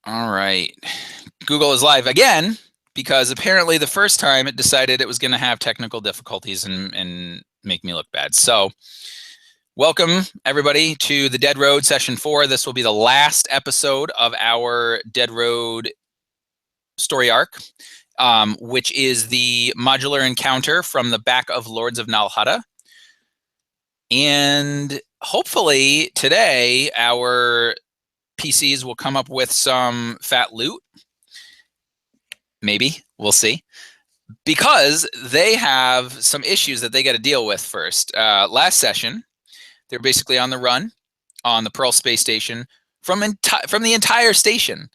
All right. Google is live again because apparently the first time it decided it was going to have technical difficulties and make me look bad. So welcome everybody to the Dead Road Session 4. This will be the last episode of our Dead Road story arc, which is the modular encounter from the back of Lords of Nalhada. And hopefully today our PCs will come up with some fat loot. Maybe, we'll see. Because they have some issues that they got to deal with first. Last session, they're basically on the run on the Pearl space station from the entire station.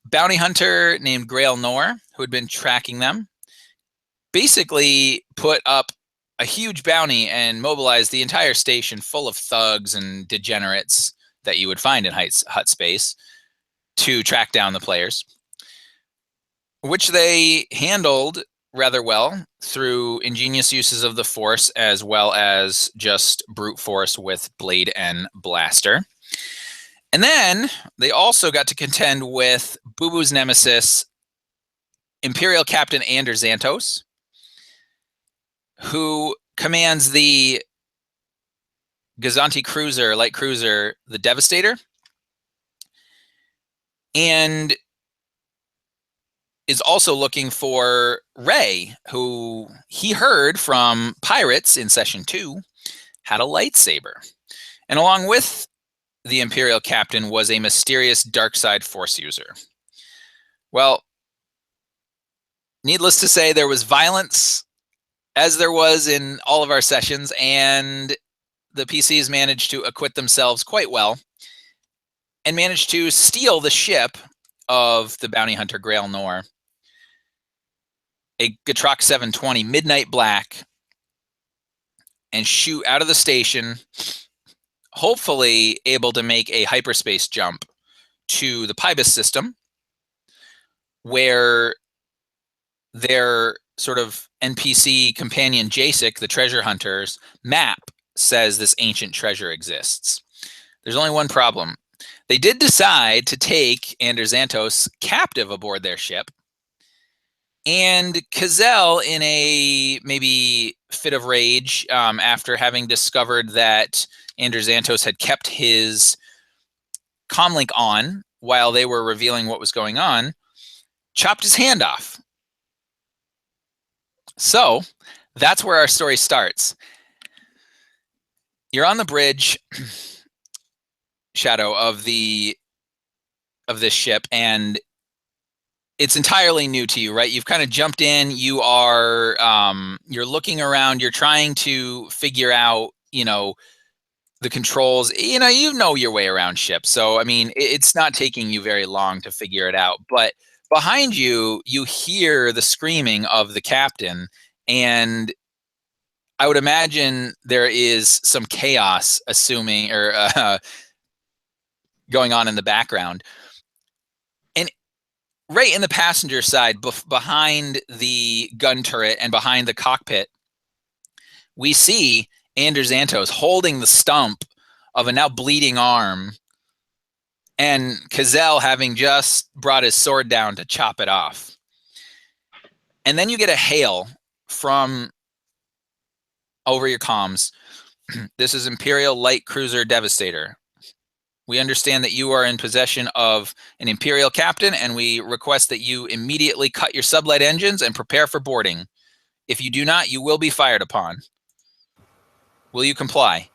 Bounty hunter named Grail Nor, who had been tracking them, basically put up a huge bounty and mobilized the entire station full of thugs and degenerates that you would find in hut space to track down the players, which they handled rather well through ingenious uses of the Force as well as just brute force with blade and blaster. And then they also got to contend with Boo Boo's nemesis, Imperial Captain Xantos, who commands the Gazanti cruiser, light cruiser, the Devastator, and is also looking for Ray, who he heard from pirates in session 2 had a lightsaber. And along with the Imperial captain was a mysterious darkside force user. Well, needless to say, there was violence, as there was in all of our sessions, and the PCs managed to acquit themselves quite well and managed to steal the ship of the bounty hunter Grail Nor, a Gatroc 720 Midnight Black, and shoot out of the station, hopefully able to make a hyperspace jump to the Pybus system, where their sort of NPC companion Jasek, the treasure hunter's map, says this ancient treasure exists. There's only one problem. They did decide to take Xantos captive aboard their ship, and Kazel, in a maybe fit of rage, after having discovered that Xantos had kept his comlink on while they were revealing what was going on, chopped his hand off. So that's where our story starts. You're on the bridge, Shadow, of this ship, and it's entirely new to you, right? You've kind of jumped in. You are you're looking around. You're trying to figure out, the controls. You know your way around ships. So I mean, it's not taking you very long to figure it out. But behind you, you hear the screaming of the captain, and I would imagine there is some chaos, assuming or going on in the background. And right in the passenger side, behind the gun turret and behind the cockpit, we see Xantos holding the stump of a now bleeding arm, and Kazel having just brought his sword down to chop it off. And then you get a hail from over your comms. This is Imperial Light Cruiser Devastator. We understand that you are in possession of an Imperial captain, and we request that you immediately cut your sublight engines and prepare for boarding. If you do not, you will be fired upon. Will you comply?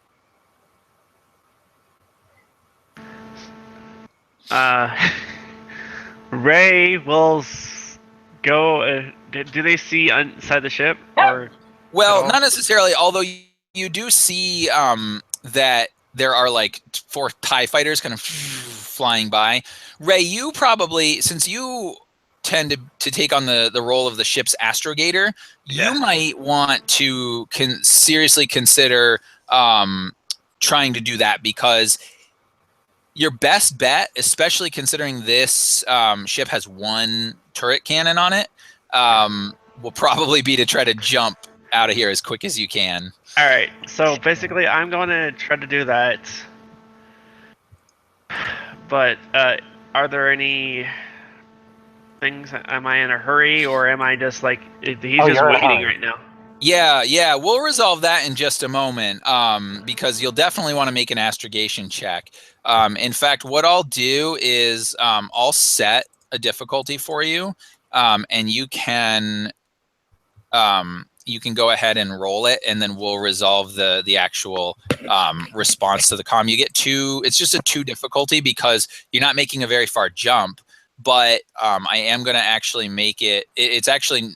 Ray will go. Do they see inside the ship? Or well, not necessarily. Although you do see that there are like 4 TIE fighters kind of flying by. Ray, you probably, since you tend to take on the role of the ship's astrogator, you might want to seriously consider trying to do that, because your best bet, especially considering this ship has 1 turret cannon on it, will probably be to try to jump out of here as quick as you can. All right, so basically I'm going to try to do that, but Are there any things? Am I in a hurry, or am I just like he's just you're in a waiting hurry. right now? Yeah, we'll resolve that in just a moment, because you'll definitely want to make an astrogation check. In fact, what I'll do is I'll set a difficulty for you, and you can go ahead and roll it, and then we'll resolve the actual response to the comm. You get two. It's just a 2 difficulty because you're not making a very far jump. But I am going to actually make it. It's actually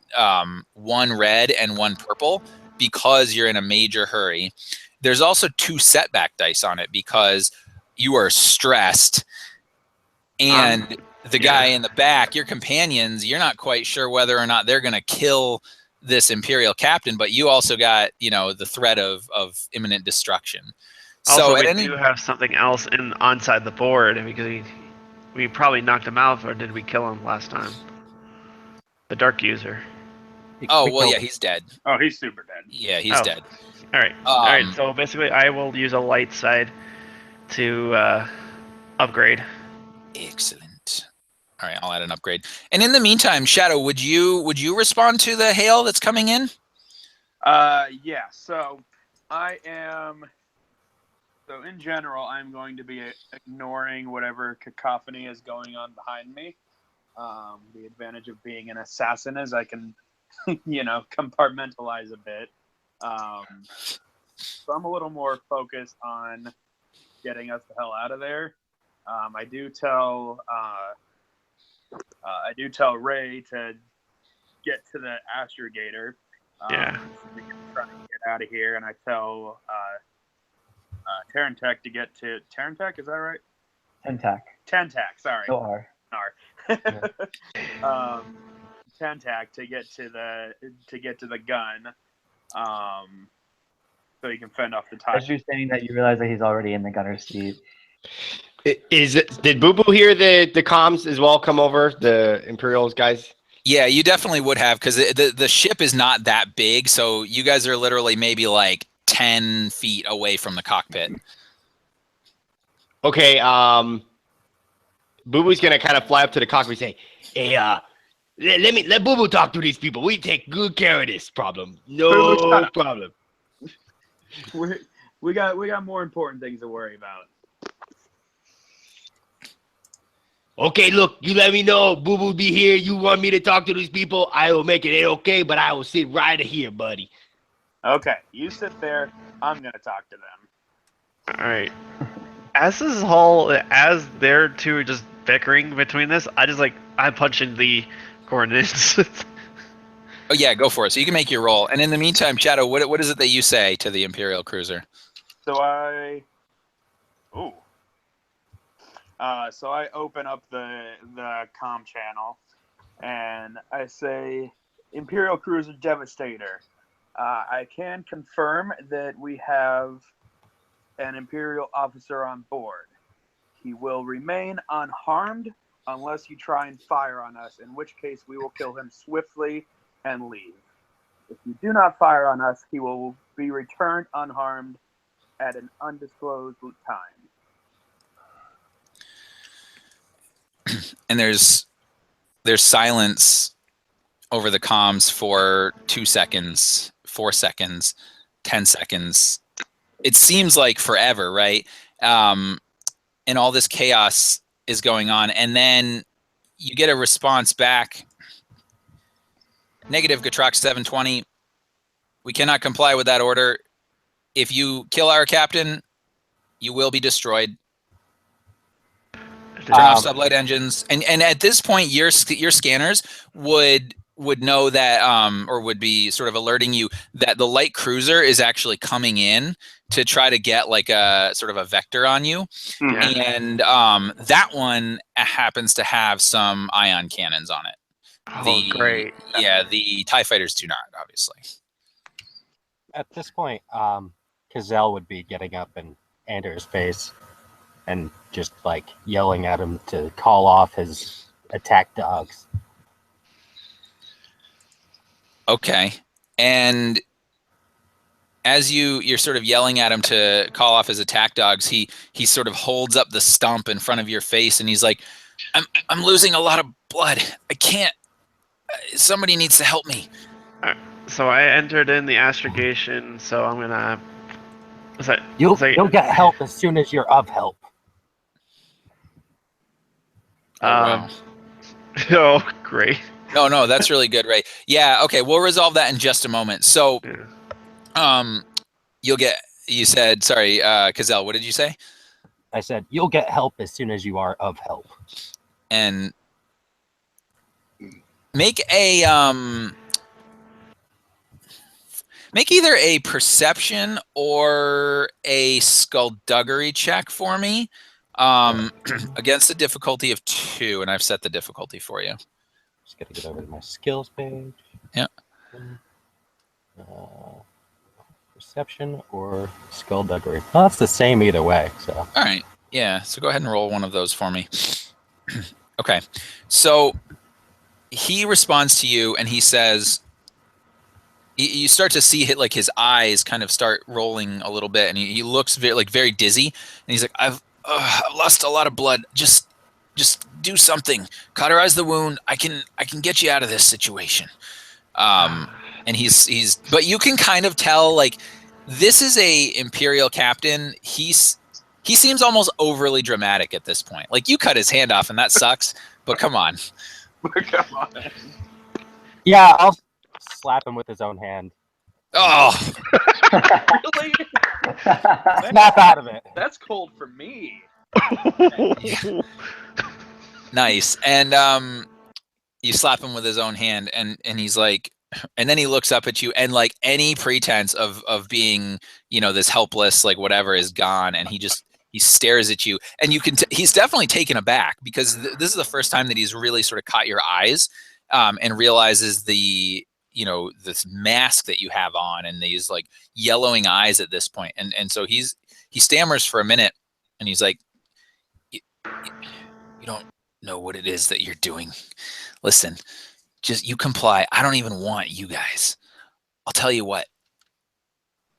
1 red and 1 purple because you're in a major hurry. There's also 2 setback dice on it because you are stressed, and the guy in the back, your companions, you're not quite sure whether or not they're going to kill this Imperial captain, but you also got, the threat of imminent destruction. Also, So we do have something else onside the board because we probably knocked him out, or did we kill him last time? The dark user. Oh, well, yeah, he's dead. Oh, he's super dead. Yeah, he's dead. All right. So basically, I will use a light side to upgrade. Excellent. All right, I'll add an upgrade. And in the meantime, Shadow, would you respond to the hail that's coming in? Yeah. So I am. So in general, I'm going to be ignoring whatever cacophony is going on behind me. The advantage of being an assassin is I can, compartmentalize a bit. So I'm a little more focused on getting us the hell out of there. I do tell Ray to get to the astrogator. We can try to get out of here, and I tell Tarantek to get to Tarantek. Is that right? Tantak. Sorry. No R. Yeah. Tantak to get to the gun. So you can fend off the TIE. As you're saying that, you realize that he's already in the gunner's seat. Did Boo Boo hear the comms as well come over, the Imperials guys? Yeah, you definitely would have, because the ship is not that big, so you guys are literally maybe like 10 feet away from the cockpit. Okay, Boo Boo's gonna kind of fly up to the cockpit and say, "Hey, let Boo Boo talk to these people. We take good care of this problem. No problem." We got more important things to worry about. Okay, look, you let me know. Boo Boo be here. You want me to talk to these people? I will make it A-okay, but I will sit right here, buddy. Okay, you sit there. I'm gonna talk to them. All right. As they're two are just bickering between this, I punch in the coordinates. Oh yeah, go for it. So you can make your roll. And in the meantime, Shadow, what is it that you say to the Imperial cruiser? So I open up the comm channel, and I say, Imperial Cruiser Devastator. I can confirm that we have an Imperial officer on board. He will remain unharmed unless you try and fire on us, in which case we will kill him swiftly and leave. If you do not fire on us, he will be returned unharmed at an undisclosed time. And there's silence over the comms for 2 seconds, 4 seconds, 10 seconds. It seems like forever, right? And all this chaos is going on, and then you get a response back. Negative, Gatrox 720. We cannot comply with that order. If you kill our captain, you will be destroyed. Turn off sublight engines, and at this point, your scanners would know that, or would be sort of alerting you that the light cruiser is actually coming in to try to get like a sort of a vector on you, and that one happens to have some ion cannons on it. Oh, great! Yeah, the TIE fighters do not, obviously. At this point, Cazelle would be getting up in Anders' face and just like yelling at him to call off his attack dogs. Okay. And as you're sort of yelling at him to call off his attack dogs, he sort of holds up the stump in front of your face, and he's like, I'm losing a lot of blood. I can't. Somebody needs to help me. So I entered in the astrogation, so I'm gonna. You'll it's like- you'll get help as soon as you're of help. Wow. Oh, great. No, that's really good, Ray. Yeah, okay, we'll resolve that in just a moment. So, Yeah. you said, sorry, Cazell, what did you say? I said you'll get help as soon as you are of help. And make either a perception or a skullduggery check for me, against a difficulty of 2, and I've set the difficulty for you. Just gotta get over to my skills page. Yeah. Perception or skullduggery. Well, that's the same either way. So. All right. Yeah. So go ahead and roll one of those for me. Okay. So he responds to you, and he says, you start to see like his eyes kind of start rolling a little bit, and he looks very dizzy, and he's like, I've lost a lot of blood. Just do something. Cauterize the wound. I can get you out of this situation. And he's but you can kind of tell, like, this is a Imperial captain. He seems almost overly dramatic at this point. Like, you cut his hand off, and that sucks, but come on. Come on. Yeah, I'll slap him with his own hand. Oh, Really? Snap out of it. That's cold for me. nice. And you slap him with his own hand, and he's like, and then he looks up at you, and like any pretense of being, this helpless, like whatever, is gone, and he stares at you, and you can he's definitely taken aback, because this is the first time that he's really sort of caught your eyes, and realizes the this mask that you have on, and these like yellowing eyes at this point, and so he stammers for a minute, and he's like, you don't know what it is that you're doing. Listen, just you comply. I don't even want you guys. I'll tell you what.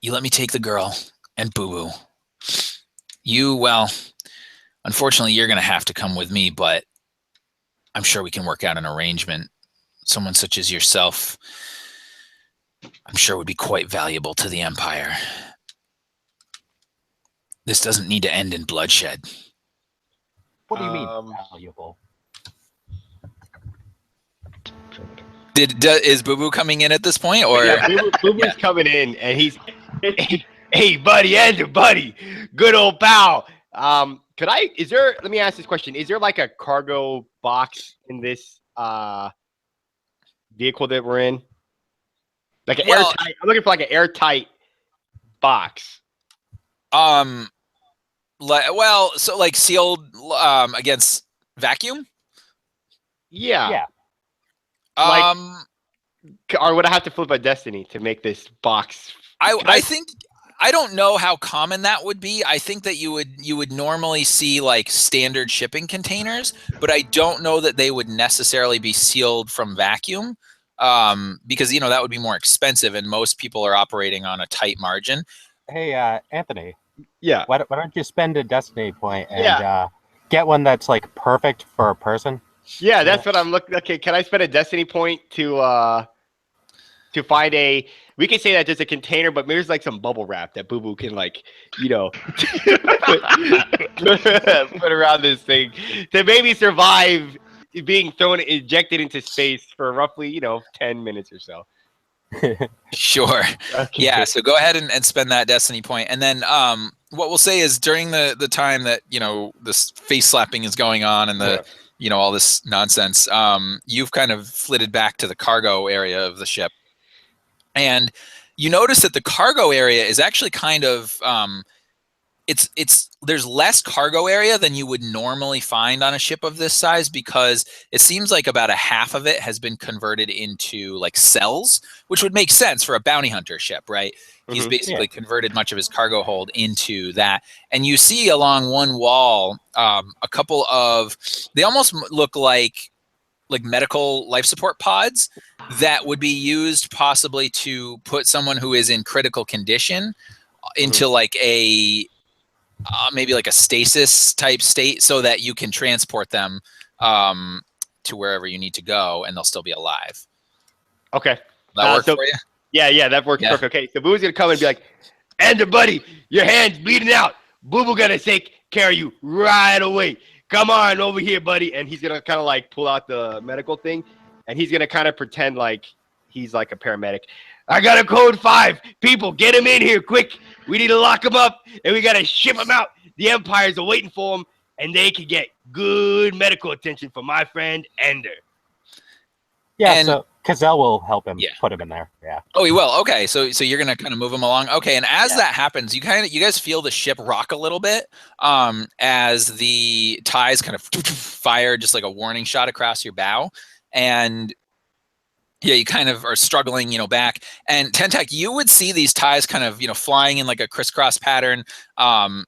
You let me take the girl and Boo Boo. Well, unfortunately, you're going to have to come with me, but I'm sure we can work out an arrangement. Someone such as yourself, I'm sure, would be quite valuable to the Empire. This doesn't need to end in bloodshed. What do you mean valuable? Is Boo Boo coming in at this point, or Yeah, Boo Boo's coming in, and he's, hey, buddy, Andrew, buddy, good old pal. Let me ask this question. Is there like a cargo box in this vehicle that we're in? Like an airtight, I'm looking for like an airtight box. so like sealed against vacuum? Yeah. Yeah. Or would I have to flip a destiny to make this box? I think, I don't know how common that would be. I think that you would normally see like standard shipping containers, but I don't know that they would necessarily be sealed from vacuum, because that would be more expensive, and most people are operating on a tight margin. Hey, Anthony. Yeah. Why don't you spend a destiny point and get one that's like perfect for a person? Yeah, that's what I'm looking. Okay, can I spend a destiny point to find a? We can say that there's a container, but maybe there's like some bubble wrap that Boo Boo can like, put around this thing to maybe survive being ejected into space for roughly 10 minutes or so. Sure. Okay. Yeah. So go ahead and spend that destiny point, and then what we'll say is during the time that this face slapping is going on, and the all this nonsense, you've kind of flitted back to the cargo area of the ship, and you notice that the cargo area is actually kind of there's less cargo area than you would normally find on a ship of this size, because it seems like about a half of it has been converted into like cells, which would make sense for a bounty hunter ship, right? He's basically converted much of his cargo hold into that. And you see along one wall a couple of, they almost look like medical life support pods that would be used possibly to put someone who is in critical condition into like a maybe like a stasis type state, so that you can transport them to wherever you need to go, and they'll still be alive. Okay. That work so- for you? Yeah, that works Yeah. perfect. Okay, so Boo's gonna come and be like, Ender, buddy, your hand's bleeding out. Boo Boo gonna take care of you right away. Come on over here, buddy. And he's gonna kind of like pull out the medical thing, and he's gonna kind of pretend like he's like a paramedic. I got a code 5. People, get him in here quick. We need to lock him up, and we gotta ship him out. The Empires are waiting for him, and they can get good medical attention from my friend Ender. Yeah, And- so Cazell will help him Yeah. put him in there. Yeah. Oh, he will. Okay, so you're gonna kind of move him along. Okay, and as Yeah. that happens, you guys feel the ship rock a little bit, as the ties kind of fire just like a warning shot across your bow, and yeah, you kind of are struggling, back. And Tentak, you would see these ties kind of, flying in like a crisscross pattern.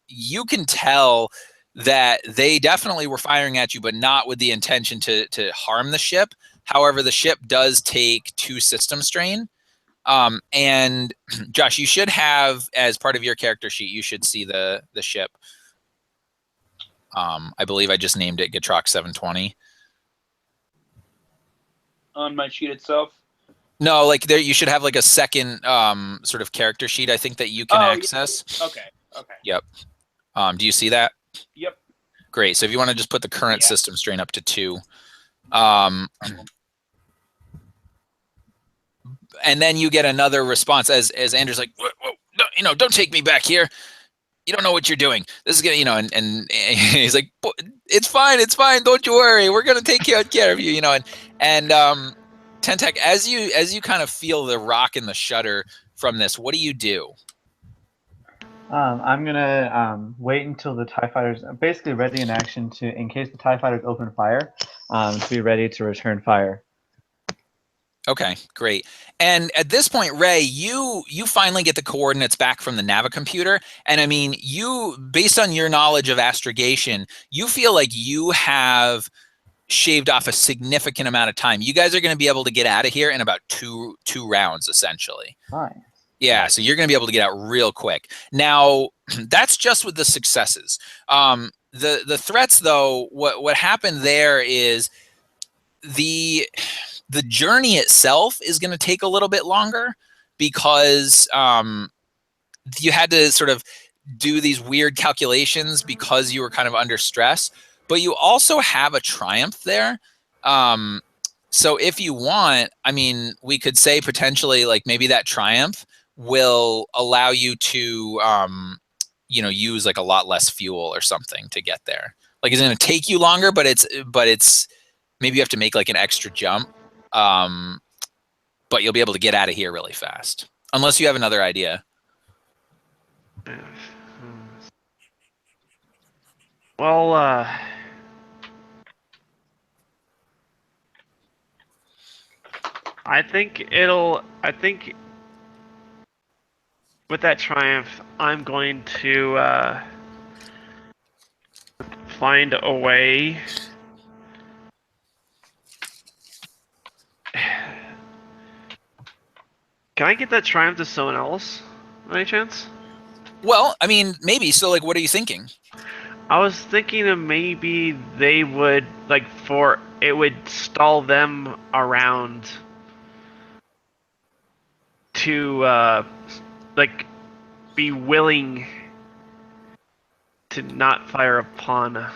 You can tell that they definitely were firing at you, but not with the intention to harm the ship. However, the ship does take 2 system strain. And Josh, you should have, as part of your character sheet, you should see the ship. I believe I just named it Gatrox 720. On my sheet itself. No, like there, you should have like a second sort of character sheet, I think, that you can Oh, yeah. access. Okay. Yep. Do you see that? Yep. Great. So if you want to just put the current Yeah. system strain up to 2. And then you get another response as Andrew's like, whoa, no, don't take me back here. You don't know what you're doing. This is gonna, and he's like, it's fine. Don't you worry. We're gonna take care of you, and Tentak, as you kind of feel the rock and the shudder from this, what do you do? I'm gonna wait until the TIE fighters are basically ready in action in case the TIE fighters open fire, to be ready to return fire. Okay, great. And at this point, Ray, you finally get the coordinates back from the Navicomputer. And I mean, you, based on your knowledge of astrogation, you feel like you have shaved off a significant amount of time. You guys are going to be able to get out of here in about two rounds, essentially. Nice. Yeah, so you're going to be able to get out real quick. Now, that's just with the successes. The threats, though, what happened there is the journey itself is going to take a little bit longer because you had to sort of do these weird calculations because you were kind of under stress. But you also have a triumph there. So if you want, I mean, we could say potentially like maybe that triumph will allow you to, use like a lot less fuel or something to get there. Like it's going to take you longer, but it's maybe you have to make like an extra jump. But you'll be able to get out of here really fast, unless you have another idea. Well, I think with that triumph, I'm going to find a way. Can I get that triumph to someone else, by any chance? Well, I mean, maybe. So, like, what are you thinking? I was thinking that maybe they would, it would stall them around to, be willing to not fire upon.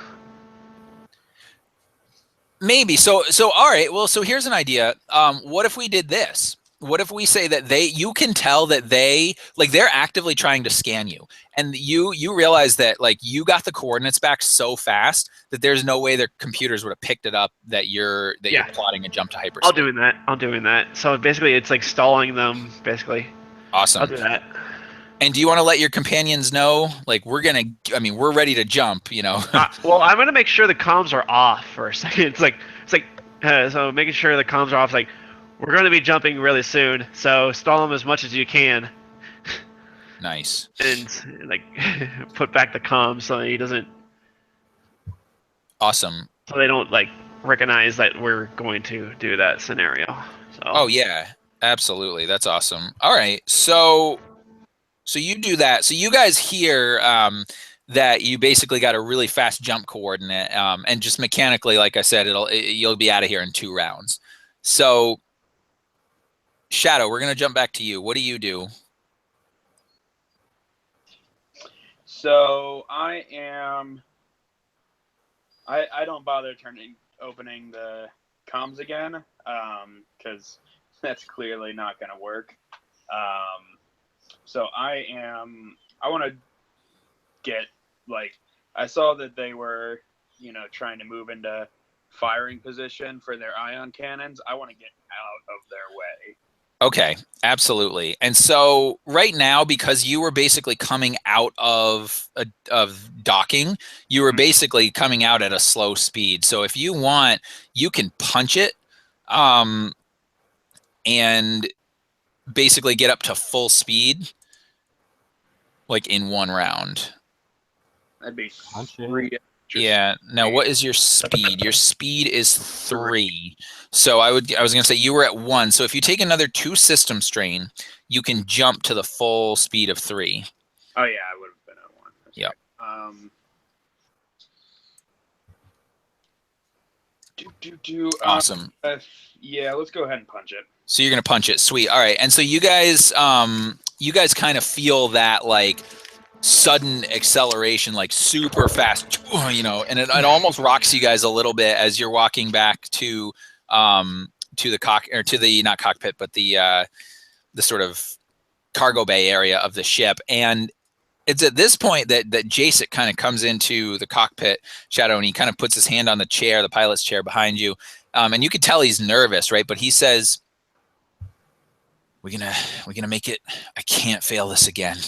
Maybe. So all right. Well, so here's an idea. What if we did this? What if we say that you can tell that they're actively trying to scan you, and you realize that like you got the coordinates back so fast that there's no way their computers would have picked it up that you're plotting a jump to hyperspace. I'm doing that. So basically, it's like stalling them. Basically, Awesome. I'll do that. And do you want to let your companions know, like we're ready to jump? Well, I'm gonna make sure the comms are off for a second. So making sure the comms are off. Like, we're gonna be jumping really soon, so stall him as much as you can. Nice. And like put back the comms so that he doesn't. Awesome. So they don't like recognize that we're going to do that scenario. So. Oh yeah, absolutely. That's awesome. All right, so you do that. So you guys hear that you basically got a really fast jump coordinate, and just mechanically, like I said, you'll be out of here in 2 rounds. So, Shadow, we're gonna jump back to you. What do you do? So I don't bother opening the comms again, because that's clearly not going to work. So I want to get, like, I saw that they were, trying to move into firing position for their ion cannons. I want to get out of their way. Okay, absolutely. And so right now, because you were basically coming out of docking, you were basically coming out at a slow speed. So if you want, you can punch it, and basically get up to full speed, like in 1 round. That'd be Punch it. 3. Yeah. Now, what is your speed? Your speed is 3. So I was going to say you were at 1. So if you take another 2 system strain, you can jump to the full speed of 3. Oh yeah, I would have been at 1. That's Yep. Right. Awesome. Yeah, let's go ahead and punch it. So you're going to punch it. Sweet. All right. And so you guys kind of feel that, like, sudden acceleration, like super fast, and it almost rocks you guys a little bit as you're walking back to the not cockpit, but the sort of cargo bay area of the ship. And it's at this point that Jacek kind of comes into the cockpit, Shadow, and he kind of puts his hand on the chair, the pilot's chair behind you, and you can tell he's nervous, right? But he says, "We're gonna make it. I can't fail this again."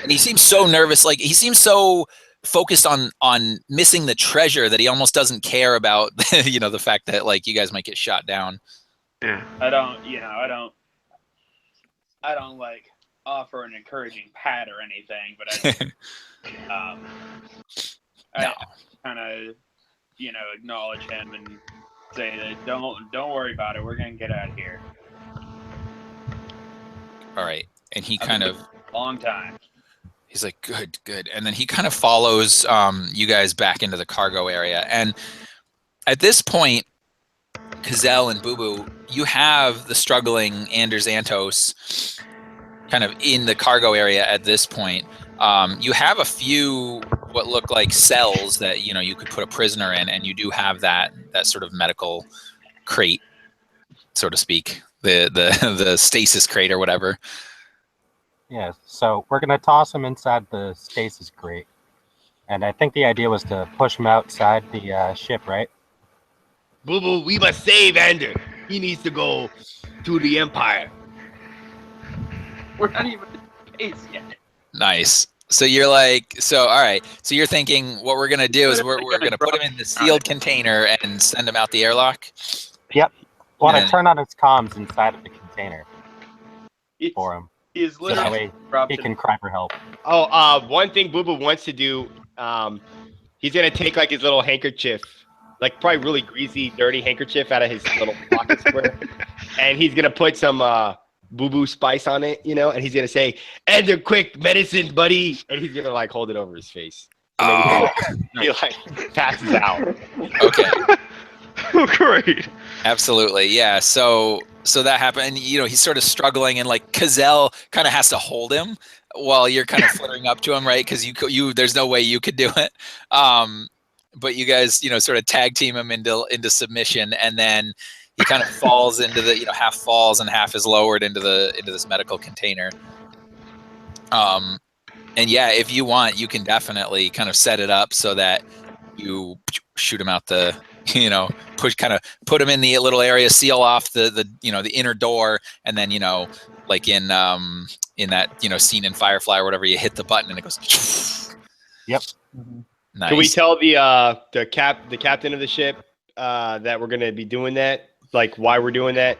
And he seems so nervous, like he seems so focused on missing the treasure that he almost doesn't care about the fact that, like, you guys might get shot down. Yeah. I don't like offer an encouraging pat or anything, but I kind of acknowledge him and say that don't worry about it. We're gonna get out of here. All right, and he kind of long time. He's like, good. And then he kind of follows you guys back into the cargo area. And at this point, Kazel and Boo Boo, you have the struggling Anders Xantos kind of in the cargo area at this point. You have a few what look like cells that you could put a prisoner in, and you do have that sort of medical crate, so to speak, the stasis crate or whatever. Yeah, so we're going to toss him inside the stasis crate. And I think the idea was to push him outside the ship, right? Boo Boo, we must save Ender. He needs to go to the Empire. We're not even in space yet. Nice. So you're like, all right. So you're thinking what we're going to do is we're going to put him in the sealed container and send him out the airlock? Yep. Want to turn on his comms inside of the container for him. He is So that literally way he can cry for help. Oh, one thing Boo Boo wants to do, he's gonna take like his little handkerchief, like probably really greasy, dirty handkerchief out of his little pocket square, and he's gonna put some Boo Boo spice on it, and he's gonna say, "Ender, quick medicine, buddy," and he's gonna like hold it over his face. Oh, He like passes out. okay. Oh, great. Absolutely, yeah. So that happened, and he's sort of struggling, and like Kazel kind of has to hold him while you're kind of flittering up to him, right? Because you there's no way you could do it. But you guys, sort of tag team him into submission, and then he kind of falls into the half falls and half is lowered into this medical container. And yeah, if you want, you can definitely kind of set it up so that you shoot him out the. Put him in the little area, seal off the inner door, and then like in that scene in Firefly or whatever, you hit the button and it goes. Yep. Nice. Can we tell the captain of the ship that we're gonna be doing that? Like why we're doing that?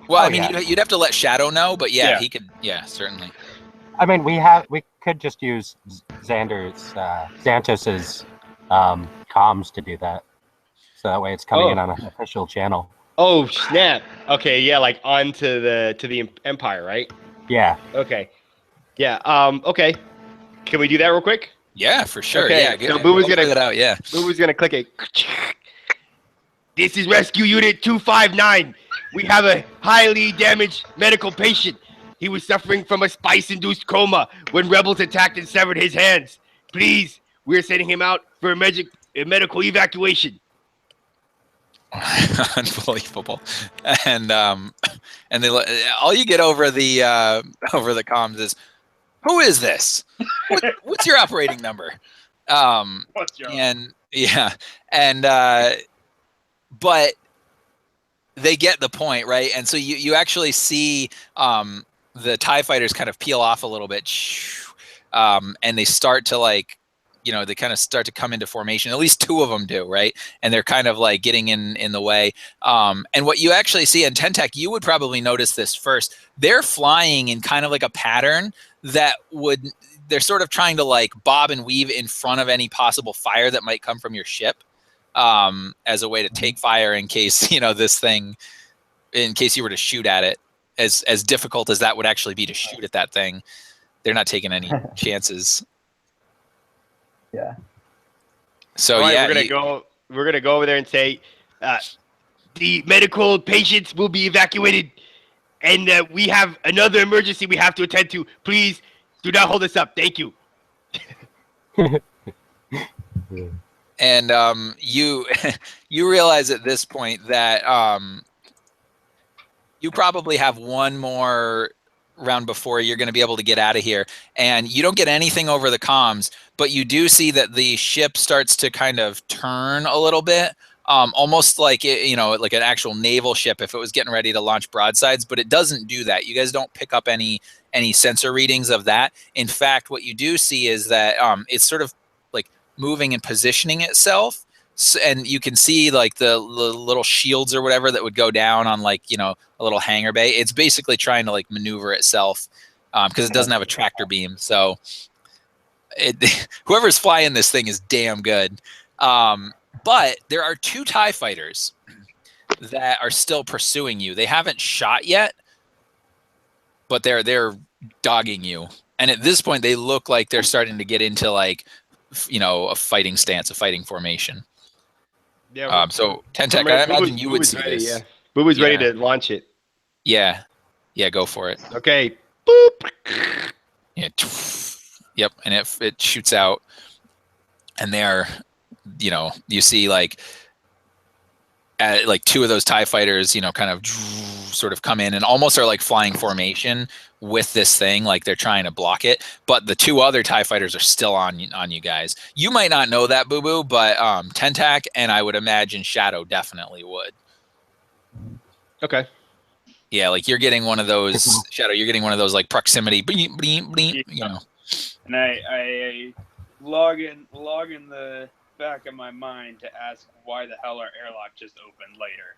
Well, I mean, you'd have to let Shadow know, but yeah, he could. Yeah, certainly. I mean, we could just use Xantos's comms to do that. So that way it's coming in on an official channel. Oh snap! Okay, yeah, like onto the Empire, right? Yeah. Okay. Yeah. Okay. Can we do that real quick? Yeah, for sure. Okay, Yeah, so Boo was I'll gonna- play it out. Yeah. Boo was gonna click it. This is Rescue Unit 259. We have a highly damaged medical patient. He was suffering from a spice-induced coma when rebels attacked and severed his hands. Please, we're sending him out for a medical evacuation. Unbelievable. And they all you get over the comms is, who is this? What's your operating number? What's your And yeah, and but they get the point, right? And so you actually see the TIE fighters kind of peel off a little bit, and they start to they kind of start to come into formation. At least two of them do, right? And they're kind of like getting in the way. And what you actually see in Tentak, you would probably notice this first. They're flying in kind of like a pattern that they're sort of trying to like bob and weave in front of any possible fire that might come from your ship, as a way to take fire in case, in case you were to shoot at it. As difficult as that would actually be to shoot at that thing, they're not taking any chances. Yeah. So All right, yeah, we're gonna go over there and say, the medical patients will be evacuated, and we have another emergency we have to attend to. Please do not hold us up. Thank you. and you you realize at this point that you probably have one more round before you're going to be able to get out of here, and you don't get anything over the comms, but you do see that the ship starts to kind of turn a little bit, almost like like an actual naval ship if it was getting ready to launch broadsides, but it doesn't do that. You guys don't pick up any sensor readings of that. In fact, what you do see is that it's sort of like moving and positioning itself. And you can see like the little shields or whatever that would go down on like, a little hangar bay. It's basically trying to like maneuver itself because it doesn't have a tractor beam. So whoever's flying this thing is damn good. But there are two TIE fighters that are still pursuing you. They haven't shot yet, but they're dogging you. And at this point, they look like they're starting to get into like, a fighting stance, a fighting formation. Yeah. So Tentak, I imagine you would see ready, this. Yeah. Boo was ready Yeah. to launch it. Yeah, go for it. Okay. Boop. Yeah, yep, and it shoots out, and there, you see like two of those TIE fighters, kind of sort of come in and almost are like flying formation with this thing, like they're trying to block it. But the two other TIE fighters are still on you guys. You might not know that, Boo Boo, but Tentak and I would imagine Shadow definitely would. Okay. Yeah. Yeah, like you're getting one of those Shadow. You're getting one of those like proximity, bleep, bleep, bleep, And I log in the back of my mind to ask why the hell our airlock just opened later.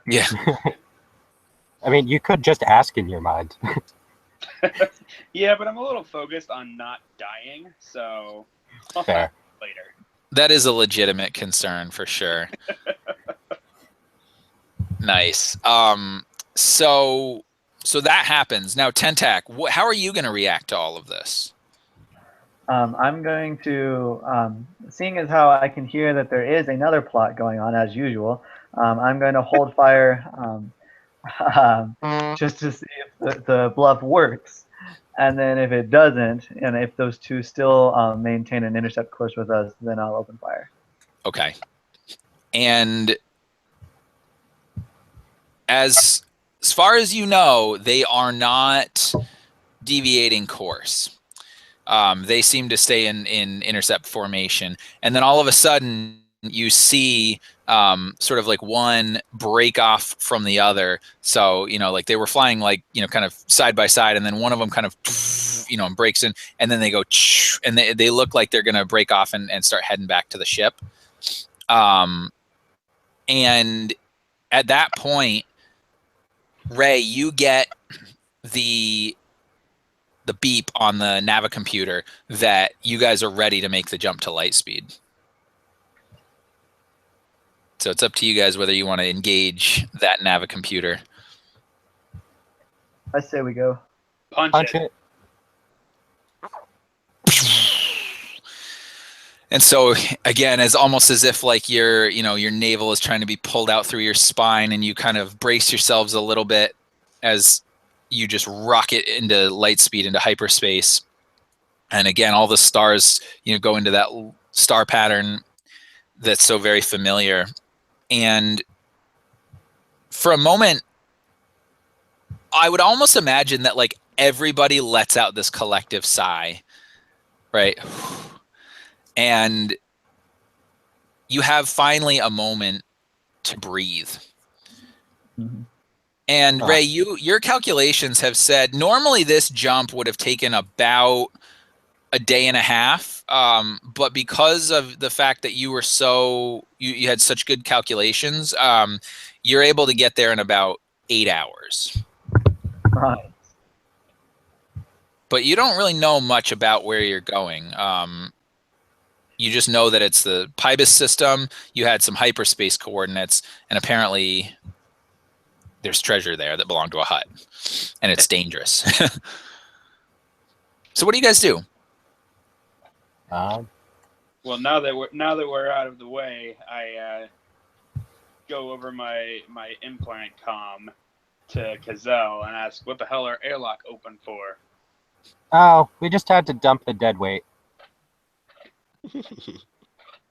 Yeah. I mean, you could just ask in your mind. Yeah, but I'm a little focused on not dying, so I'll Fair. ask later. That is a legitimate concern for sure. Nice. So that happens. Now, Tentak, how are you going to react to all of this? I'm going to, seeing as how I can hear that there is another plot going on as usual, I'm going to hold fire just to see if the bluff works. And then if it doesn't, and if those two still maintain an intercept course with us, then I'll open fire. Okay. And as far as you know, they are not deviating course. They seem to stay in intercept formation. And then all of a sudden, you see sort of like one break off from the other. So, like they were flying like, kind of side by side, and then one of them kind of, breaks in, and then they go, and they look like they're going to break off and start heading back to the ship. And at that point, Ray, you get the beep on the navicomputer that you guys are ready to make the jump to light speed. So it's up to you guys whether you want to engage that navicomputer. I say we go. Punch it. it. And so again, it's almost as if like your navel is trying to be pulled out through your spine, and you kind of brace yourselves a little bit as you just rocket into light speed, into hyperspace. And again, all the stars, go into that star pattern that's so very familiar. And for a moment, I would almost imagine that like everybody lets out this collective sigh, right? And you have finally a moment to breathe. Mhm. And Ray, your calculations have said normally this jump would have taken about a day and a half, but because of the fact that you were you had such good calculations, you're able to get there in about 8 hours. Right. But you don't really know much about where you're going. You just know that it's the Pybus system. You had some hyperspace coordinates, and apparently there's treasure there that belonged to a hut, and it's dangerous. So what do you guys do? Well, now that we're out of the way, I go over my implant comm to Cazell and ask, "What the hell are airlock open for?" Oh, we just had to dump the dead weight.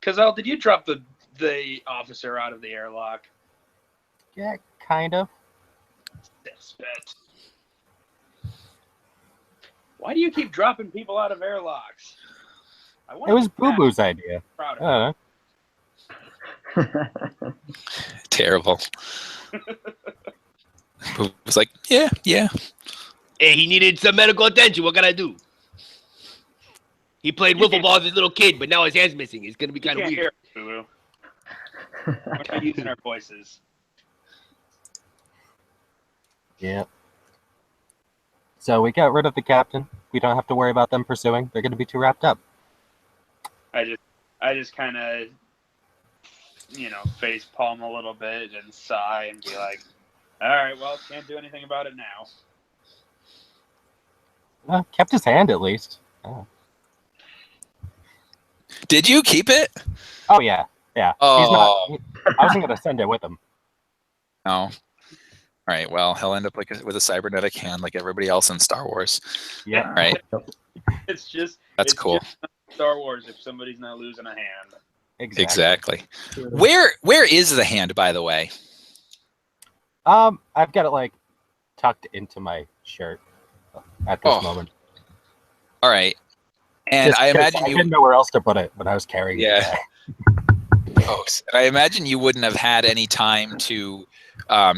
Cazell, did you drop the officer out of the airlock? Yeah, kind of. Spit. Why do you keep dropping people out of airlocks? It was Boo Boo's idea. Proud of him. Terrible. It was like, yeah. Hey, he needed some medical attention. What can I do? He played wiffle ball as a little kid, but now his hand's missing. It's gonna be kind of weird. Boo Boo. We're not using our voices. Yeah. So we got rid of the captain. We don't have to worry about them pursuing. They're going to be too wrapped up. I just kind of, face palm a little bit and sigh and be like, "All right, well, can't do anything about it now." Well, kept his hand at least. Oh, Did you keep it? oh yeah. Oh. He's not. I wasn't going to send it with him. No. All right. Well, he'll end up with a cybernetic hand like everybody else in Star Wars. Yeah. All right. It's just That's cool. just Star Wars if somebody's not losing a hand. Exactly. Where is the hand, by the way? I've got it like tucked into my shirt at this moment. All right. And I imagine I didn't know where else to put it when I was carrying it. Yeah. Oh, I imagine you wouldn't have had any time to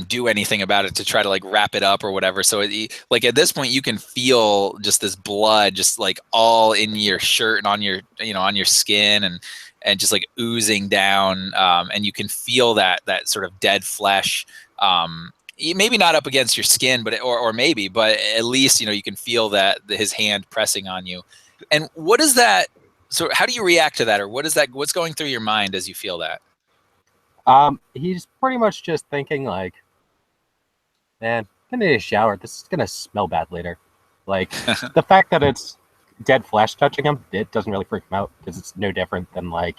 do anything about it, to try to like wrap it up or whatever. So like at this point you can feel just this blood just like all in your shirt and on your on your skin and just like oozing down, and you can feel that sort of dead flesh, maybe not up against your skin, but or maybe, but at least you can feel that his hand pressing on you. And what is that? So how do you react to that, or what's going through your mind as you feel that? He's pretty much just thinking like, man, I'm gonna need a shower. This is gonna smell bad later. Like the fact that it's dead flesh touching him, it doesn't really freak him out because it's no different than like,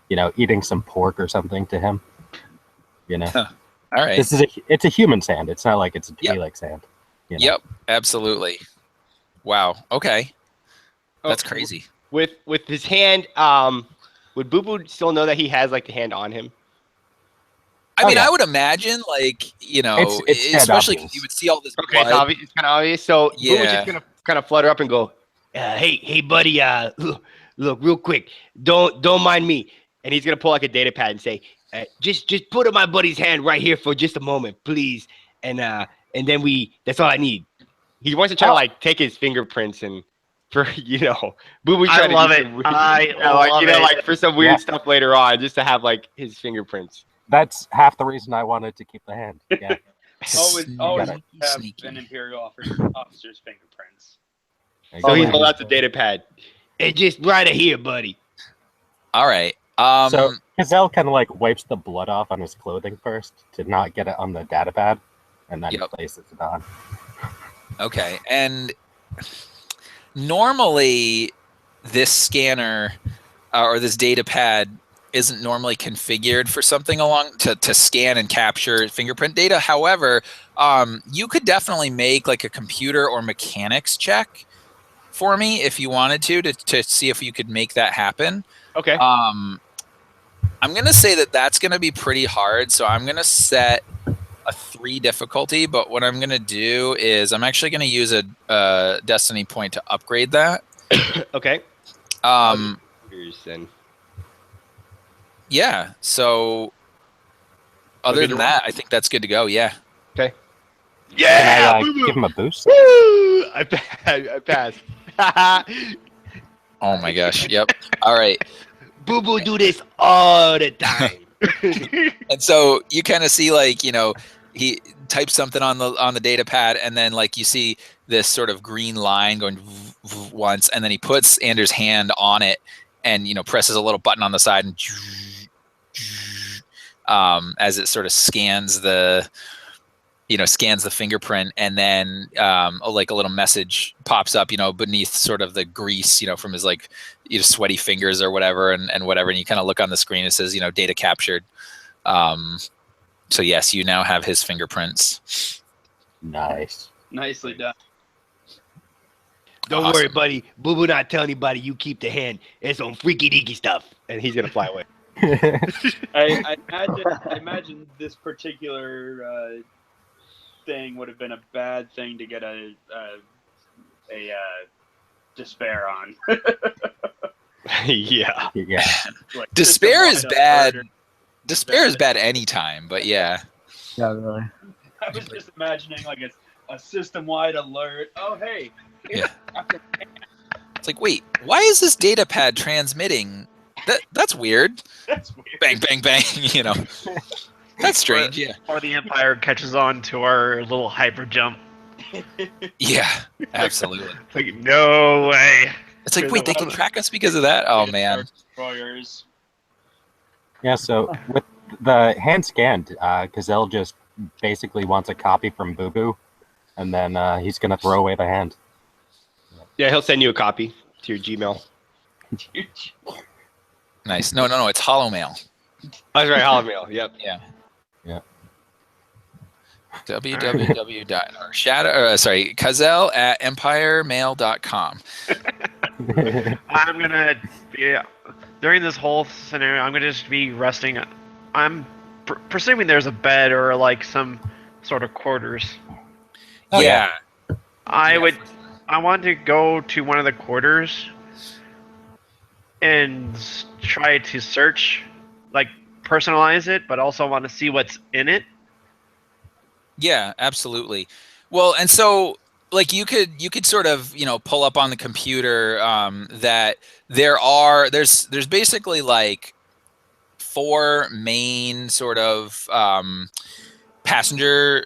eating some pork or something to him. All right. It's a human sand. It's not like it's a Dalek sand. Yep, absolutely. Wow. Okay. That's crazy. With his hand, would Boo Boo still know that he has like the hand on him? I mean, I would imagine, like, it's especially because you would see all this Okay, blood. it's kind of obvious. So Yeah. Boo Boo's just gonna kind of flutter up and go, "Hey, buddy, look, real quick, don't mind me." And he's gonna pull like a data pad and say, "Just put my buddy's hand right here for just a moment, please." And then that's all I need. He wants to try to like take his fingerprints and. For Boo Boo's I trying love to it. do some I love it. like for some weird stuff later on, just to have like his fingerprints. That's half the reason I wanted to keep the hand. Yeah. Always gotta have sneaky. an Imperial officer's fingerprints. So he's Exactly. pulled out the data pad. Hey, just right here, buddy. All right. So Gazelle kind of like wipes the blood off on his clothing first to not get it on the data pad, and then places it on. Okay. And normally this scanner or this data pad isn't normally configured for something along to scan and capture fingerprint data. However, you could definitely make like a computer or mechanics check for me if you wanted to see if you could make that happen. Okay. I'm going to say that that's going to be pretty hard. So I'm going to set a 3 difficulty, but what I'm going to do is I'm actually going to use a destiny point to upgrade that. Okay. Then. Yeah. So other than that, I think that's good to go. Yeah. Okay. Can I Boo-boo. give him a boost? Woo! I passed. Oh my gosh. Yep. All right. Boo Boo do this all the time. And so you kind of see like, you know, he types something on the data pad, and then like you see this sort of green line going once, and then he puts Anders' hand on it and, you know, presses a little button on the side, and as it sort of scans the fingerprint, and then like a little message pops up, you know, beneath sort of the grease, you know, from his like, you know, sweaty fingers or whatever, and whatever, and you kind of look on the screen, it says, you know, data captured. So yes, you now have his fingerprints. Nice. Nicely done. Don't Awesome. worry, buddy. Boo Boo not tell anybody. You keep the hand. It's some freaky deaky stuff, and he's gonna fly away. I imagine this particular thing would have been a bad thing to get a despair on. Yeah. Yeah. Like, Despair is system-wide bad. murder. Despair is bad anytime, but yeah. Yeah, really. I was just imagining like a system-wide alert. Oh, hey. Yeah. It's like, wait, why is this data pad transmitting? That's weird. That's weird. Bang, bang, bang. You know, that's strange. Yeah. Or the Empire catches on to our little hyper jump. Yeah. Absolutely. It's like, no way. It's like, wait, they can track us because of that? Oh man. Destroyers. Yeah, so with the hand scanned, Gazelle just basically wants a copy from Boo Boo, and then he's going to throw away the hand. Yeah, he'll send you a copy to your Gmail. Nice. No. It's hollow mail. That's right, Holomail. Yep. Yeah. Yeah. Kazel@empiremail.com. I'm gonna be during this whole scenario. I'm gonna just be resting. I'm presuming there's a bed or like some sort of quarters. Oh, yeah. I want to go to one of the quarters and try to search, like personalize it, but also want to see what's in it. Yeah, absolutely. Well, and so like you could sort of, you know, pull up on the computer that there's basically like 4 main sort of passenger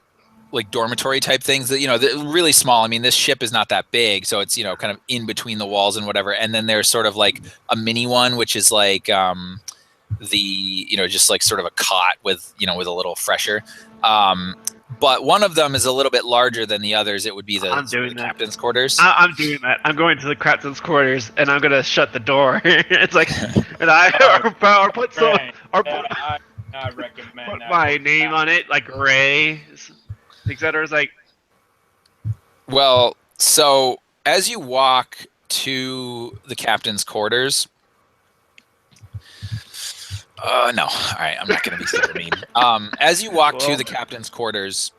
like dormitory type things that, you know, they're really small. I mean, this ship is not that big, so it's, you know, kind of in between the walls and whatever. And then there's sort of like a mini one, which is like the, you know, just like sort of a cot with, you know, with a little fresher. But one of them is a little bit larger than the others. It would be the captain's quarters. I'm doing that. I'm going to the captain's quarters, and I'm gonna shut the door. It's like, and I or put some or put, I recommend put that. my name on it, like Ray, etc. It's like, Well, so as you walk to the captain's quarters, no, all right, I'm not going to be super mean. As you walk to the captain's quarters,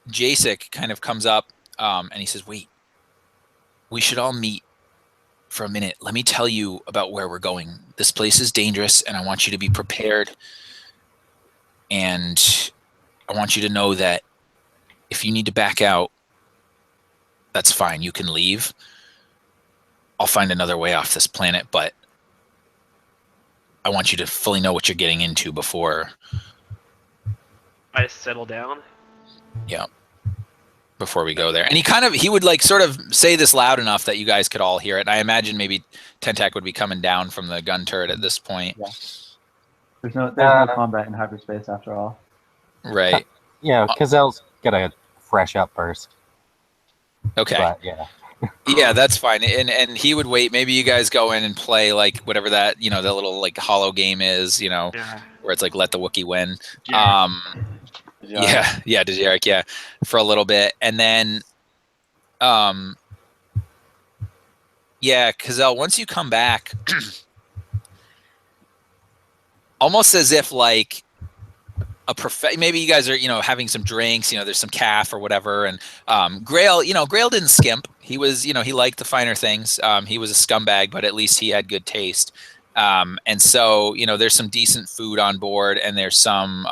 Jacek kind of comes up and he says, "Wait, we should all meet for a minute. Let me tell you about where we're going. This place is dangerous, and I want you to be prepared. And I want you to know that if you need to back out, that's fine. You can leave. I'll find another way off this planet, but I want you to fully know what you're getting into before I settle down. before we go there." And he would like sort of say this loud enough that you guys could all hear it. And I imagine maybe Tentak would be coming down from the gun turret at this point. Yeah. There's no combat in hyperspace after all. Right. Yeah, Gazelle's got to fresh up first. Okay. But, yeah. Yeah, that's fine. And he would wait. Maybe you guys go in and play like whatever that that little like hollow game is, Yeah. where it's like let the Wookiee win. Yeah. Yeah, Dejeric, yeah, for a little bit, and then yeah, Cazell, once you come back, almost as if like maybe you guys are having some drinks, there's some calf or whatever, and Grail didn't skimp. He was he liked the finer things. He was a scumbag, but at least he had good taste. And so there's some decent food on board, and there's some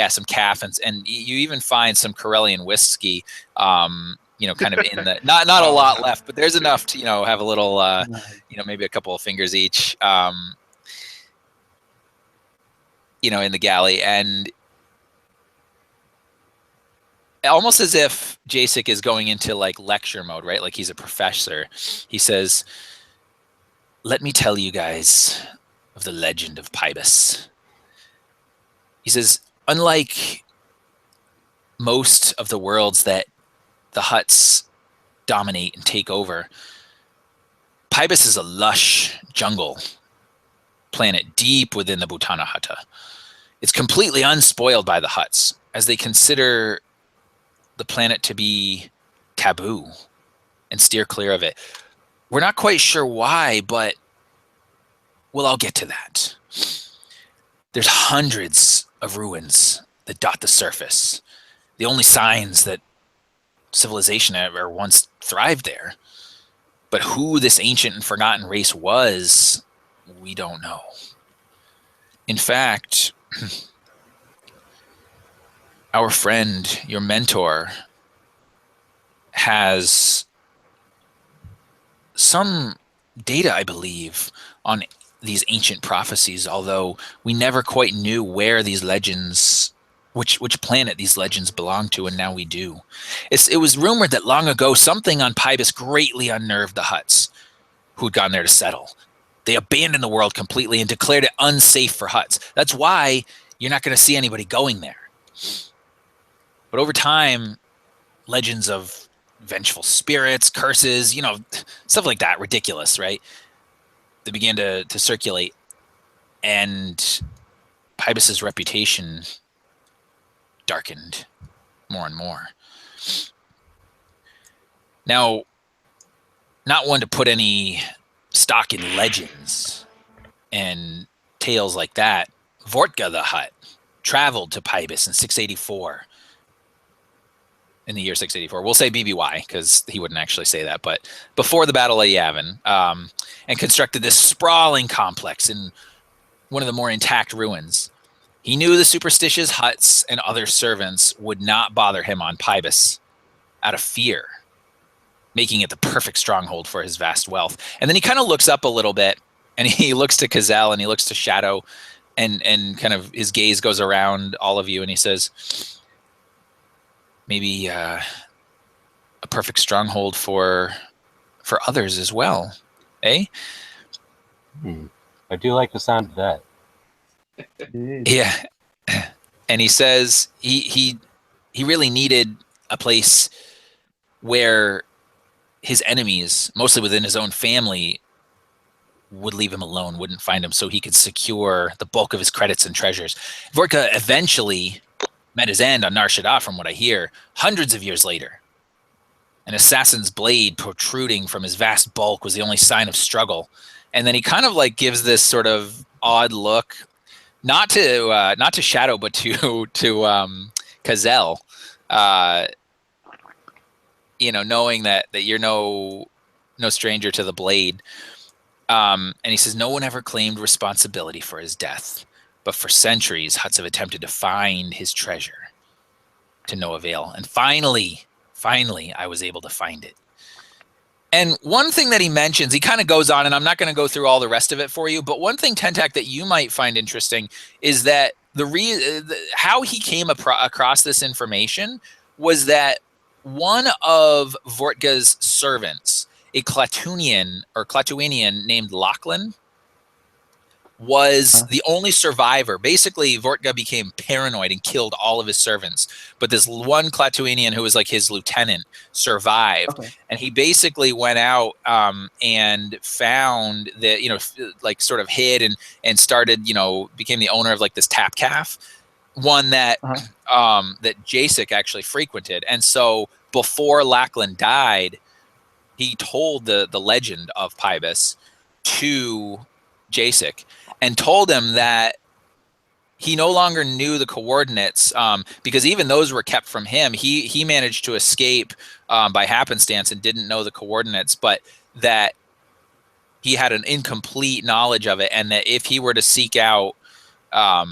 some calf, and you even find some Corellian whiskey kind of in the not a lot left, but there's enough to have a little maybe a couple of fingers each in the galley. And almost as if Jacek is going into like lecture mode, right? Like he's a professor. He says, "Let me tell you guys of the legend of Pybus." He says, unlike most of the worlds that the Hutts dominate and take over, Pybus is a lush jungle planet deep within the Butana Hutta. It's completely unspoiled by the Hutts, as they consider the planet to be taboo and steer clear of it. We're not quite sure why, but I'll get to that. There's hundreds of ruins that dot the surface, the only signs that civilization ever once thrived there. But who this ancient and forgotten race was, we don't know. In fact, our friend, your mentor, has some data, I believe, on these ancient prophecies, although we never quite knew where these legends, which planet these legends belong to, and now we do. It was rumored that long ago something on Pybus greatly unnerved the Hutts who'd gone there to settle. They abandoned the world completely and declared it unsafe for Hutts. That's why you're not going to see anybody going there. But over time, legends of vengeful spirits, curses, stuff like that, ridiculous, right? They began to circulate, and Pybus's reputation darkened more and more. Now, not one to put any stock in legends and tales like that, Vortka the Hutt traveled to Pybus in 684. In the year 684. We'll say BBY because he wouldn't actually say that, but before the Battle of Yavin, and constructed this sprawling complex in one of the more intact ruins. He knew the superstitious Hutts and other servants would not bother him on Pybus out of fear, making it the perfect stronghold for his vast wealth. And then he kind of looks up a little bit, and he looks to Cazell, and he looks to Shadow, and kind of his gaze goes around all of you, and he says, maybe a perfect stronghold for others as well, eh? I do like the sound of that. Yeah. And he says he really needed a place where his enemies, mostly within his own family, would leave him alone, wouldn't find him, so he could secure the bulk of his credits and treasures. Vortka eventually met his end on Nar Shaddaa, from what I hear, hundreds of years later. An assassin's blade protruding from his vast bulk was the only sign of struggle. And then he kind of like gives this sort of odd look, not to Shadow, but to Cazell, knowing that you're no stranger to the blade. And he says, no one ever claimed responsibility for his death. But for centuries, Hutts have attempted to find his treasure to no avail. And finally, I was able to find it. And one thing that he mentions, he kind of goes on, and I'm not going to go through all the rest of it for you, but one thing, Tentak, that you might find interesting is that how he came across this information was that one of Vortka's servants, a Clatuanian named Lachlan, was the only survivor. Basically, Vortka became paranoid and killed all of his servants. But this one Klaatuinian who was like his lieutenant survived. Okay. And he basically went out and found that, like sort of hid and started, became the owner of like this tap calf, one that that Jasek actually frequented. And so before Lachlan died, he told the legend of Pybus to Jasek and told him that he no longer knew the coordinates because even those were kept from him. He managed to escape by happenstance and didn't know the coordinates, but that he had an incomplete knowledge of it, and that if he were to seek out what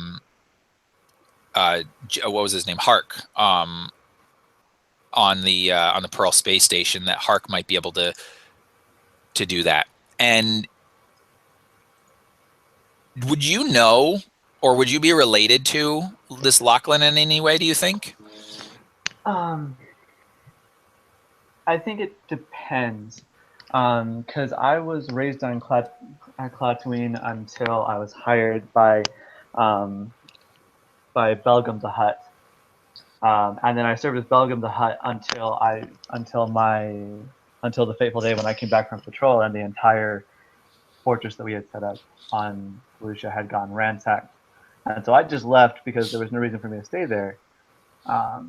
was his name, Hark, on the Pearl space station, that Hark might be able to do that. And would you know, or would you be related to this Lachlan in any way, do you think? I think it depends. Because I was raised on Klaatuine until I was hired by Belgium the Hutt. And then I served with Belgium the Hutt until the fateful day when I came back from patrol and the entire fortress that we had set up on Volusia had gone ransacked. And so I just left because there was no reason for me to stay there. So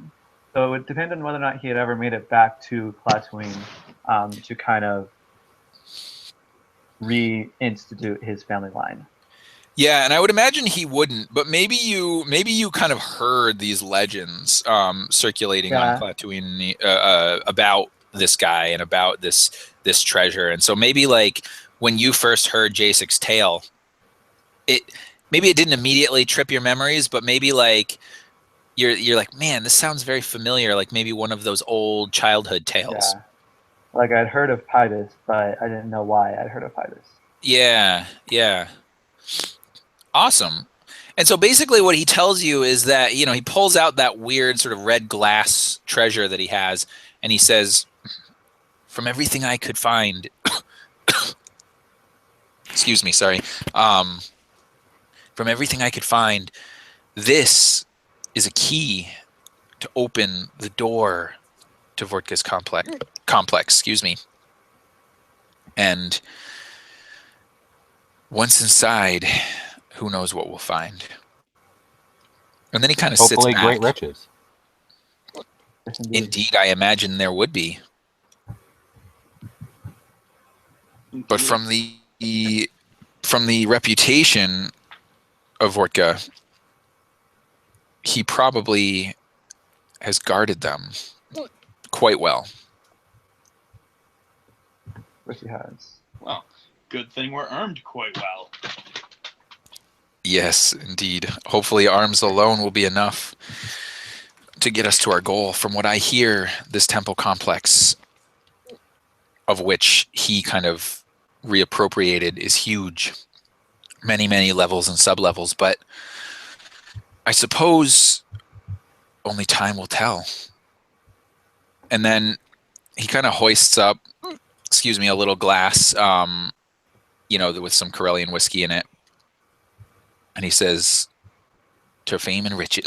it would depend on whether or not he had ever made it back to Klaatuine to kind of reinstitute his family line. Yeah, and I would imagine he wouldn't, but maybe you kind of heard these legends circulating on Klaatuine about this guy and about this treasure. And so maybe like when you first heard Jasek's tale, maybe it didn't immediately trip your memories, but maybe like you're like, man, this sounds very familiar, like maybe one of those old childhood tales. Yeah. Like I'd heard of Pybus, but I didn't know why I'd heard of Pybus. Yeah. Awesome. And so basically what he tells you is that, he pulls out that weird sort of red glass treasure that he has, and he says, from everything I could find, excuse me, sorry. From everything I could find, this is a key to open the door to Vortka's complex, excuse me. And once inside, who knows what we'll find. And then he kind of sits back. Hopefully great riches. Indeed, I imagine there would be. But from the reputation of Vortka, he probably has guarded them quite well. Which he has. Well, good thing we're armed quite well. Yes, indeed. Hopefully arms alone will be enough to get us to our goal. From what I hear, this temple complex, of which he kind of reappropriated, is huge. Many, many levels and sub-levels, but I suppose only time will tell. And then he kind of hoists up, a little glass, with some Corellian whiskey in it. And he says, to fame and riches,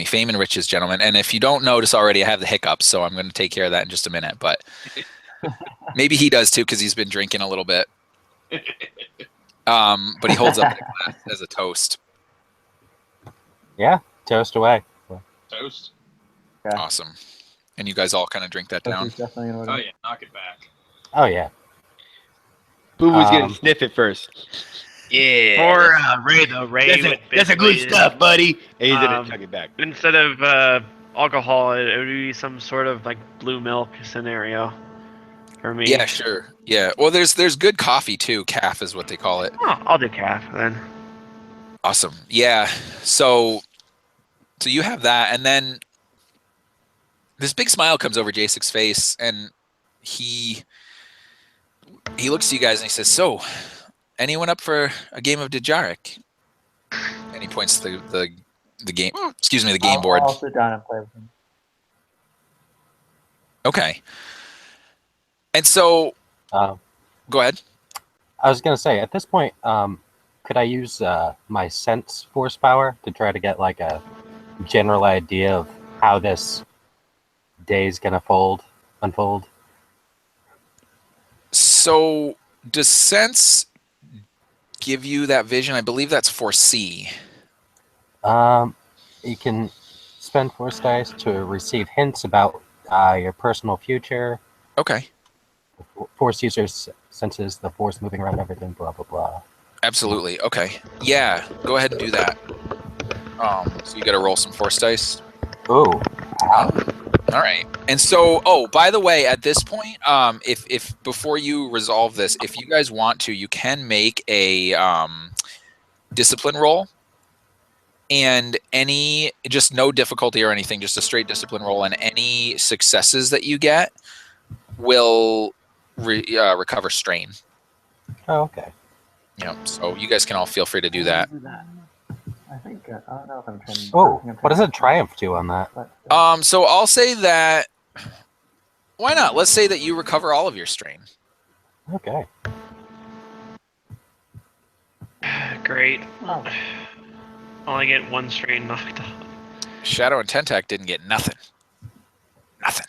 fame and riches, gentlemen. And if you don't notice already, I have the hiccups, so I'm going to take care of that in just a minute. But maybe he does too, because he's been drinking a little bit. But he holds up the glass as a toast. Yeah, toast away. Toast. Yeah. Awesome. And you guys all kind of drink that down. Definitely in order. Oh yeah, knock it back. Oh yeah. Boo was gonna sniff it first. Yeah. Or Ray though. Ray. That's a good stuff, buddy. And he's gonna chug it back. Instead of alcohol, it would be some sort of like blue milk scenario for me. Yeah, sure. Yeah. Well, there's good coffee too. Calf is what they call it. Oh, I'll do calf then. Awesome. Yeah. So you have that, and then this big smile comes over Jasek's face, and he looks to you guys and he says, "So, anyone up for a game of Dejarik?" And he points to the game. The game board. I'll sit down and play with him. Okay. And so, go ahead. I was gonna say at this point, could I use my sense force power to try to get like a general idea of how this day's gonna unfold? So does sense give you that vision? I believe that's foresee. You can spend force dice to receive hints about your personal future. Okay. Force users senses the force moving around everything. Blah blah blah. Absolutely. Okay. Yeah. Go ahead and do that. So you got to roll some force dice. Ooh. Wow. All right. And so, by the way, at this point, if before you resolve this, if you guys want to, you can make a discipline roll, and just no difficulty or anything, just a straight discipline roll, and any successes that you get will recover strain. Oh, okay. Yeah. So you guys can all feel free to do that. I think I don't know if I'm trying. Oh, what does a triumph do on that? So I'll say that. Why not? Let's say that you recover all of your strain. Okay. Great. Oh. Only get one strain knocked off. Shadow and Tentac didn't get nothing. Nothing.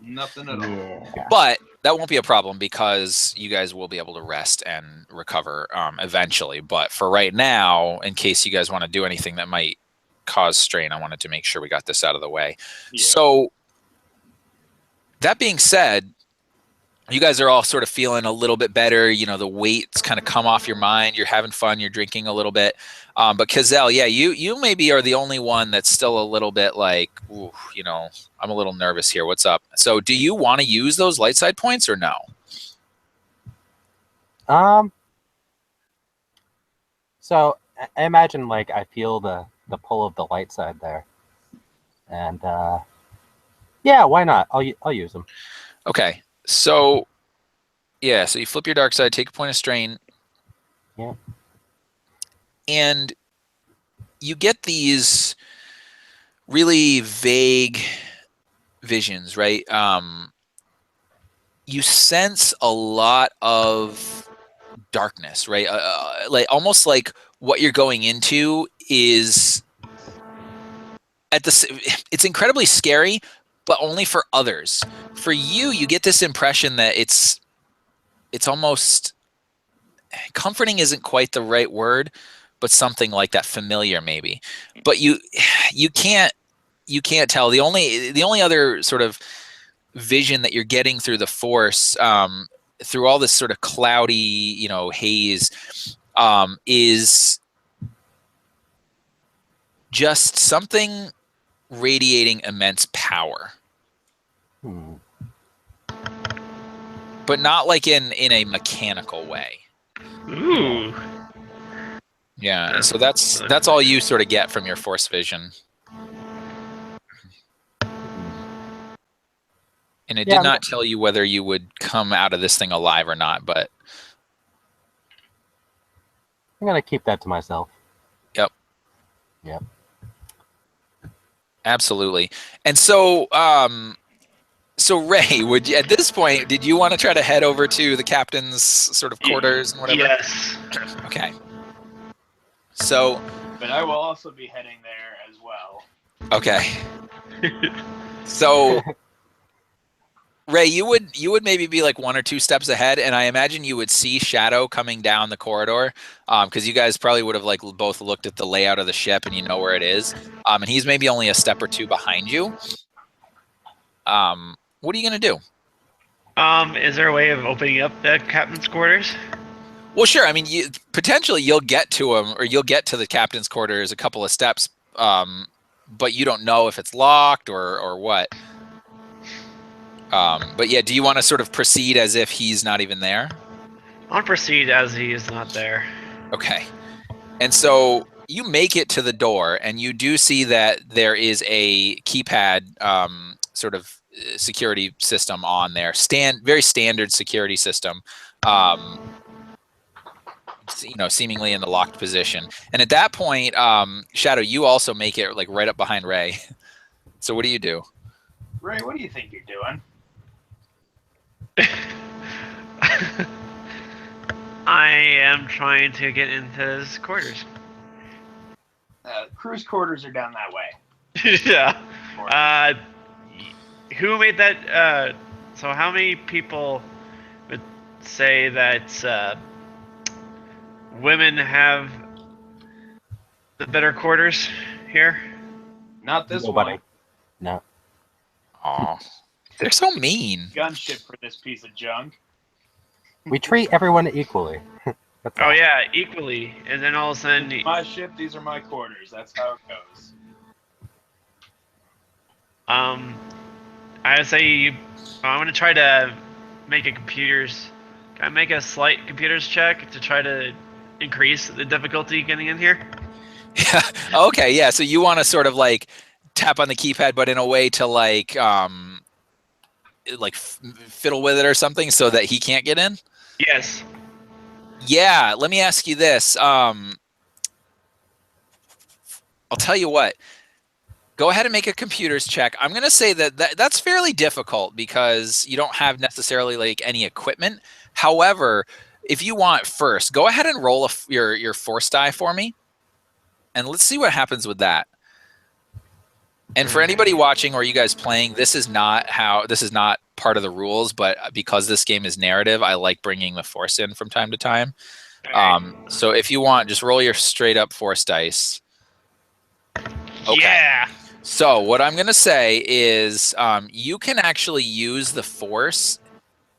Nothing at all. Yeah. But that won't be a problem because you guys will be able to rest and recover eventually. But for right now, in case you guys want to do anything that might cause strain, I wanted to make sure we got this out of the way. Yeah. So that being said, you guys are all sort of feeling a little bit better. You know, the weight's kind of come off your mind. You're having fun. You're drinking a little bit. But Kazel, yeah, you maybe are the only one that's still a little bit like, ooh, you know, I'm a little nervous here. What's up? So do you want to use those light side points or no? So I imagine like I feel the pull of the light side there, and yeah, why not? I'll use them. Okay. So, yeah, so you flip your dark side, take a point of strain. Yeah. And you get these really vague visions, right? You sense a lot of darkness, right? Like almost like what you're going into is it's incredibly scary, but only for others. For you, you get this impression that it's almost comforting isn't quite the right word, but something like that, familiar maybe. But you can't tell. The only other sort of vision that you're getting through the force, through all this sort of cloudy, you know, haze, is just something radiating immense power. But not like in a mechanical way. Ooh. Yeah, and so that's all you sort of get from your force vision. And it did not tell you whether you would come out of this thing alive or not, but I'm gonna keep that to myself. Yep. Yep. Absolutely. And so so Ray, would you, at this point, did you want to try to head over to the captain's sort of quarters and whatever? Yes. Okay. So, But I will also be heading there as well. okay. So Ray, you would maybe be like one or two steps ahead, and I imagine you would see Shadow coming down the corridor, because you guys probably would have like both looked at the layout of the ship and you know where it is. And he's maybe only a step or two behind you. What are you gonna do? Is there a way of opening up the captain's quarters? Well, sure. I mean, potentially you'll get to him, or you'll get to the captain's quarters a couple of steps, but you don't know if it's locked or what. But yeah, do you want to sort of proceed as if he's not even there? I'll proceed as he is not there. Okay. And so you make it to the door, and you do see that there is a keypad sort of security system on there. Very standard security system. You know, seemingly in the locked position. And at that point, Shadow, you also make it like right up behind Ray. So what do you do? Ray, what do you think you're doing? I am trying to get into his quarters. Crew's quarters are down that way. Yeah. Who made that? So how many people would say that women have the better quarters here? Not this Nobody. one. No. Oh, they're so mean. Gunship for this piece of junk. We treat everyone equally. That's Oh all. yeah, equally. And then all of a sudden, My ship, these are my quarters. That's how it goes. I would say I'm gonna try to make a computers. Can I make a slight computers check to try to increase the difficulty getting in here? Yeah. Okay. Yeah. So you want to sort of like tap on the keypad, but in a way to like fiddle with it or something, so that he can't get in. Yes. Yeah. Let me ask you this. I'll tell you what. Go ahead and make a computers check. I'm going to say that's fairly difficult because you don't have necessarily like any equipment. However, if you want first, go ahead and roll your force die for me, and let's see what happens with that. And for anybody watching or you guys playing, this is not part of the rules, but because this game is narrative, I like bringing the force in from time to time. So if you want, just roll your straight up force dice. Okay. Yeah. So what I'm going to say is you can actually use the force,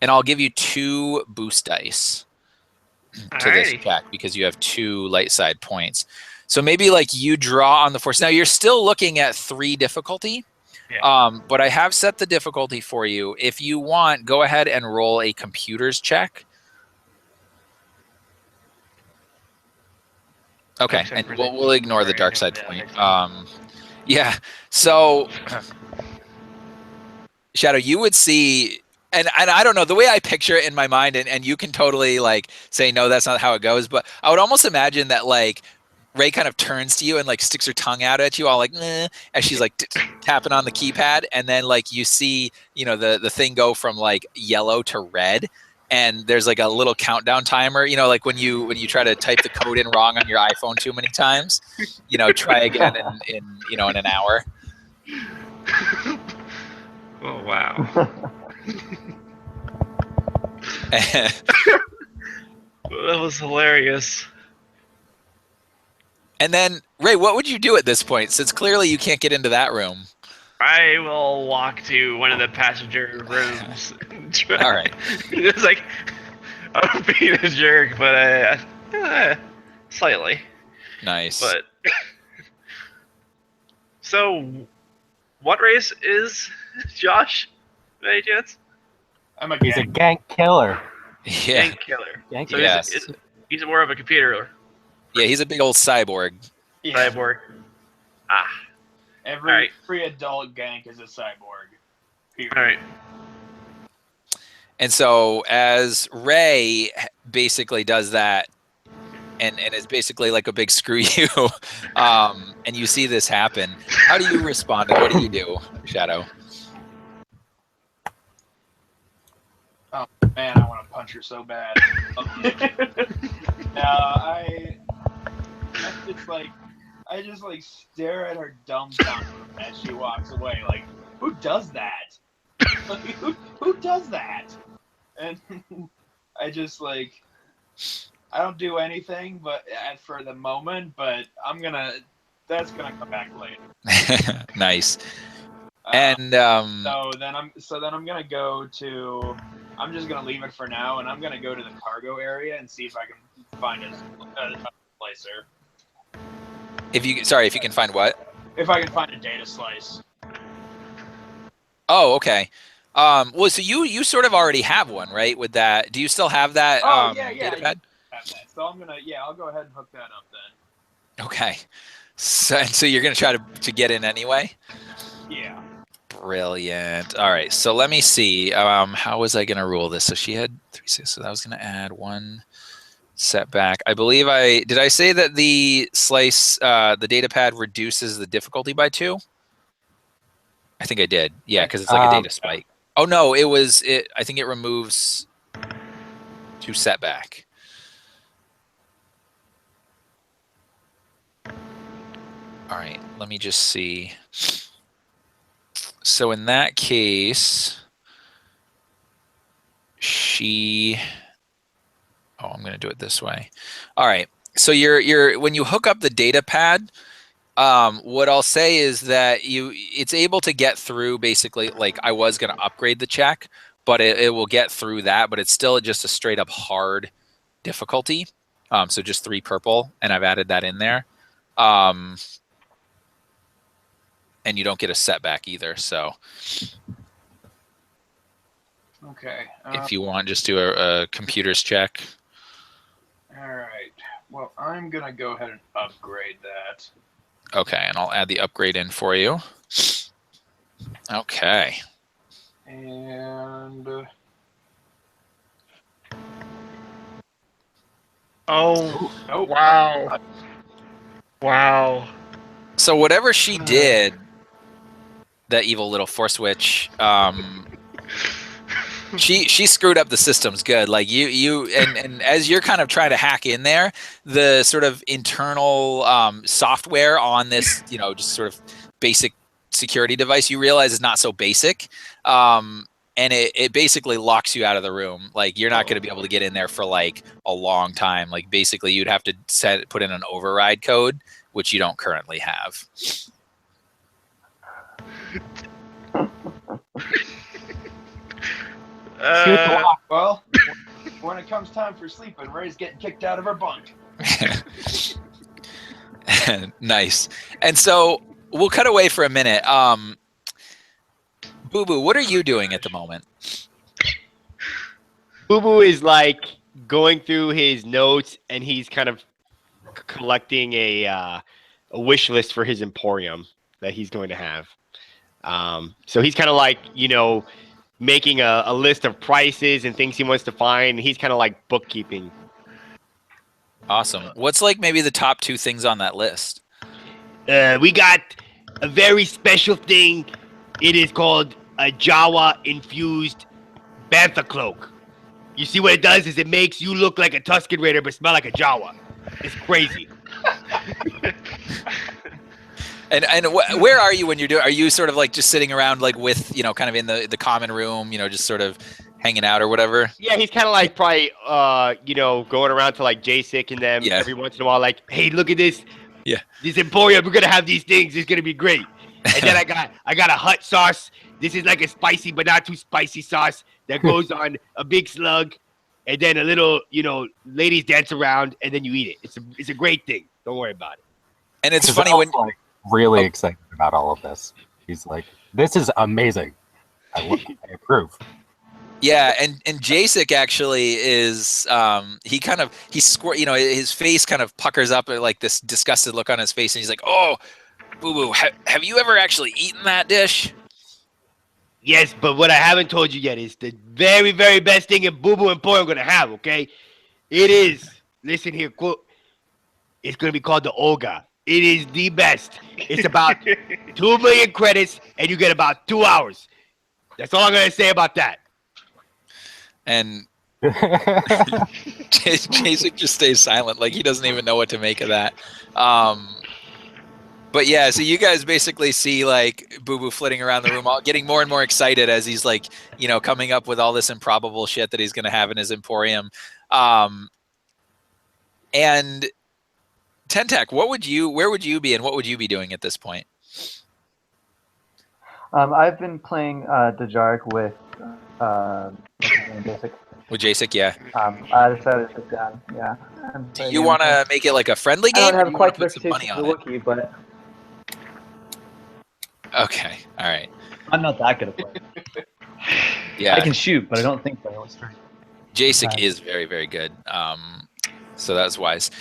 and I'll give you 2 boost dice to this check because you have 2 light side points. So maybe like you draw on the force. Now you're still looking at 3 difficulty, but I have set the difficulty for you. If you want, go ahead and roll a computers check. Okay, and we'll ignore the dark side point. Yeah, so Shadow, you would see, and I don't know, the way I picture it in my mind, and you can totally like say, no, that's not how it goes, but I would almost imagine that like Ray kind of turns to you and like sticks her tongue out at you all like, as she's like tapping on the keypad, and then like you see, the thing go from like yellow to red, and there's like a little countdown timer, like when you try to type the code in wrong on your iPhone too many times, try again in an hour. Oh wow. That was hilarious. And then, Ray, what would you do at this point, since clearly you can't get into that room? I will walk to one of the passenger rooms. All right. It's like, I'm being a jerk, but slightly. Nice. But so, what race is Josh? By any chance? I'm a He's a gang. gank killer. Yeah. Gank killer. Gank So Yes. he's more of a computer Yeah, he's a big old cyborg. Yeah. cyborg. Ah, Every Alright. adult gank is a cyborg. Period. all right. And so as Ray basically does that and is basically like a big screw you, and you see this happen, how do you respond? And what do you do, Shadow? Man, I want to punch her so bad. I just stare at her dumbfounded as she walks away. Like, who does that? Like, who does that? And I just I don't do anything, but for the moment. But that's gonna come back later. Nice. And So then I'm gonna go to. I'm just gonna leave it for now, and I'm gonna go to the cargo area and see if I can find a slicer. if you can find what? If I can find a data slice. Oh, okay. Well, so you sort of already have one, right? With that, do you still have that Yeah. data pad? Have that. So I'll go ahead and hook that up then. Okay. So you're gonna try to get in anyway? Yeah. Brilliant. All right. So let me see. How was I gonna rule this? So she had 3-6. So that was gonna add 1 setback. I believe did I say that the slice, the data pad reduces the difficulty by 2? I think I did. Yeah, because it's like a data spike. Oh no, I think it removes 2 setback. All right, let me just see. So in that case, I'm going to do it this way. All right. So when you hook up the data pad, what I'll say is that it's able to get through basically, like I was going to upgrade the check, but it will get through that, but it's still just a straight up hard difficulty. So just 3 purple, and I've added that in there. And you don't get a setback either. So Okay. if you want, just do a computer's check. All right. Well, I'm gonna go ahead and upgrade that. Okay, and I'll add the upgrade in for you. Okay. And Oh, oh wow. Wow. So whatever she did, that evil little force witch, she screwed up the systems good. Like you and as you're kind of trying to hack in there, the sort of internal software on this, just sort of basic security device, you realize is not so basic. And it basically locks you out of the room. Like you're not going to be able to get in there for like a long time. Like basically you'd have to put in an override code, which you don't currently have. well, when it comes time for sleeping, Ray's getting kicked out of her bunk. Nice. And so we'll cut away for a minute. Boo Boo, what are you doing at the moment? Boo Boo is like going through his notes, and he's kind of collecting a wish list for his Emporium that he's going to have. So he's kind of like, making a list of prices and things he wants to find. He's kind of like bookkeeping. Awesome. What's like maybe the top 2 things on that list? We got a very special thing. It is called a Jawa-infused Bantha cloak. You see what it does is it makes you look like a Tusken Raider but smell like a Jawa. It's crazy. And where are you when you're doing? Are you sort of like just sitting around like with kind of in the common room, just sort of hanging out or whatever? Yeah, he's kind of like probably going around to like Jacek and them every once in a while, like, hey, look at this. Yeah. This Emporium, we're gonna have these things. It's gonna be great. And then I got a hot sauce. This is like a spicy but not too spicy sauce that goes on a big slug, and then a little, ladies dance around, and then you eat it. It's a great thing. Don't worry about it. And it's funny when like really excited about all of this. He's like, "This is amazing. I approve." Yeah, and Jacek actually is his face kind of puckers up like this disgusted look on his face, and he's like, "Oh, Boo Boo, have you ever actually eaten that dish?" Yes, but what I haven't told you yet is the very, very best thing in Boo Boo Emporium I'm gonna have. Okay, it is. Listen here, quote. It's gonna be called the Olga. It is the best. It's about 2 million credits, and you get about 2 hours. That's all I'm gonna say about that. And Jacek just stays silent, like he doesn't even know what to make of that. But yeah, so you guys basically see like Boo Boo flitting around the room, getting more and more excited as he's like, coming up with all this improbable shit that he's going to have in his Emporium. And Tentak, where would you be and what would you be doing at this point? I've been playing Dejarik with Jacek. With Jacek, yeah. I decided to sit down, yeah. Do you want to make it like a friendly game? I don't have quite the put some money reputation of on the it? Wookiee, but Okay, all right. I'm not that good at playing. Yeah, I can shoot, but I don't think so. Jacek is very, very good. So that's wise.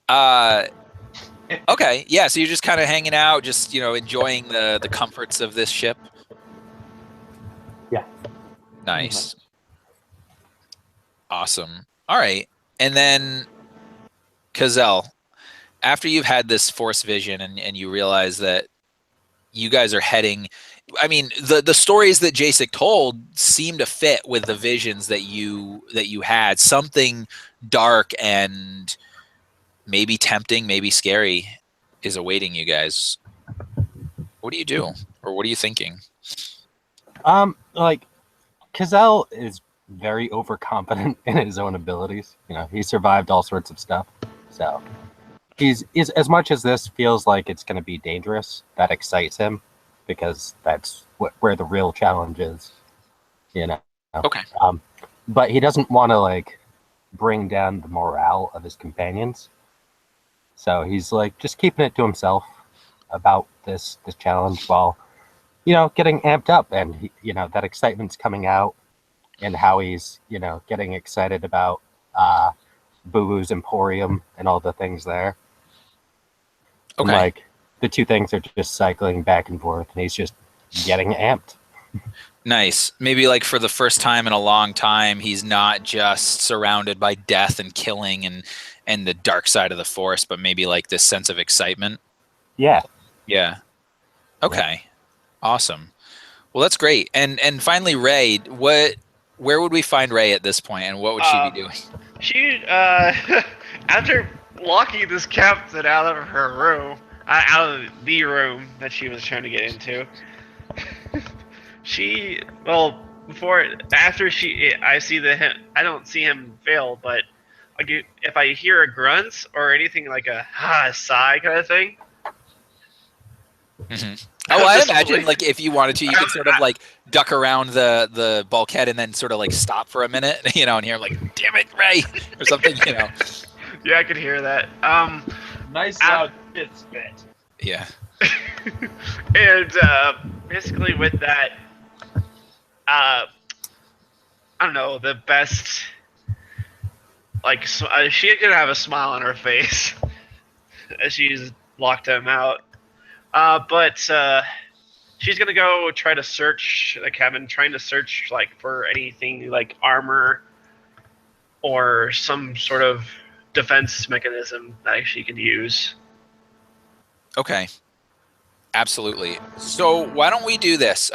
Okay, yeah. So you're just kind of hanging out, just enjoying the comforts of this ship. Yeah. Nice. Awesome. All right, and then Kazel, after you've had this force vision and you realize that you guys are heading. I mean, the stories that Jacek told seem to fit with the visions that you had. Something dark and maybe tempting, maybe scary is awaiting you guys, what do you do, or what are you thinking? Like, Cazell is very overconfident in his own abilities. You know, he survived all sorts of stuff. So he's as much as this feels like it's going to be dangerous, that excites him because that's where the real challenge is. You know. Okay. But he doesn't want to like bring down the morale of his companions. So he's like just keeping it to himself about this challenge while, you know, getting amped up, and he, you know, that excitement's coming out, and how he's, you know, getting excited about Boo Boo's Emporium and all the things there. Okay. And like the two things are just cycling back and forth, and he's just getting amped. Nice. Maybe like for the first time in a long time, he's not just surrounded by death and killing and the dark side of the force, but maybe like this sense of excitement. Yeah. Yeah. Okay. Awesome. Well, that's great. And finally, Ray, where would we find Ray at this point, and what would she be doing? She, after locking this captain out of her room, out of the room that she was trying to get into, I see I don't see him fail, but like if I hear a grunt or anything like a sigh kind of thing. Mm-hmm. Oh, I imagine like if you wanted to, you could sort of like duck around the bulkhead and then sort of like stop for a minute, you know, and hear like, "Damn it, Ray," or something, you know. Yeah, I could hear that. Nice loud spit. Yeah. And basically with that, I don't know, the best. Like she's gonna have a smile on her face as she's locked him out. But she's gonna go try to search the cabin, trying to search like for anything like armor or some sort of defense mechanism that she could use. Okay. Absolutely. So why don't we do this?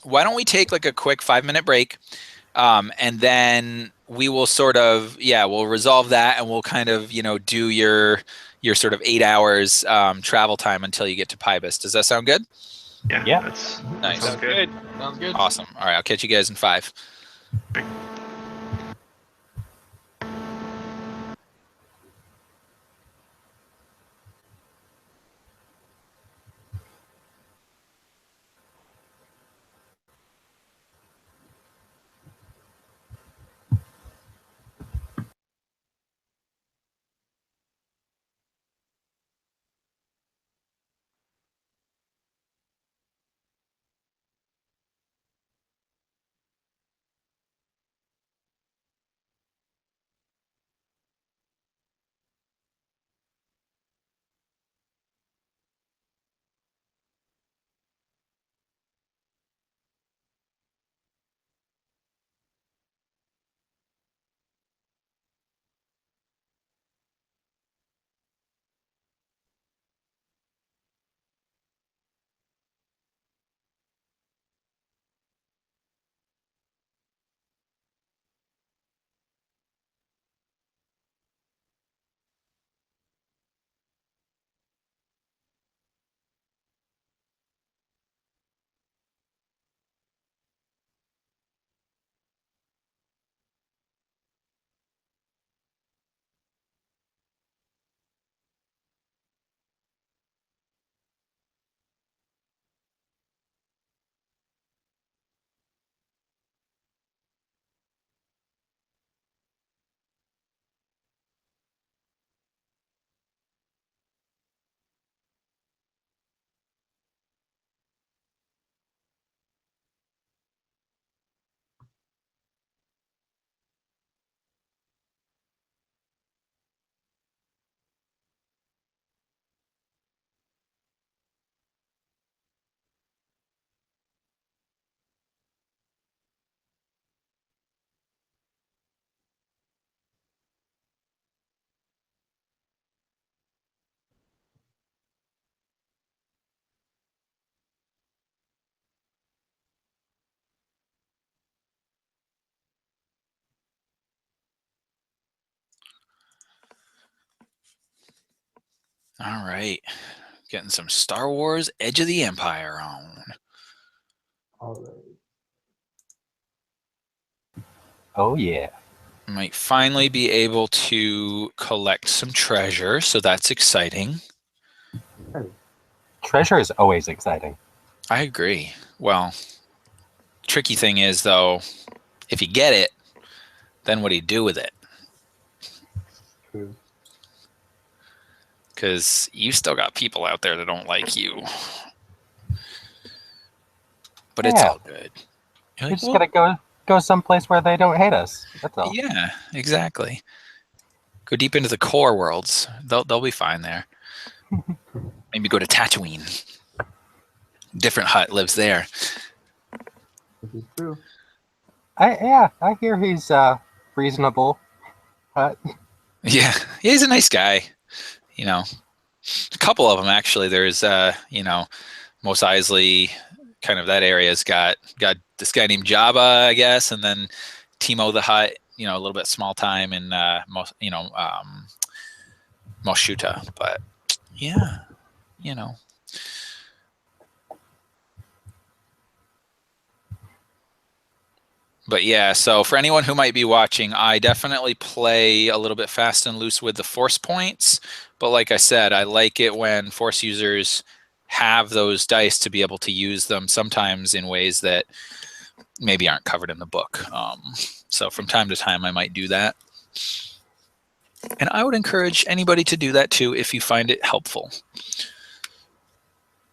Why don't we take like a quick 5-minute break, and then we will sort of we'll resolve that, and we'll kind of do your sort of 8 hours travel time until you get to Pybus. Does that sound good? Yeah. That's Nice. sounds good. Sounds good. Awesome. All right, I'll catch you guys in 5. All right. Getting some Star Wars Edge of the Empire on. All right. Oh yeah. Might finally be able to collect some treasure, so that's exciting. Treasure is always exciting. I agree. Well, tricky thing is though, if you get it, then what do you do with it? True. Because you still got people out there that don't like you. But it's Yeah. all good. You're We like, just well, gotta go someplace where they don't hate us. That's all. yeah, exactly. Go deep into the core worlds. They'll be fine there. Maybe go to Tatooine. Different hut lives there. This is true. I hear he's reasonable. Yeah, he's a nice guy. You know, a couple of them actually. There's Mos Eisley, kind of that area's got this guy named Jabba, I guess, and then Timo the Hutt. You know, a little bit small time in Mos Shuta, but yeah, you know. But yeah, so for anyone who might be watching, I definitely play a little bit fast and loose with the force points. But like I said, I like it when force users have those dice to be able to use them sometimes in ways that maybe aren't covered in the book. So from time to time, I might do that. And I would encourage anybody to do that too if you find it helpful.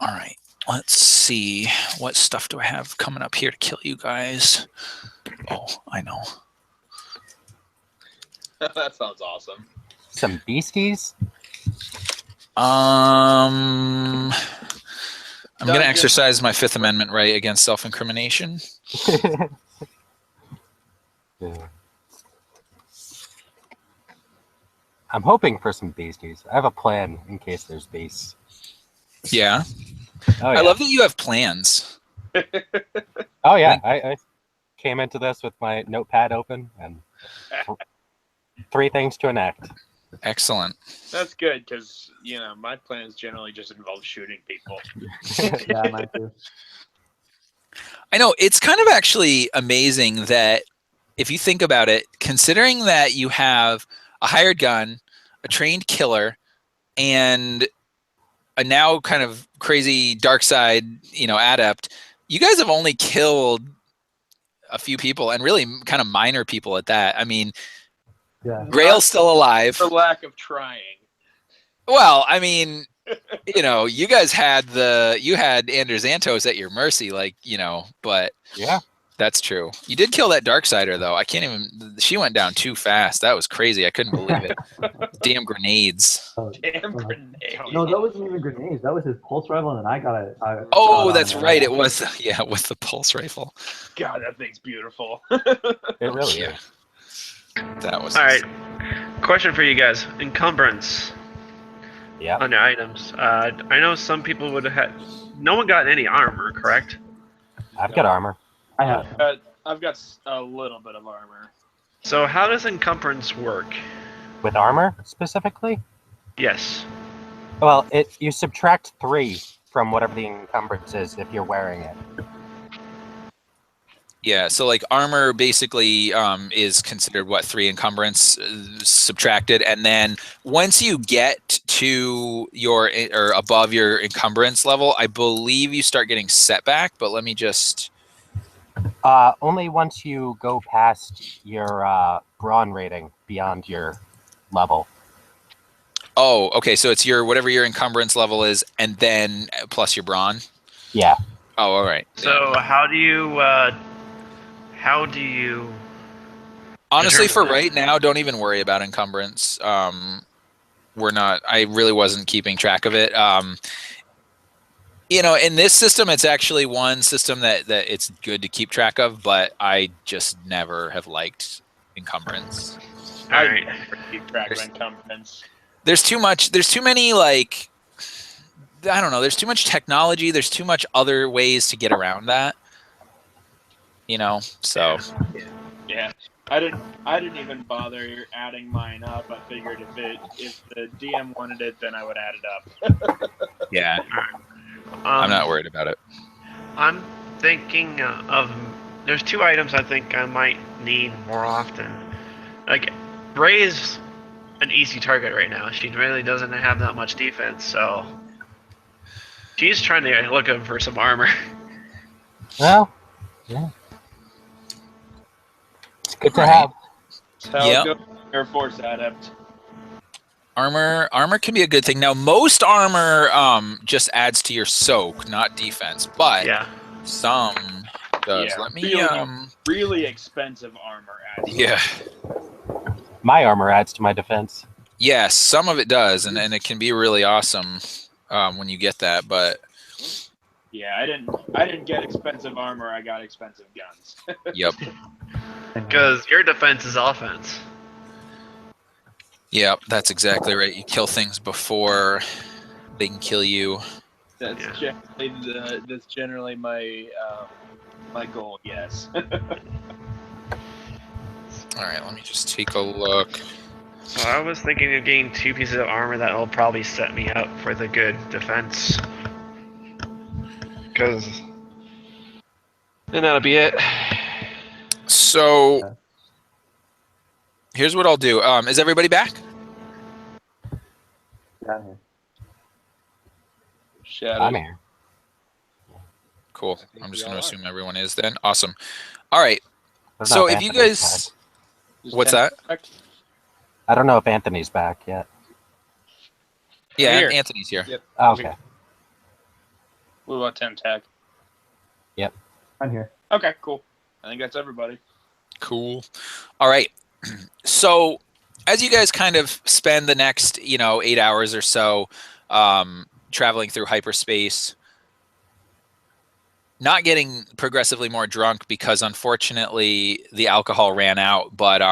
All right, let's see. What stuff do I have coming up here to kill you guys? Oh, I know. That sounds awesome. Some beasties. I'm going to Dungeon. exercise my Fifth Amendment right against self-incrimination. Yeah. I'm hoping for some beasties. I have a plan in case there's beasts. Yeah. Oh yeah. I love that you have plans. Oh yeah. I came into this with my notepad open and 3 things to enact. Excellent. That's good because my plans generally just involve shooting people. Yeah, mine too. I know, it's kind of actually amazing that if you think about it, considering that you have a hired gun, a trained killer, and a now kind of crazy darkside, adept, you guys have only killed a few people, and really kind of minor people at that. I mean, Yeah. Grail's still alive. For lack of trying. Well, I mean, you guys had Anders Xantos at your mercy, but Yeah. that's true. You did kill that Darksider though. She went down too fast. That was crazy. I couldn't believe it. Damn grenades. Damn grenade. No, that wasn't even grenades. That was his pulse rifle, and then I got it. Oh, that's right. It was, with the pulse rifle. God, that thing's beautiful. It really Yeah. is. That was All right. Question for you guys: encumbrance Yeah. on your items. I know some people would have. No one got any armor, correct? I've got armor. I have. I've got a little bit of armor. So how does encumbrance work? With armor specifically? Yes. Well, you subtract 3 from whatever the encumbrance is if you're wearing it. Yeah, so armor basically is considered 3 encumbrance subtracted, and then once you get to or above your encumbrance level, I believe you start getting setback. But let me just. Only once you go past your brawn rating beyond your level. Oh, okay. So it's whatever your encumbrance level is, and then plus your brawn. Yeah. Oh, all right. So how do you? Honestly, for determine that? right now, don't even worry about encumbrance. We're not. I really wasn't keeping track of it. In this system, it's actually one system that it's good to keep track of, but I just never have liked encumbrance. All right. Keep track of encumbrance. There's too much. There's too many I don't know. There's too much technology. There's too much other ways to get around that. So. Yeah, Yeah, I didn't even bother adding mine up. I figured if the DM wanted it, then I would add it up. Yeah, I'm not worried about it. I'm thinking of. There's 2 items I think I might need more often. Like, Ray's an easy target right now. She really doesn't have that much defense, so she's trying to look for some armor. Well, yeah. It's good to Right. have. That's how Yep. it goes, Air Force adept. Armor can be a good thing. Now, most armor just adds to your soak, not defense, but Yeah. some does. Yeah, Let me really expensive armor. yeah. My armor adds to my defense. Yes, some of it does, and it can be really awesome when you get that. But Yeah, I didn't get expensive armor. I got expensive guns. yep, Because your defense is offense. yep, that's exactly right. You kill things before they can kill you. That's generally my my goal. Yes. All right, let me just take a look. So I was thinking of getting 2 pieces of armor that will probably set me up for the good defense. Because then that'll be it. So here's what I'll do. Is everybody back? Down here. Shadow. I'm here. Cool. think I'm just we going to all are. assume everyone is then. Awesome. All right. I don't know So if if you Anthony's guys, back. what's that? I don't know if Anthony's back yet. Yeah, Here. Anthony's here. Yep. Oh, okay. What about Temtech? I'm here. Okay, cool. I think that's everybody. Cool. All right. So as you guys kind of spend the next, 8 hours or so traveling through hyperspace, not getting progressively more drunk because unfortunately the alcohol ran out, but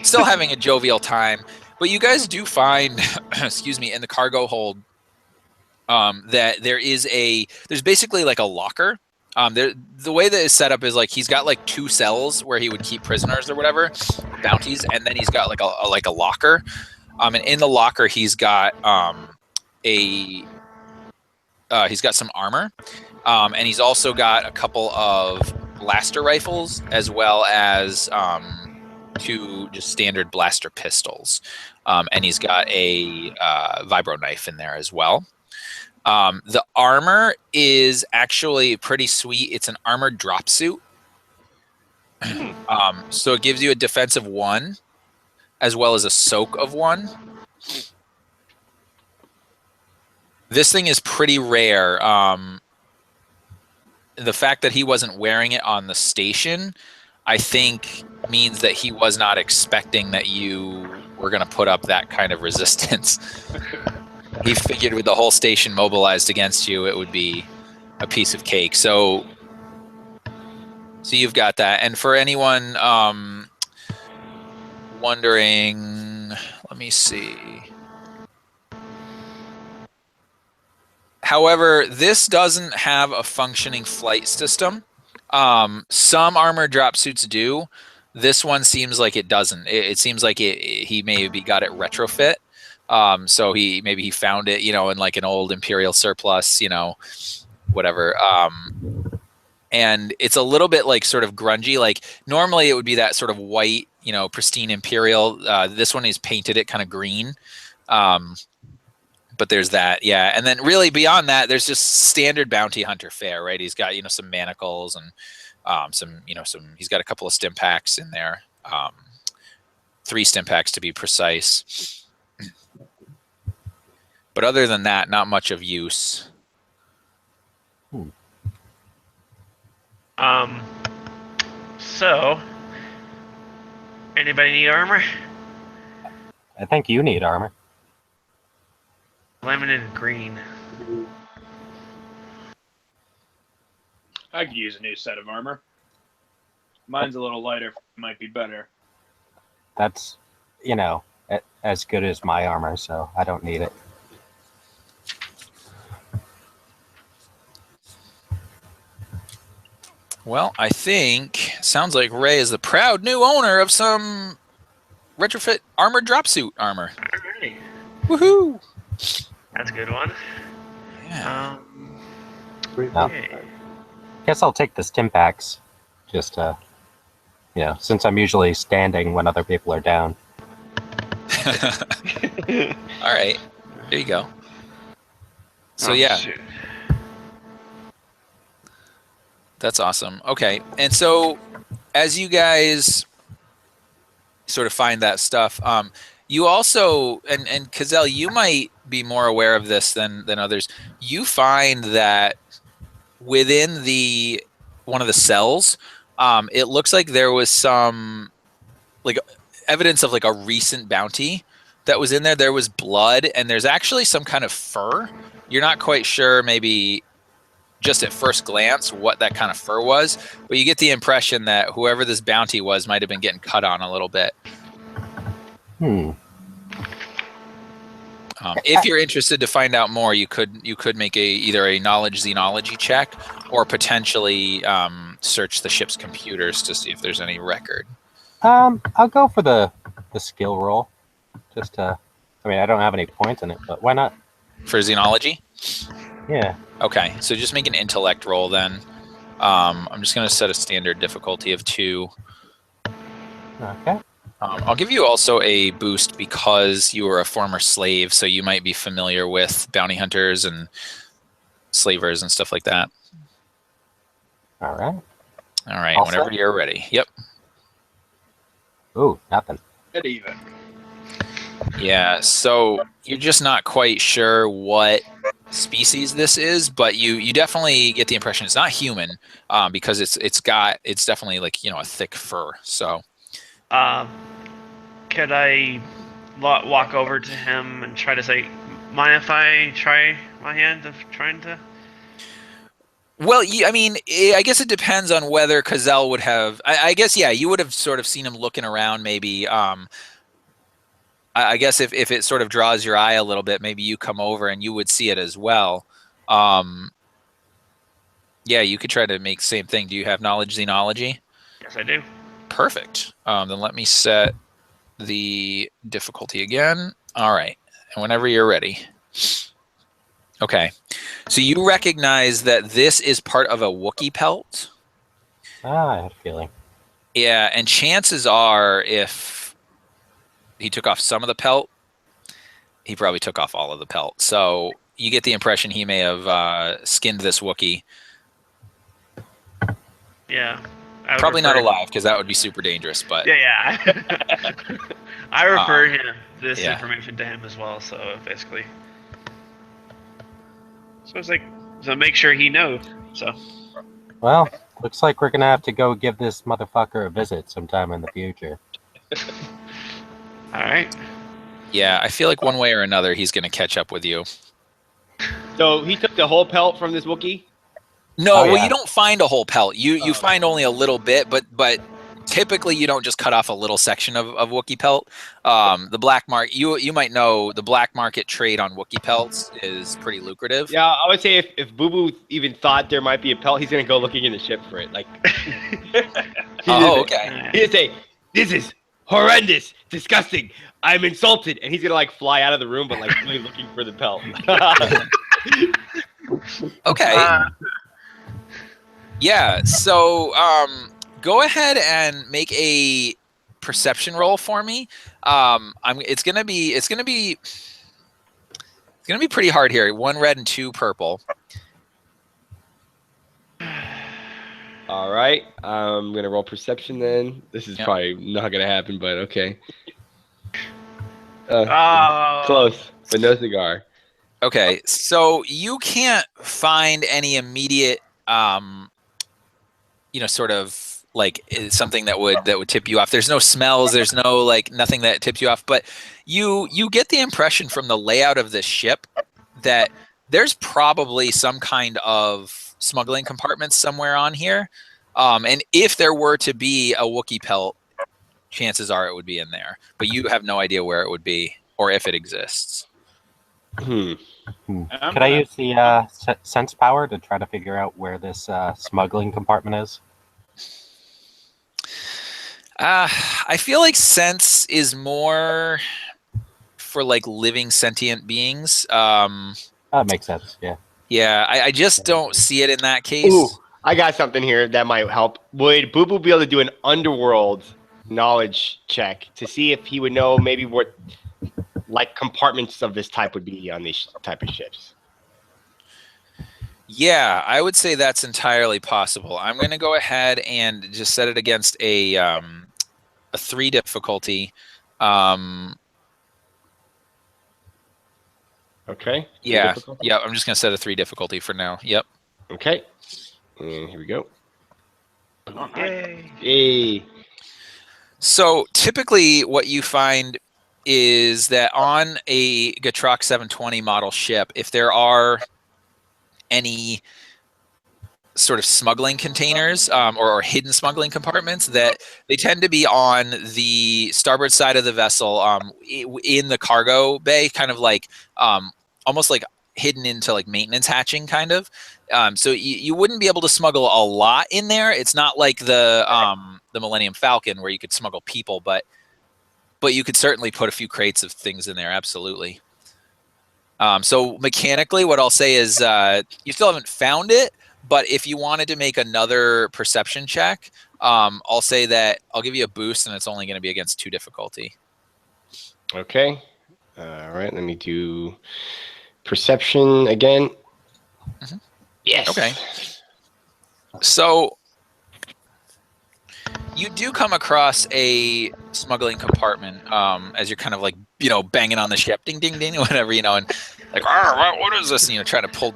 still having a jovial time. But you guys do find, excuse me, in the cargo hold that there's basically like a locker. The way that it's set up is like he's got like 2 cells where he would keep prisoners or whatever, bounties, and then he's got like a locker. And in the locker he's got he's got some armor. And he's also got a couple of blaster rifles as well as 2 just standard blaster pistols. And he's got a vibro knife in there as well. The armor is actually pretty sweet. It's an armored drop suit. So it gives you a defense of 1 as well as a soak of 1. This thing is pretty rare. The fact that he wasn't wearing it on the station, I think, means that he was not expecting that you were going to put up that kind of resistance. He figured with the whole station mobilized against you, it would be a piece of cake. So you've got that. And for anyone wondering, let me see. However, this doesn't have a functioning flight system. Some armored drop suits do. This one seems like it doesn't. It seems like he maybe got it retrofit. So he found it, in like an old Imperial surplus, whatever. And it's a little bit like sort of grungy. Like normally it would be that sort of white, pristine Imperial. This one is painted it kind of green. But there's that, yeah. And then really beyond that, there's just standard bounty hunter fare, right? He's got, some manacles and he's got a couple of stim packs in there. 3 stim packs to be precise. But other than that, not much of use. So anybody need armor? I think you need armor. Lemon and green. I could use a new set of armor. Mine's a little lighter. Might be better. That's, as good as my armor, so I don't need it. Well, I think Sounds like Ray is the proud new owner of some retrofit armored dropsuit armor. Alright. Woohoo! That's a good one. Yeah. Okay. Guess I'll take the Stimpax. Just, since I'm usually standing when other people are down. All right. There you go. So Oh, yeah, shoot. that's awesome. Okay, and so as you guys sort of find that stuff, you also and Cazelle, you might be more aware of this than others. You find that within one of the cells, it looks like there was some like evidence of like a recent bounty that was in there. There was blood, and there's actually some kind of fur. You're not quite sure, maybe just at first glance, what that kind of fur was, but you get the impression that whoever this bounty was might have been getting cut on a little bit. If you're interested to find out more, you could make either a knowledge xenology check or potentially search the ship's computers to see if there's any record. I'll go for the skill roll. Just I don't have any points in it, but why not? For xenology? Yeah. Okay, so just make an intellect roll then. I'm just going to set a standard difficulty of 2. Okay. I'll give you also a boost because you were a former slave, so you might be familiar with bounty hunters and slavers and stuff like that. All right. All right, All whenever set? you're ready. Yep. Ooh, nothing. Good even. Yeah, so you're just not quite sure what species this is, but you definitely get the impression it's not human, because it's definitely like a thick fur. So Could I walk over to him and try to say, mind if I try my hand of trying to? well, I guess it depends on whether Cazelle would have. I guess you would have sort of seen him looking around, maybe. I guess if it sort of draws your eye a little bit, maybe you come over and you would see it as well. You could try to make the same thing. Do you have knowledge xenology? Yes, I do. Perfect. Then let me set the difficulty again. All right. And whenever you're ready. Okay. So you recognize that this is part of a Wookiee pelt. I had a feeling. Yeah, and chances are if he took off some of the pelt, he probably took off all of the pelt. So you get the impression he may have skinned this Wookiee. Yeah. Probably not alive, because that would be super dangerous. But Yeah. I refer this yeah. information to him as well. So basically, it's like, so make sure he knows. So. Well, looks like we're gonna have to go give this motherfucker a visit sometime in the future. All right. yeah, I feel like one way or another he's going to catch up with you. So he took the whole pelt from this Wookiee? No, Oh, well, yeah. you don't find a whole pelt. You find only a little bit, but typically you don't just cut off a little section of Wookiee pelt. The black market, you might know, the black market trade on Wookiee pelts is pretty lucrative. Yeah, I would say if Boo Boo even thought there might be a pelt, he's gonna go looking in the ship for it. Like, Oh, okay. he'd say, "This is horrendous, disgusting. I'm insulted," and he's gonna like fly out of the room, but like really looking for the pelt. Okay. Yeah. So go ahead and make a perception roll for me. It's gonna be pretty hard here. 1 red and 2 purple. All right, I'm gonna roll perception then. This is probably not gonna happen, but okay. Close, but no cigar. Okay, so you can't find any immediate, sort of like something that would tip you off. There's no smells. There's no like nothing that tips you off. But you get the impression from the layout of this ship that there's probably some kind of smuggling compartments somewhere on here. And if there were to be a Wookiee pelt, chances are it would be in there. But you have no idea where it would be or if it exists. Could I use the sense power to try to figure out where this smuggling compartment is? I feel like sense is more for like living sentient beings. That makes sense. Yeah. Yeah, I just don't see it in that case. Ooh, I got something here that might help. Would Boo Boo be able to do an underworld knowledge check to see if he would know maybe what like compartments of this type would be on these type of ships? Yeah, I would say that's entirely possible. I'm going to go ahead and just set it against a 3 difficulty. Okay. Yeah, yeah. I'm just going to set a 3 difficulty for now. Yep. Okay. And here we go. Yay. Yay. So typically, what you find is that on a Gatroc 720 model ship, if there are any sort of smuggling containers or hidden smuggling compartments, that they tend to be on the starboard side of the vessel in the cargo bay, kind of like almost like hidden into like maintenance hatching kind of. So you wouldn't be able to smuggle a lot in there. It's not like the Millennium Falcon where you could smuggle people, but you could certainly put a few crates of things in there. Absolutely. So mechanically, what I'll say is you still haven't found it, but if you wanted to make another perception check, I'll say that I'll give you a boost, and it's only going to be against 2 difficulty. Okay. All right. Let me do perception again. Mhm. Yes. Okay. So you do come across a smuggling compartment as you're kind of like, banging on the ship, ding, ding, ding, whatever, and like, what is this? Trying to pull,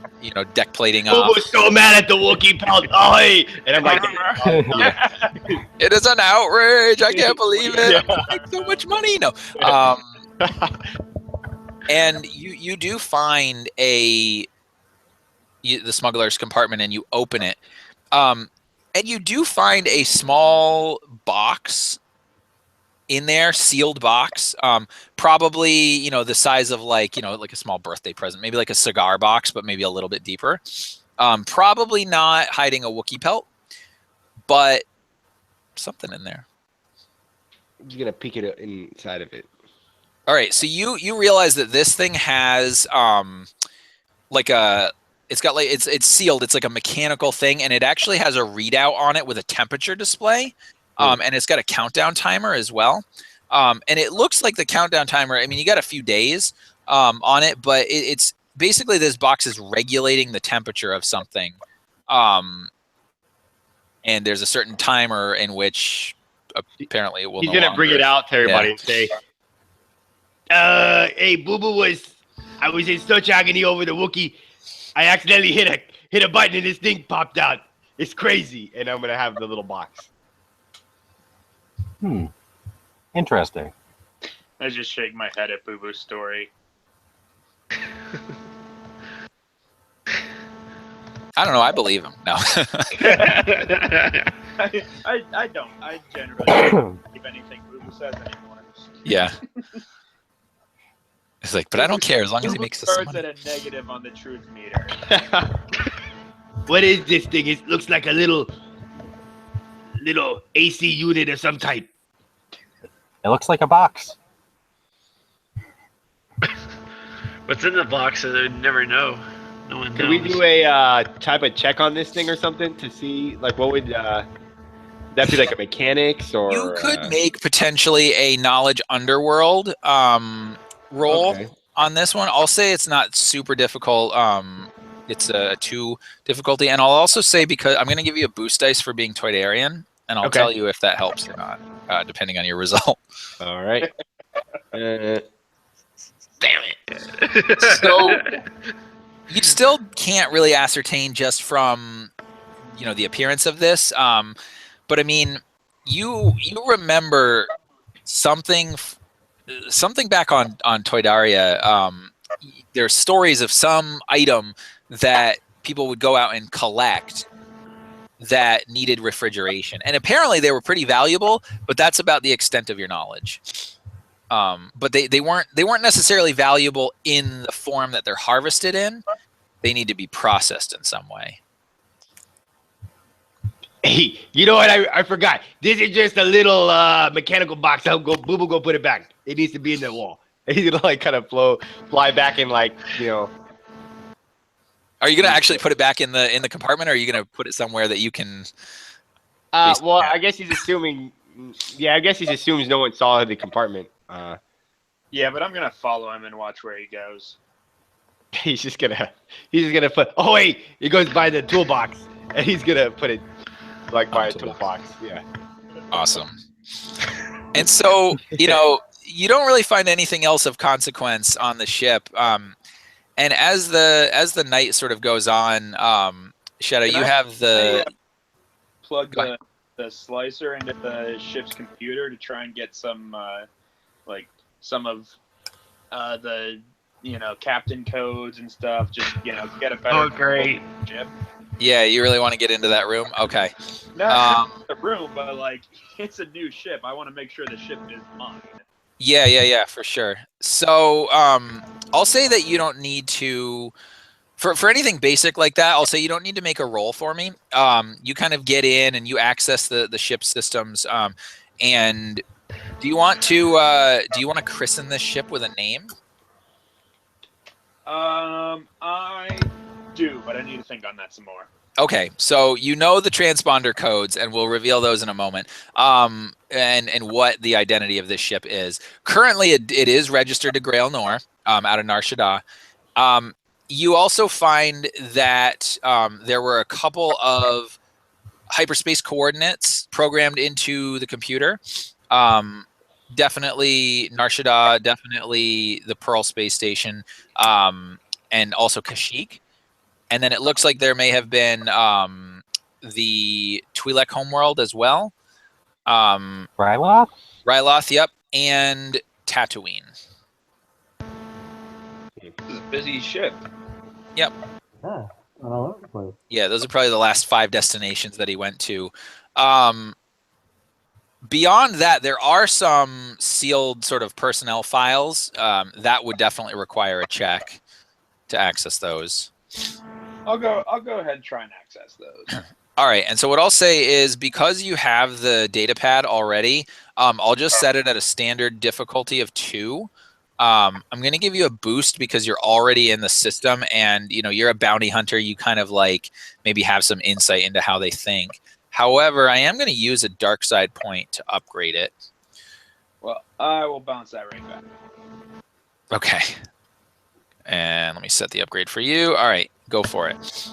deck plating Boo off. Boo's so mad at the Wookiee pelt. Oh, hey. And I'm like, It is an outrage. I can't believe it. I'm making so much money. No. And you do find the smuggler's compartment, and you open it. And you do find a small box in there, sealed box, probably, the size of like a small birthday present, maybe like a cigar box, but maybe a little bit deeper. Probably not hiding a Wookiee pelt, but something in there. I'm just going to peek it inside of it. All right. So you realize that this thing has it's sealed. It's like a mechanical thing, and it actually has a readout on it with a temperature display. And it's got a countdown timer as well. And it looks like the countdown timer, I mean, you got a few days on it, but it's basically this box is regulating the temperature of something. And there's a certain timer in which apparently it will He's going to bring it out to everybody and say, hey, Boo Boo I was in such agony over the Wookiee. I accidentally hit a button and this thing popped out. It's crazy. And I'm going to have the little box. Interesting. I just shake my head at Boo Boo's story. I don't know. I believe him. No. I don't. I generally don't believe anything Boo Boo says anymore. Yeah. It's like, but I don't care as long as he makes us some starts money. at a negative on the truth meter. What is this thing? It looks like a little AC unit of some type. It looks like a box. What's in the box? I would never know. No one knows. Can we do a type of check on this thing or something to see, like, what would that be, like a mechanics or? You could make potentially a knowledge underworld roll on this one. I'll say it's not super difficult. It's a 2 difficulty, and I'll also say, because I'm going to give you a boost dice for being Toydarian, and I'll tell you if that helps or not, depending on your result. All right. Damn it. So you still can't really ascertain just from the appearance of this, but I mean, you remember something back on Toydaria. There's stories of some item that people would go out and collect that needed refrigeration, and apparently they were pretty valuable, but that's about the extent of your knowledge. But they weren't necessarily valuable in the form that they're harvested in. They need to be processed in some way. Hey, you know what? I forgot. This is just a little mechanical box. I'll go. Boo Boo, go put it back. It needs to be in the wall. And he's gonna like kind of fly back in like Are you gonna actually put it back in the compartment, or are you gonna put it somewhere that you can? Well, I guess he's assuming. Yeah, I guess he assumes no one saw the compartment. Yeah, but I'm gonna follow him and watch where he goes. He's just gonna put. Oh wait, he goes by the toolbox, and he's gonna put it like by a toolbox. Yeah. Awesome. And so, you don't really find anything else of consequence on the ship. And as the night sort of goes on, Shadow, you have the plug the slicer into the ship's computer to try and get some some of the captain codes and stuff. Just get a better. Oh, great. Ship. Yeah, you really want to get into that room? Okay. Not the room, but it's a new ship. I want to make sure the ship is mine. Yeah, for sure. So, I'll say that you don't need to, for anything basic like that, I'll say you don't need to make a roll for me. You kind of get in and you access the ship systems. And do you want to christen this ship with a name? I do, but I need to think on that some more. Okay, so the transponder codes, and we'll reveal those in a moment. And what the identity of this ship is. Currently, it is registered to Grail Nor, out of Nar Shaddaa. You also find that there were a couple of hyperspace coordinates programmed into the computer. Definitely Nar Shaddaa, definitely the Pearl space station, and also Kashyyyk. And then it looks like there may have been the Twi'lek homeworld as well. Ryloth? Ryloth, yep, and Tatooine. This is a busy ship. Yep. Yeah, all over the place. Yeah, those are probably the last 5 destinations that he went to. Beyond that, there are some sealed sort of personnel files that would definitely require a check to access those. I'll go ahead and try and access those. All right, and so what I'll say is because you have the data pad already, I'll just set it at a standard difficulty of 2. I'm going to give you a boost because you're already in the system and you're a bounty hunter. You kind of maybe have some insight into how they think. However, I am going to use a darkside point to upgrade it. Well, I will bounce that right back. Okay. And let me set the upgrade for you. All right, go for it.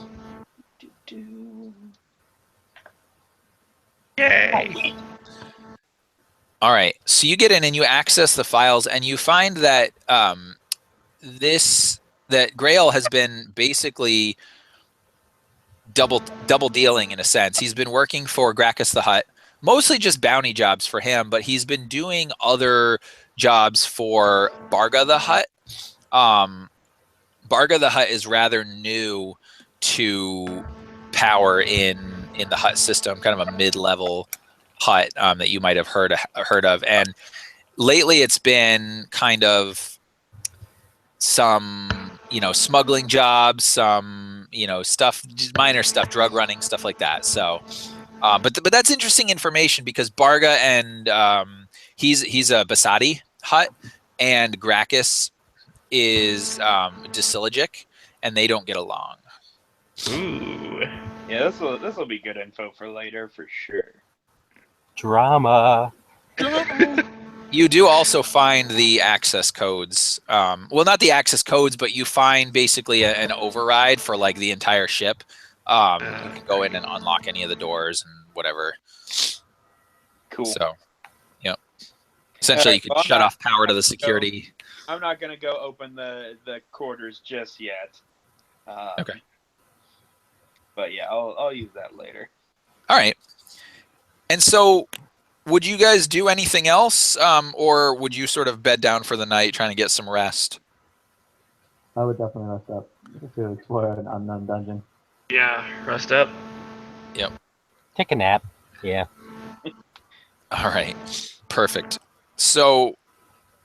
Yay! All right, so you get in and you access the files, and you find that that Grail has been basically double dealing in a sense. He's been working for Gracchus the Hutt, mostly just bounty jobs for him, but he's been doing other jobs for Barga the Hutt. Barga the Hutt is rather new to power in the Hutt system, kind of a mid-level Hutt that you might have heard of. And lately it's been kind of some, smuggling jobs, some, stuff, just minor stuff, drug running, stuff like that. So, but that's interesting information because Barga and he's a Basadi Hutt, and Gracchus is Disilogic, and they don't get along. Ooh. Yeah, this will be good info for later for sure. Drama. You do also find the access codes. Well, not the access codes, but you find basically an override for the entire ship. You can go in and unlock any of the doors and whatever. Cool. So, yep. Essentially, you can shut off power to the security. I'm not gonna go open the quarters just yet. Okay. But yeah, I'll use that later. All right. And so, would you guys do anything else, or would you sort of bed down for the night, trying to get some rest? I would definitely rest up to explore an unknown dungeon. Yeah, rest up. Yep. Take a nap. Yeah. All right. Perfect. So,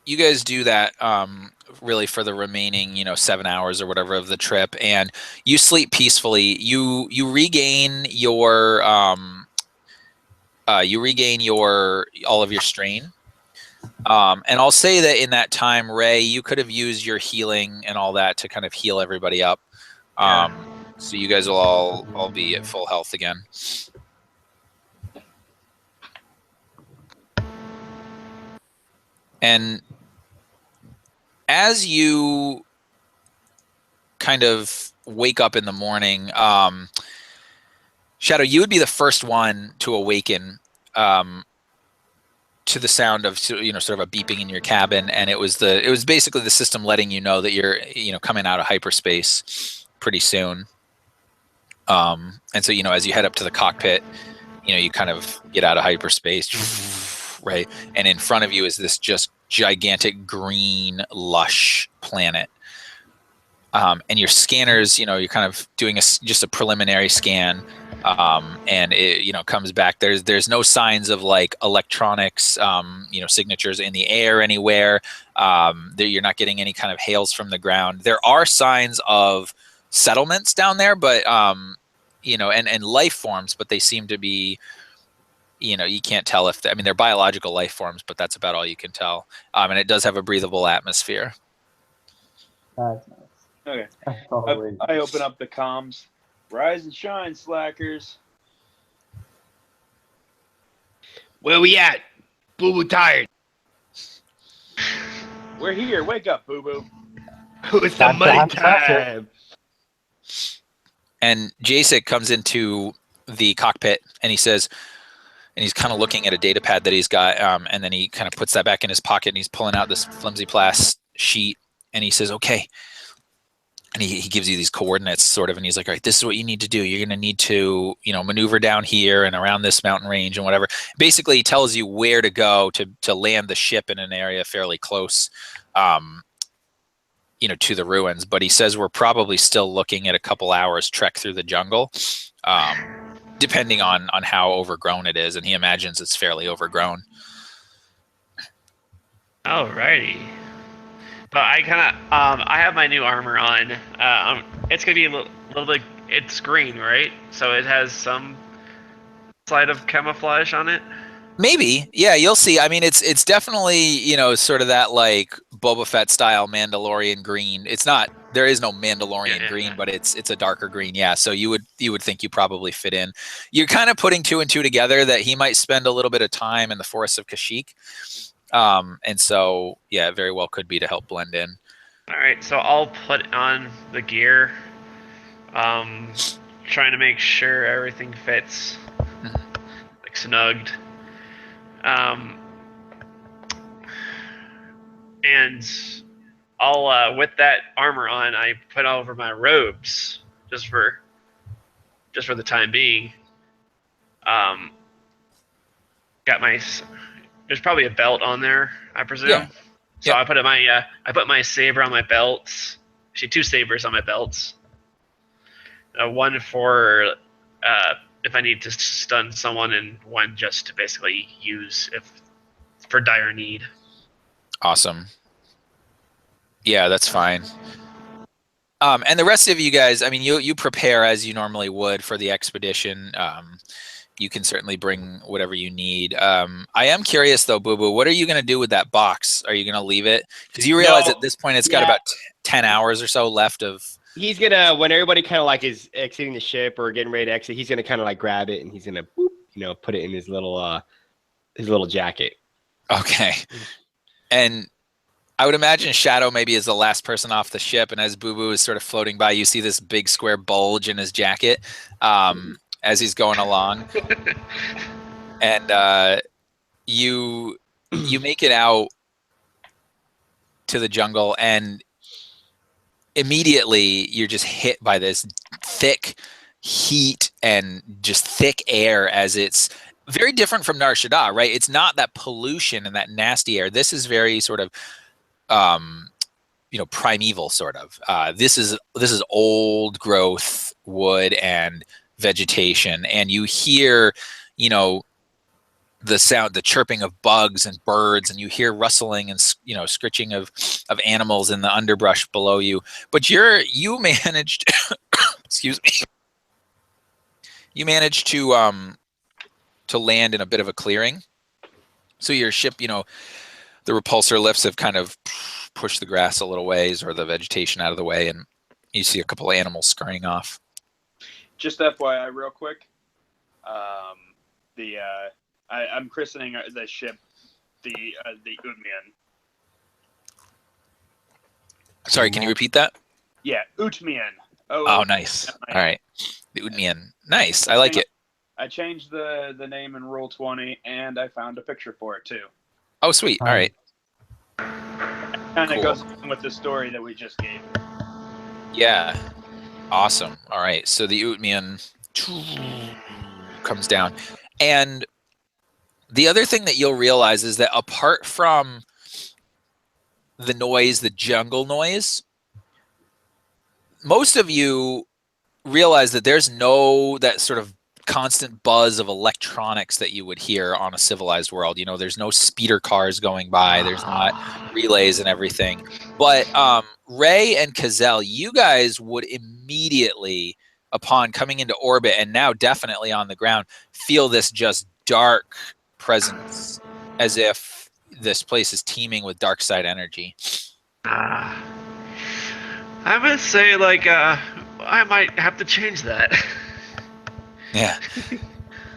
you guys do that really for the remaining 7 hours or whatever of the trip, and you sleep peacefully. You regain your you regain all of your strain. And I'll say that in that time, Ray, you could have used your healing and all that to kind of heal everybody up. So you guys will all be at full health again. And as you kind of wake up in the morning, Shadow, you would be the first one to awaken to the sound of sort of a beeping in your cabin, and it was basically the system letting you know that you're coming out of hyperspace pretty soon. And so as you head up to the cockpit, you kind of get out of hyperspace, right? And in front of you is this just gigantic green lush planet. And your scanners, you're kind of doing just a preliminary scan, and it comes back. There's no signs of like electronics, signatures in the air anywhere. You're not getting any kind of hails from the ground. There are signs of settlements down there, but and life forms, but they seem to be, you can't tell if they're biological life forms, but that's about all you can tell. And it does have a breathable atmosphere. That's nice. Okay. Totally. I open up the comms. Rise and shine, slackers. Where we at? Boo Boo tired. We're here. Wake up, Boo Boo. It's the Time to money hunt treasure. time. And Jacek comes into the cockpit and he says, and he's kind of looking at a data pad that he's got, and then he kind of puts that back in his pocket and he's pulling out this flimsy plastic sheet and he says, okay. And he gives you these coordinates sort of, and he's like, all right, this is what you need to do. You're going to need to, maneuver down here and around this mountain range and whatever. Basically, he tells you where to go to land the ship in an area fairly close, to the ruins. But he says we're probably still looking at a couple hours trek through the jungle, depending on how overgrown it is. And he imagines it's fairly overgrown. Alrighty. But I kind of, I have my new armor on. It's gonna be a little bit. It's green, right? So it has some slight of camouflage on it. Maybe, yeah, you'll see. It's definitely sort of that like Boba Fett style Mandalorian green. It's not. There is no Mandalorian green, but it's a darker green. Yeah, so you would think you probably fit in. You're kind of putting two and two together that he might spend a little bit of time in the forests of Kashyyyk. And so, yeah, it very well could be to help blend in. All right, so I'll put on the gear, trying to make sure everything fits, like snugged. And I'll, with that armor on, I put over my robes just for the time being. Got my. There's probably a belt on there, I presume. Yeah. So I put my saber on my belts. Actually, two sabers on my belts. One for if I need to stun someone, and one just to basically use for dire need. Awesome. Yeah, that's fine. And the rest of you guys, you prepare as you normally would for the expedition. You can certainly bring whatever you need. I am curious though, Boo Boo, what are you going to do with that box? Are you going to leave it? Because you realize at this point it's got about 10 hours or so left of. He's gonna, when everybody kind of like is exiting the ship or getting ready to exit, he's gonna kind of like grab it and he's gonna, put it in his little jacket. Okay. And I would imagine Shadow maybe is the last person off the ship, and as Boo Boo is sort of floating by, you see this big square bulge in his jacket. As he's going along, and you make it out to the jungle, and immediately you're just hit by this thick heat and just thick air, as it's very different from Nar Shaddaa, right? It's not that pollution and that nasty air. This is very sort of primeval sort of. This is old growth wood and vegetation, and you hear the sound, the chirping of bugs and birds, and you hear rustling and scritching of animals in the underbrush below you. But you managed excuse me, you managed to to land in a bit of a clearing. So your ship, you know, the repulsor lifts have kind of pushed the grass a little ways or the vegetation out of the way, and you see a couple of animals scurrying off. Just FYI, real quick. I'm christening the ship the Utmian. Sorry, can you repeat that? Yeah, Utmian. Oh, nice. All right, the Udmian. Nice. I like it. I changed the name in Rule 20, and I found a picture for it too. Oh, sweet. All right. And it goes along with the story that we just gave. Yeah. Awesome. All right. So the Utmian comes down. And the other thing that you'll realize is that apart from the noise, the jungle noise, most of you realize that there's no that sort of constant buzz of electronics that you would hear on a civilized world. You know, there's no speeder cars going by. There's not relays and everything. But Ray and Cazell, you guys would immediately, upon coming into orbit and now definitely on the ground, feel this just dark presence, as if this place is teeming with darkside energy. I would say, like, I might have to change that. Yeah.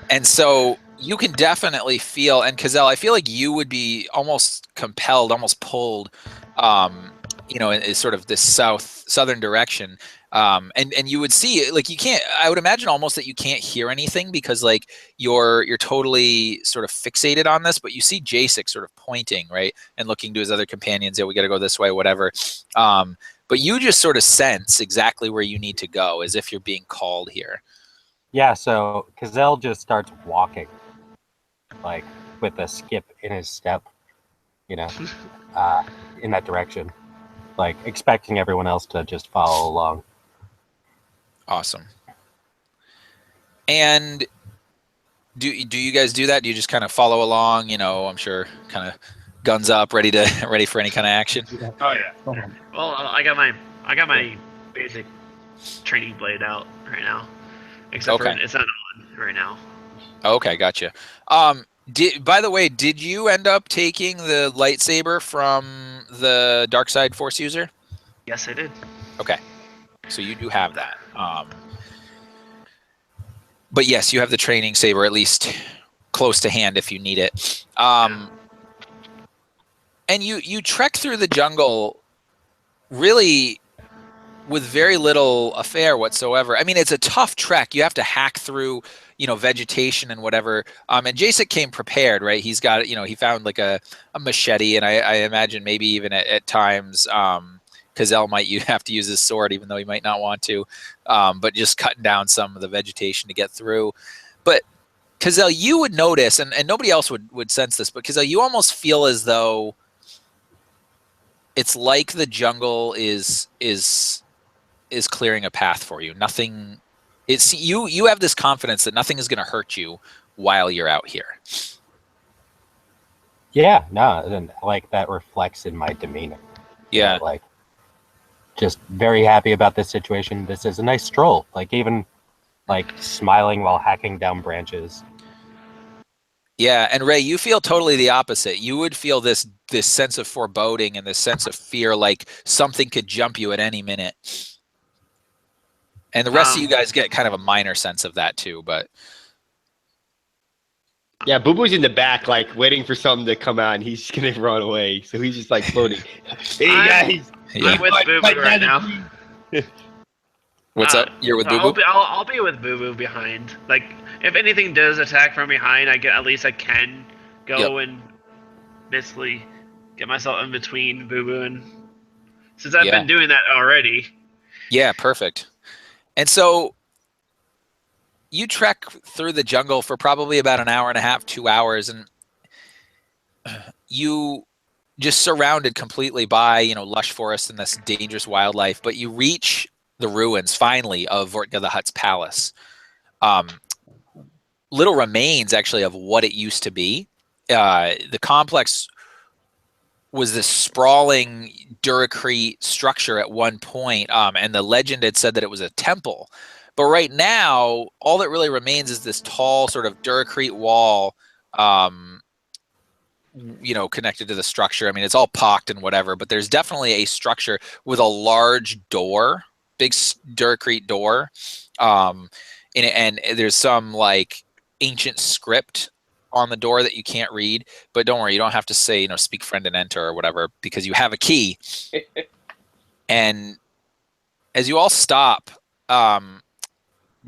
And so you can definitely feel, and Cazell, I feel like you would be almost compelled, almost pulled, you know, in sort of this southern direction. And you would see, like, you can't, I would imagine almost that you can't hear anything because, like, you're totally sort of fixated on this, but you see Jasek sort of pointing, right, and looking to his other companions, yeah, we got to go this way, whatever. But you just sort of sense exactly where you need to go, as if you're being called here. Yeah, so Cazell just starts walking, like, with a skip in his step, you know, in that direction, like, expecting everyone else to just follow along. Awesome. And do you guys do that? Do you just kind of follow along? You know, I'm sure, kind of guns up, ready for any kind of action. Oh yeah. Well, I got my basic training blade out right now, except for it's not on right now. Okay, gotcha. By the way, did you end up taking the lightsaber from the darkside force user? Yes, I did. Okay, so you do have that. But yes, you have the training saber, at least close to hand if you need it. And you trek through the jungle really with very little affair whatsoever. I mean, it's a tough trek. You have to hack through, you know, vegetation and whatever. And Jasek came prepared, right? He's got, you know, he found like a machete, and I imagine maybe even at times Cazell might have to use his sword, even though he might not want to, but just cutting down some of the vegetation to get through. But Cazell, you would notice, and nobody else would sense this, but Cazell, you almost feel as though it's like the jungle is clearing a path for you. Nothing. It's you have this confidence that nothing is going to hurt you while you're out here. Yeah, no, and like that reflects in my demeanor. Yeah, You know, like just very happy about this situation. This is a nice stroll. Like even like smiling while hacking down branches. yeah. And Ray, you feel totally the opposite. You would feel this sense of foreboding and this sense of fear, like something could jump you at any minute. And the rest of you guys get kind of a minor sense of that too, but Yeah, Boo Boo's in the back, like waiting for something to come out, and he's just gonna run away. So he's just like floating. Hey guys, yeah. I'm with Boo Boo right now. What's up? You're with Boo Boo? I'll be with Boo Boo behind. Like, if anything does attack from behind, I can go and basically get myself in between Boo Boo, and since I've been doing that already. Yeah, perfect. And so you trek through the jungle for probably about an hour and a half, 2 hours, and you just surrounded completely by, you know, lush forest and this dangerous wildlife, but you reach the ruins finally of Vortga the Hutt's palace. Little remains actually of what it used to be. The complex was this sprawling Duracrete structure at one point, and the legend had said that it was a temple. But right now, all that really remains is this tall sort of Duracrete wall, connected to the structure. I mean, it's all pocked and whatever, but there's definitely a structure with a large door, big Duracrete door, and there's some like ancient script on the door that you can't read. But don't worry, you don't have to say, speak friend and enter or whatever, because you have a key. And as you all stop,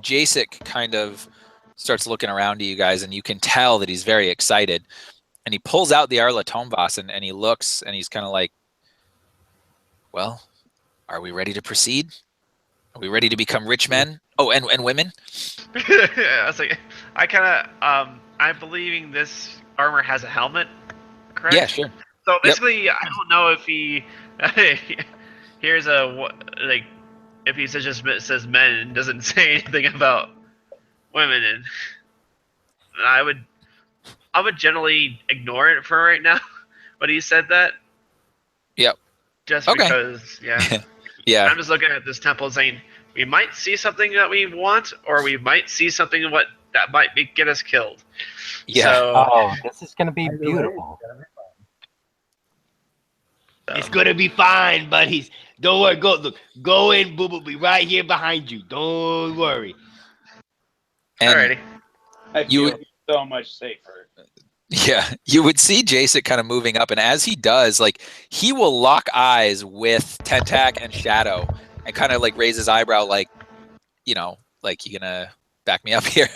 Jacek kind of starts looking around to you guys, and you can tell that he's very excited. And he pulls out the Arla Tomvas, and he looks, and he's kind of like, well, are we ready to proceed? Are we ready to become rich men? Oh, and women? I was like, I'm believing this armor has a helmet, correct? Yeah, sure. So basically, I don't know if he here's if he says men and doesn't say anything about women, and I would generally ignore it for right now. But he said that. Yep. Just Okay. because, yeah. Yeah. I'm just looking at this temple saying we might see something that we want, or we might see something that might get us killed. Yeah. So, Oh, this is gonna be beautiful. It's gonna be fine, buddies. Don't worry. Go in. Boo Boo be right here behind you. Don't worry. And alrighty. I You feel so much safer. yeah, you would see Jacek kind of moving up, and as he does, like, he will lock eyes with Tentak and Shadow, and kind of like raise his eyebrow, like, like, you gonna back me up here?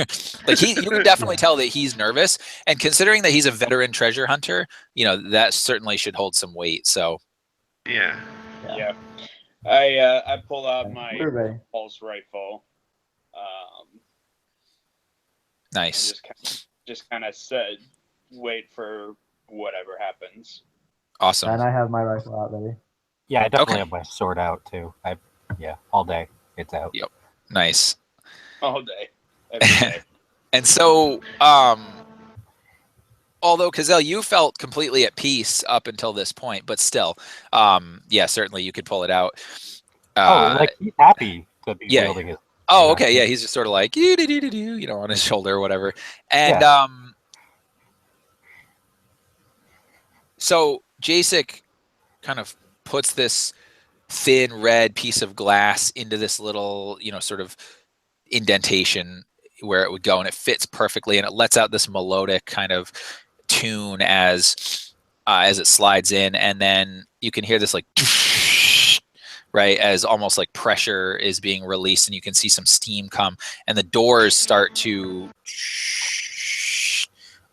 Like, you can definitely tell that he's nervous, and considering that he's a veteran treasure hunter, that certainly should hold some weight. So Yeah. Yeah. I pull out my We're ready. pulse rifle. nice. And just kind of said, wait for whatever happens. Awesome. And I have my rifle out ready. Yeah, I definitely Okay. have my sword out too. All day it's out. Yep. Nice. All day. Every day. And so, although Cazelle, you felt completely at peace up until this point, but still, certainly you could pull it out. He's happy to be yeah. wielding it. Oh, okay, yeah, he's just sort of like, on his shoulder or whatever. And so Jacek kind of puts this thin red piece of glass into this little, sort of indentation where it would go, and it fits perfectly, and it lets out this melodic kind of tune as it slides in, and then you can hear this like right, as almost like pressure is being released, and you can see some steam come, and the doors start to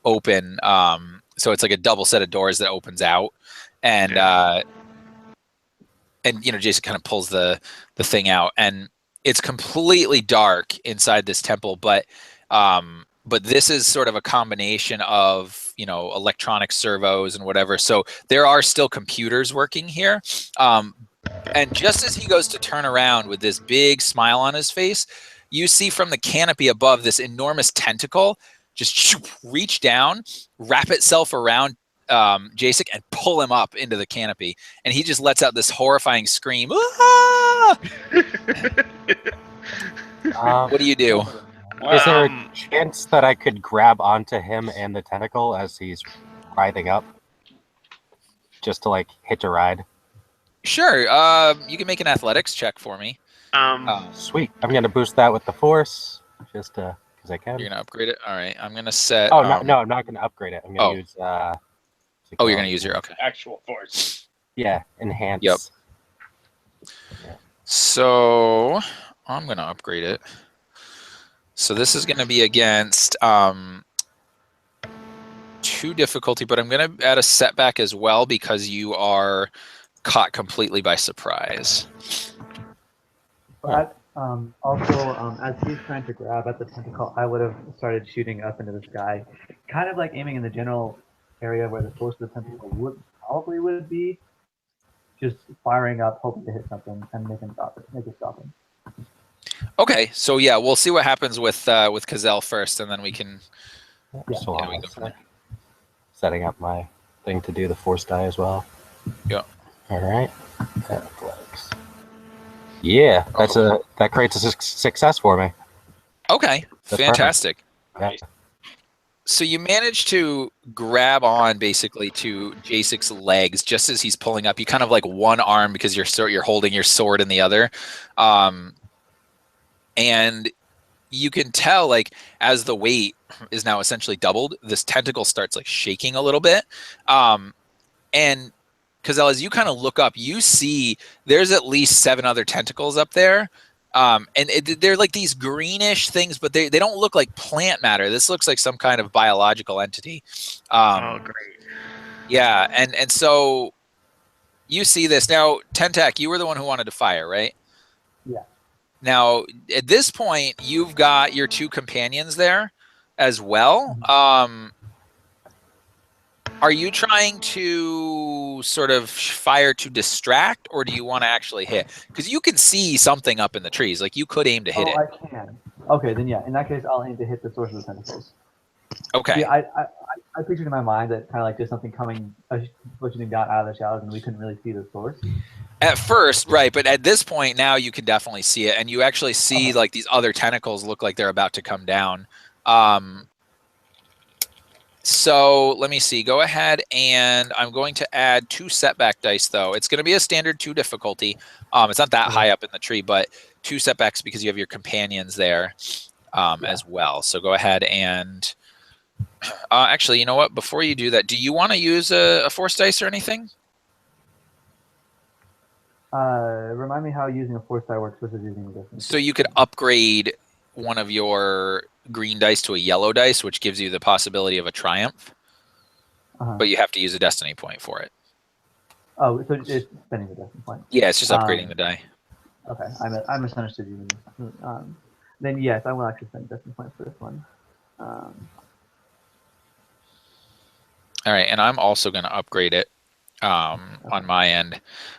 open. So it's like a double set of doors that opens out, and Jacek kind of pulls the thing out, and it's completely dark inside this temple, but this is sort of a combination of electronic servos and whatever. So there are still computers working here. And just as he goes to turn around with this big smile on his face, you see from the canopy above this enormous tentacle just reach down, wrap itself around Jacek, and pull him up into the canopy. And he just lets out this horrifying scream. Ah! What do you do? Is there a chance that I could grab onto him and the tentacle as he's writhing up? Just to like hitch a ride? Sure. You can make an athletics check for me. Sweet. I'm going to boost that with the force just because I can. You're going to upgrade it? All right. I'm going to set... Oh, no, I'm not going to upgrade it. I'm going to use... you're going to use your... Okay. Actual force. Yeah, enhance. Yep. Yeah. So I'm going to upgrade it. So this is going to be against 2 difficulty, but I'm going to add a setback as well because you are caught completely by surprise. But also, as he's trying to grab at the tentacle, I would have started shooting up into the sky, kind of like aiming in the general area where the force of the tentacle would be, just firing up, hoping to hit something and make it stop him. Okay, so yeah, we'll see what happens with Cazelle first, and then we can. So we go from there. setting up my thing to do the force die as well. Yeah. All right. Athletics. Yeah, that creates a success for me. Okay, That's fantastic. Yeah. So you manage to grab on basically to Jasek's legs just as he's pulling up. You kind of like one arm because you're holding your sword in the other, and you can tell like as the weight is now essentially doubled, this tentacle starts like shaking a little bit, and Cazelle, as you kind of look up, you see there's at least 7 other tentacles up there. They're like these greenish things, but they don't look like plant matter. This looks like some kind of biological entity. Oh, great. Yeah, and so you see this. Now, Tentak, you were the one who wanted to fire, right? Yeah. Now, at this point, you've got your 2 companions there as well. Are you trying to sort of fire to distract, or do you want to actually hit? Because you can see something up in the trees. Like, you could aim to hit it. I can. Okay, then yeah. In that case, I'll aim to hit the source of the tentacles. Okay. Yeah, I pictured in my mind that kind of like just something coming, pushing a gun out of the shadows, and we couldn't really see the source. At first, right, but at this point now you can definitely see it, and you actually see like these other tentacles look like they're about to come down. So let me see. Go ahead, and I'm going to add 2 setback dice, though. It's going to be a standard 2 difficulty. It's not that high up in the tree, but 2 setbacks because you have your companions there as well. So go ahead and actually, you know what? Before you do that, do you want to use a force dice or anything? Remind me how using a force die works versus using a distance. So you could upgrade one of your green dice to a yellow dice, which gives you the possibility of a triumph, but you have to use a destiny point for it. Oh, so it's spending the destiny point. Yeah, it's just upgrading the die. Okay, I misunderstood you. Then yes, I will actually spend a destiny point for this one. All right, and I'm also going to upgrade it on my end.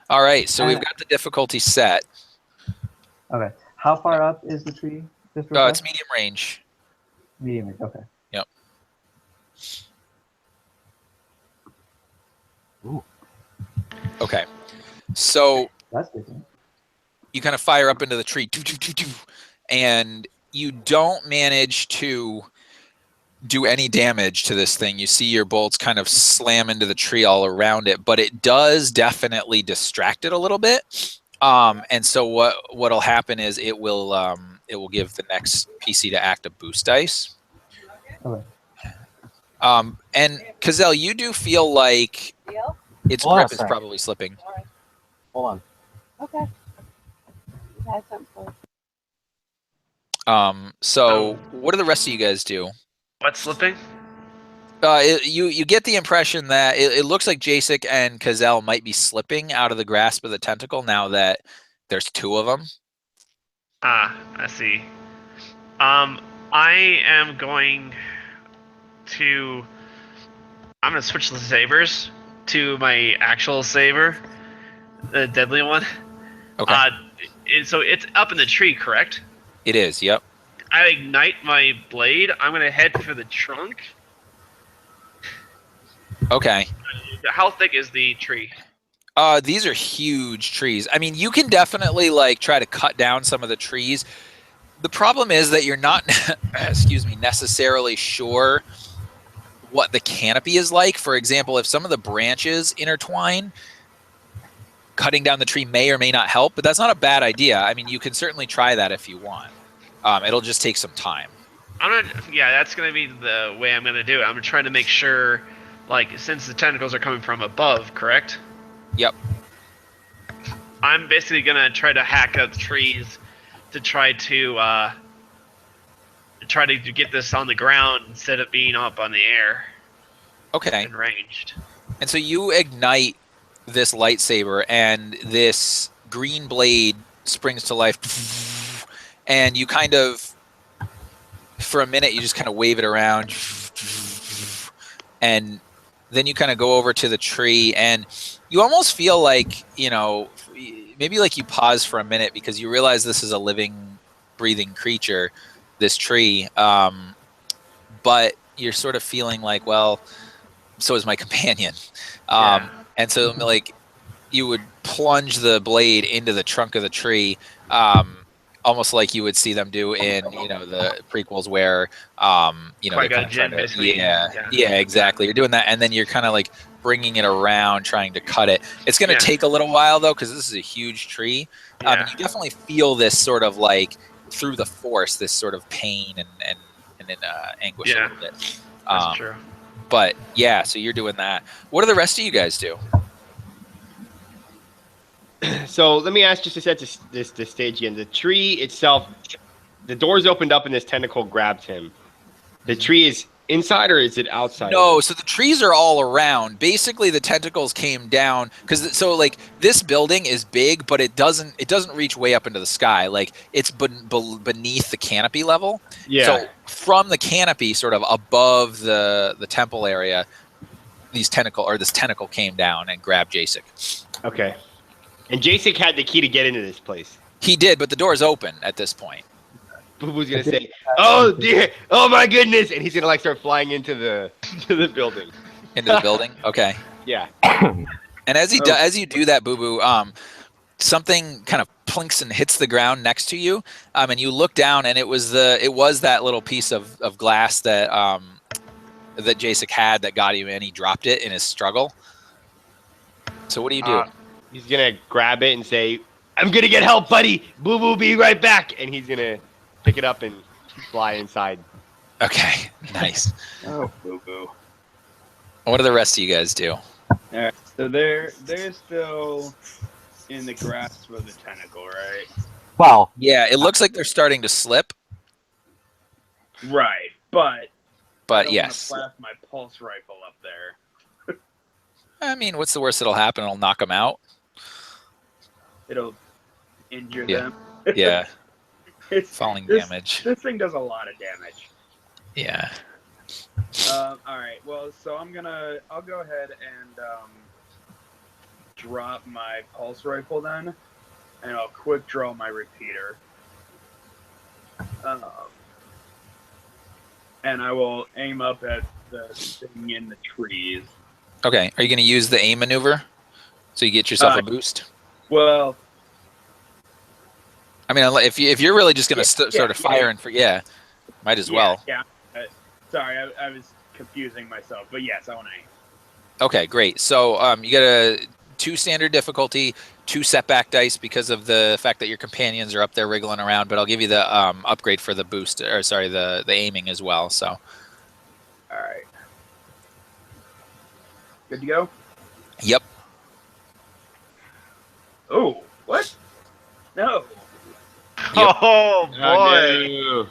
All right, so we've got the difficulty set. Okay, how far up is the tree? It's medium range. Medium range. Okay. Yep. Ooh. Okay, so that's different. You kind of fire up into the tree, and you don't manage to do any damage to this thing. You see your bolts kind of slam into the tree all around it, but it does definitely distract it a little bit. And so what'll happen is it will give the next PC to act a boost dice. Okay. And Cazelle, you do feel like its grip is probably slipping. All right. Hold on. Okay. So what do the rest of you guys do? What's slipping? You get the impression that it looks like Jasek and Cazelle might be slipping out of the grasp of the tentacle now that there's 2 of them. Ah, I see. I am going to switch the sabers to my actual saber, the deadly one. Okay. So it's up in the tree, correct? It is. Yep. I ignite my blade. I'm gonna head for the trunk. Okay. How thick is the tree? These are huge trees. I mean, you can definitely like try to cut down some of the trees. The problem is that you're not, necessarily sure what the canopy is like. For example, if some of the branches intertwine, cutting down the tree may or may not help, but that's not a bad idea. I mean, you can certainly try that if you want. It'll just take some time. That's gonna be the way I'm gonna do it. I'm trying to make sure, like, since the tentacles are coming from above, correct? Yep. I'm basically gonna try to hack up the trees to try to get this on the ground instead of being up on the air. Okay. And ranged. And so you ignite this lightsaber, and this green blade springs to life, and you kind of, for a minute, you just kind of wave it around, and then you kind of go over to the tree, and you almost feel like, maybe like you pause for a minute because you realize this is a living, breathing creature, this tree, but you're sort of feeling like, well, so is my companion. And so, like, you would plunge the blade into the trunk of the tree, almost like you would see them do in the prequels where they're Qui-Gon kind of trying Jinn, to basically. yeah exactly. You're doing that, and then you're kind of like bringing it around, trying to cut it. It's going to Yeah. take a little while though, because this is a huge tree. Yeah. And you definitely feel this sort of like through the force, this sort of pain and anguish a Yeah. little bit. That's true. But yeah, so you're doing that. What do the rest of you guys do? So let me ask, just to set this stage again. The tree itself, the doors opened up and this tentacle grabbed him. The tree is inside or is it outside? No, so the trees are all around. Basically, the tentacles came down because like this building is big, but it doesn't reach way up into the sky. Like it's beneath the canopy level. Yeah. So from the canopy, sort of above the temple area, this tentacle came down and grabbed Jasek. Okay. And Jasek had the key to get into this place. He did, but the door's open at this point. Boo Boo's gonna say, "Oh dear, oh my goodness," and he's gonna like start flying into the building. Into the building. Okay. Yeah. And as you do that, Boo Boo, something kind of plinks and hits the ground next to you, and you look down, and it was that little piece of glass that that Jasek had that got him, and he dropped it in his struggle. So what do you do? He's gonna grab it and say, "I'm gonna get help, buddy. Boo Boo, be right back." And he's gonna pick it up and fly inside. Okay, nice. Oh, Boo Boo. What do the rest of you guys do? All right, so they're still in the grasp of the tentacle, right? Well, Yeah, it looks like they're starting to slip, Right, but I but don't yes. wanna blast my pulse rifle up there. I mean, what's the worst that'll happen? It'll knock them out. It'll injure Yeah. them. Yeah, It's, falling this, damage. This thing does a lot of damage. Yeah. All right. Well, so I'll go ahead and drop my pulse rifle then, and I'll quick draw my repeater. And I will aim up at the thing in the trees. Okay. Are you going to use the aim maneuver so you get yourself a boost? Well, I mean, if you're really just going to sort of fire yeah. might as well. Yeah. Sorry, I was confusing myself, but yes, I want to aim. Okay, great. So you got a 2 standard difficulty, 2 setback dice because of the fact that your companions are up there wriggling around. But I'll give you the upgrade for the boost, or sorry, the aiming as well. So. All right. Good to go? Yep. Oh, what? No. Yep. Oh boy.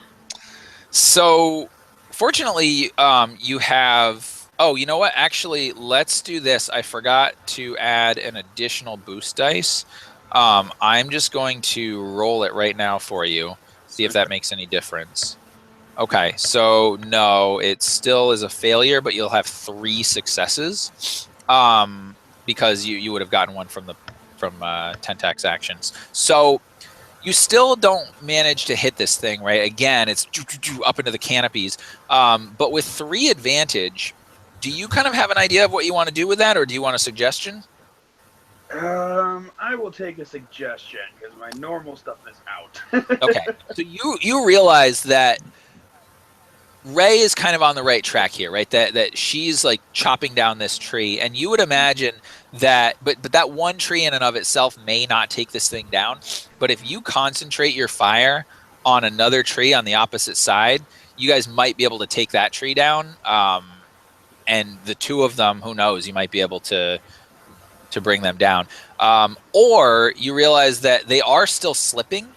So, fortunately, you have. Oh, you know what? Actually, let's do this. I forgot to add an additional boost dice. I'm just going to roll it right now for you. See if that makes any difference. Okay, so no, it still is a failure, but you'll have 3 successes because you would have gotten one from 10-tax actions. So you still don't manage to hit this thing, right? Again, it's up into the canopies. But with 3 advantage, do you kind of have an idea of what you want to do with that, or do you want a suggestion? I will take a suggestion because my normal stuff is out. Okay, so you realize that Ray is kind of on the right track here, right? That she's like chopping down this tree, and you would imagine that, but that one tree in and of itself may not take this thing down. But if you concentrate your fire on another tree on the opposite side, you guys might be able to take that tree down. And the 2 of them, who knows, you might be able to bring them down. Or you realize that they are still slipping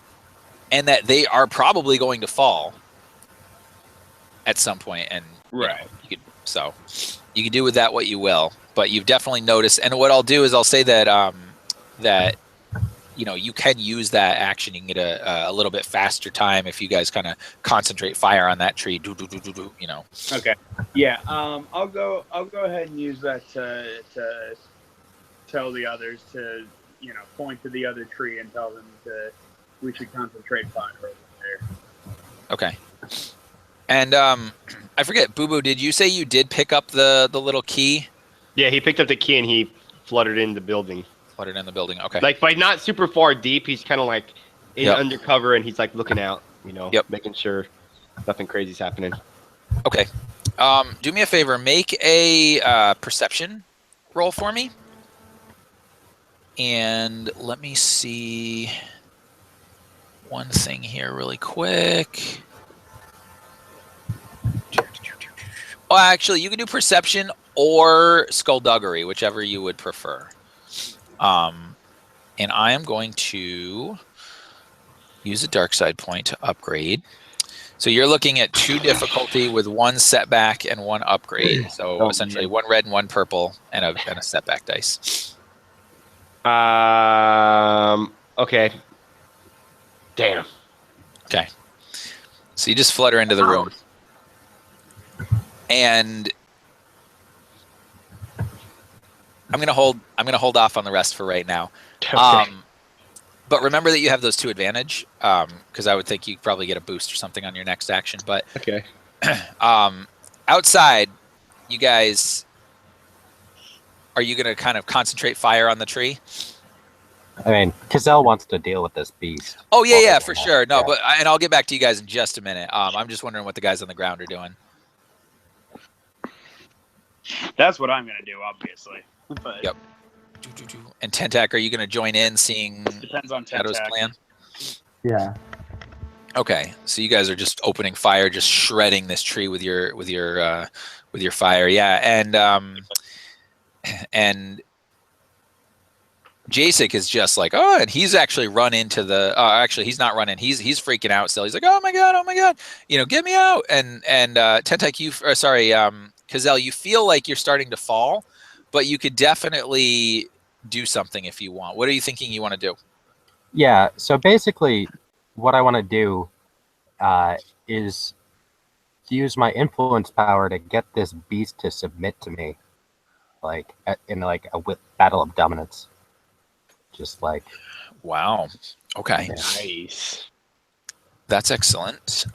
and that they are probably going to fall at some point. And you could do with that what you will, but you've definitely noticed. And what I'll do is I'll say that that you can use that action. You can get a little bit faster time if you guys kind of concentrate fire on that tree. Okay. Yeah. I'll go ahead and use that to tell the others to point to the other tree and tell them we should concentrate fire over there. Okay. And I forget, Boo Boo, did you say you did pick up the little key? Yeah, he picked up the key and he fluttered in the building. Fluttered in the building. Okay. Like, by not super far deep, he's kind of like Yep. undercover, and he's like looking out, Yep. making sure nothing crazy's happening. Okay. Do me a favor. Make a perception roll for me. And let me see one thing here really quick. Oh, actually, you can do perception or skullduggery, whichever you would prefer. And I am going to use a darkside point to upgrade. So you're looking at 2 difficulty with 1 setback and 1 upgrade. So Oh, essentially man. 1 red and 1 purple and a setback dice. Okay. Damn. Okay. So you just flutter into the room. And I'm gonna hold off on the rest for right now. Okay. But remember that you have those 2 advantage, because I would think you probably get a boost or something on your next action. But Okay. outside, you guys, are you gonna kind of concentrate fire on the tree? I mean, Cazelle wants to deal with this beast. Oh yeah, for sure. No, Yeah. but and I'll get back to you guys in just a minute. I'm just wondering what the guys on the ground are doing. That's what I'm gonna do, obviously. But Yep. And Tentak, are you going to join in, seeing depends on Shadow's Tentak. plan? Yeah. Okay, so you guys are just opening fire, just shredding this tree with your fire, yeah. And Jacek is just like, oh, and he's actually run into the. Actually, he's not running. He's freaking out still. He's like, oh my god, get me out! And Tentak, Cazelle, you feel like you're starting to fall, but you could definitely do something if you want. What are you thinking you want to do? Yeah, so basically what I want to do is use my influence power to get this beast to submit to me, like in like a battle of dominance. Just like, Wow. Okay. Nice. That's excellent.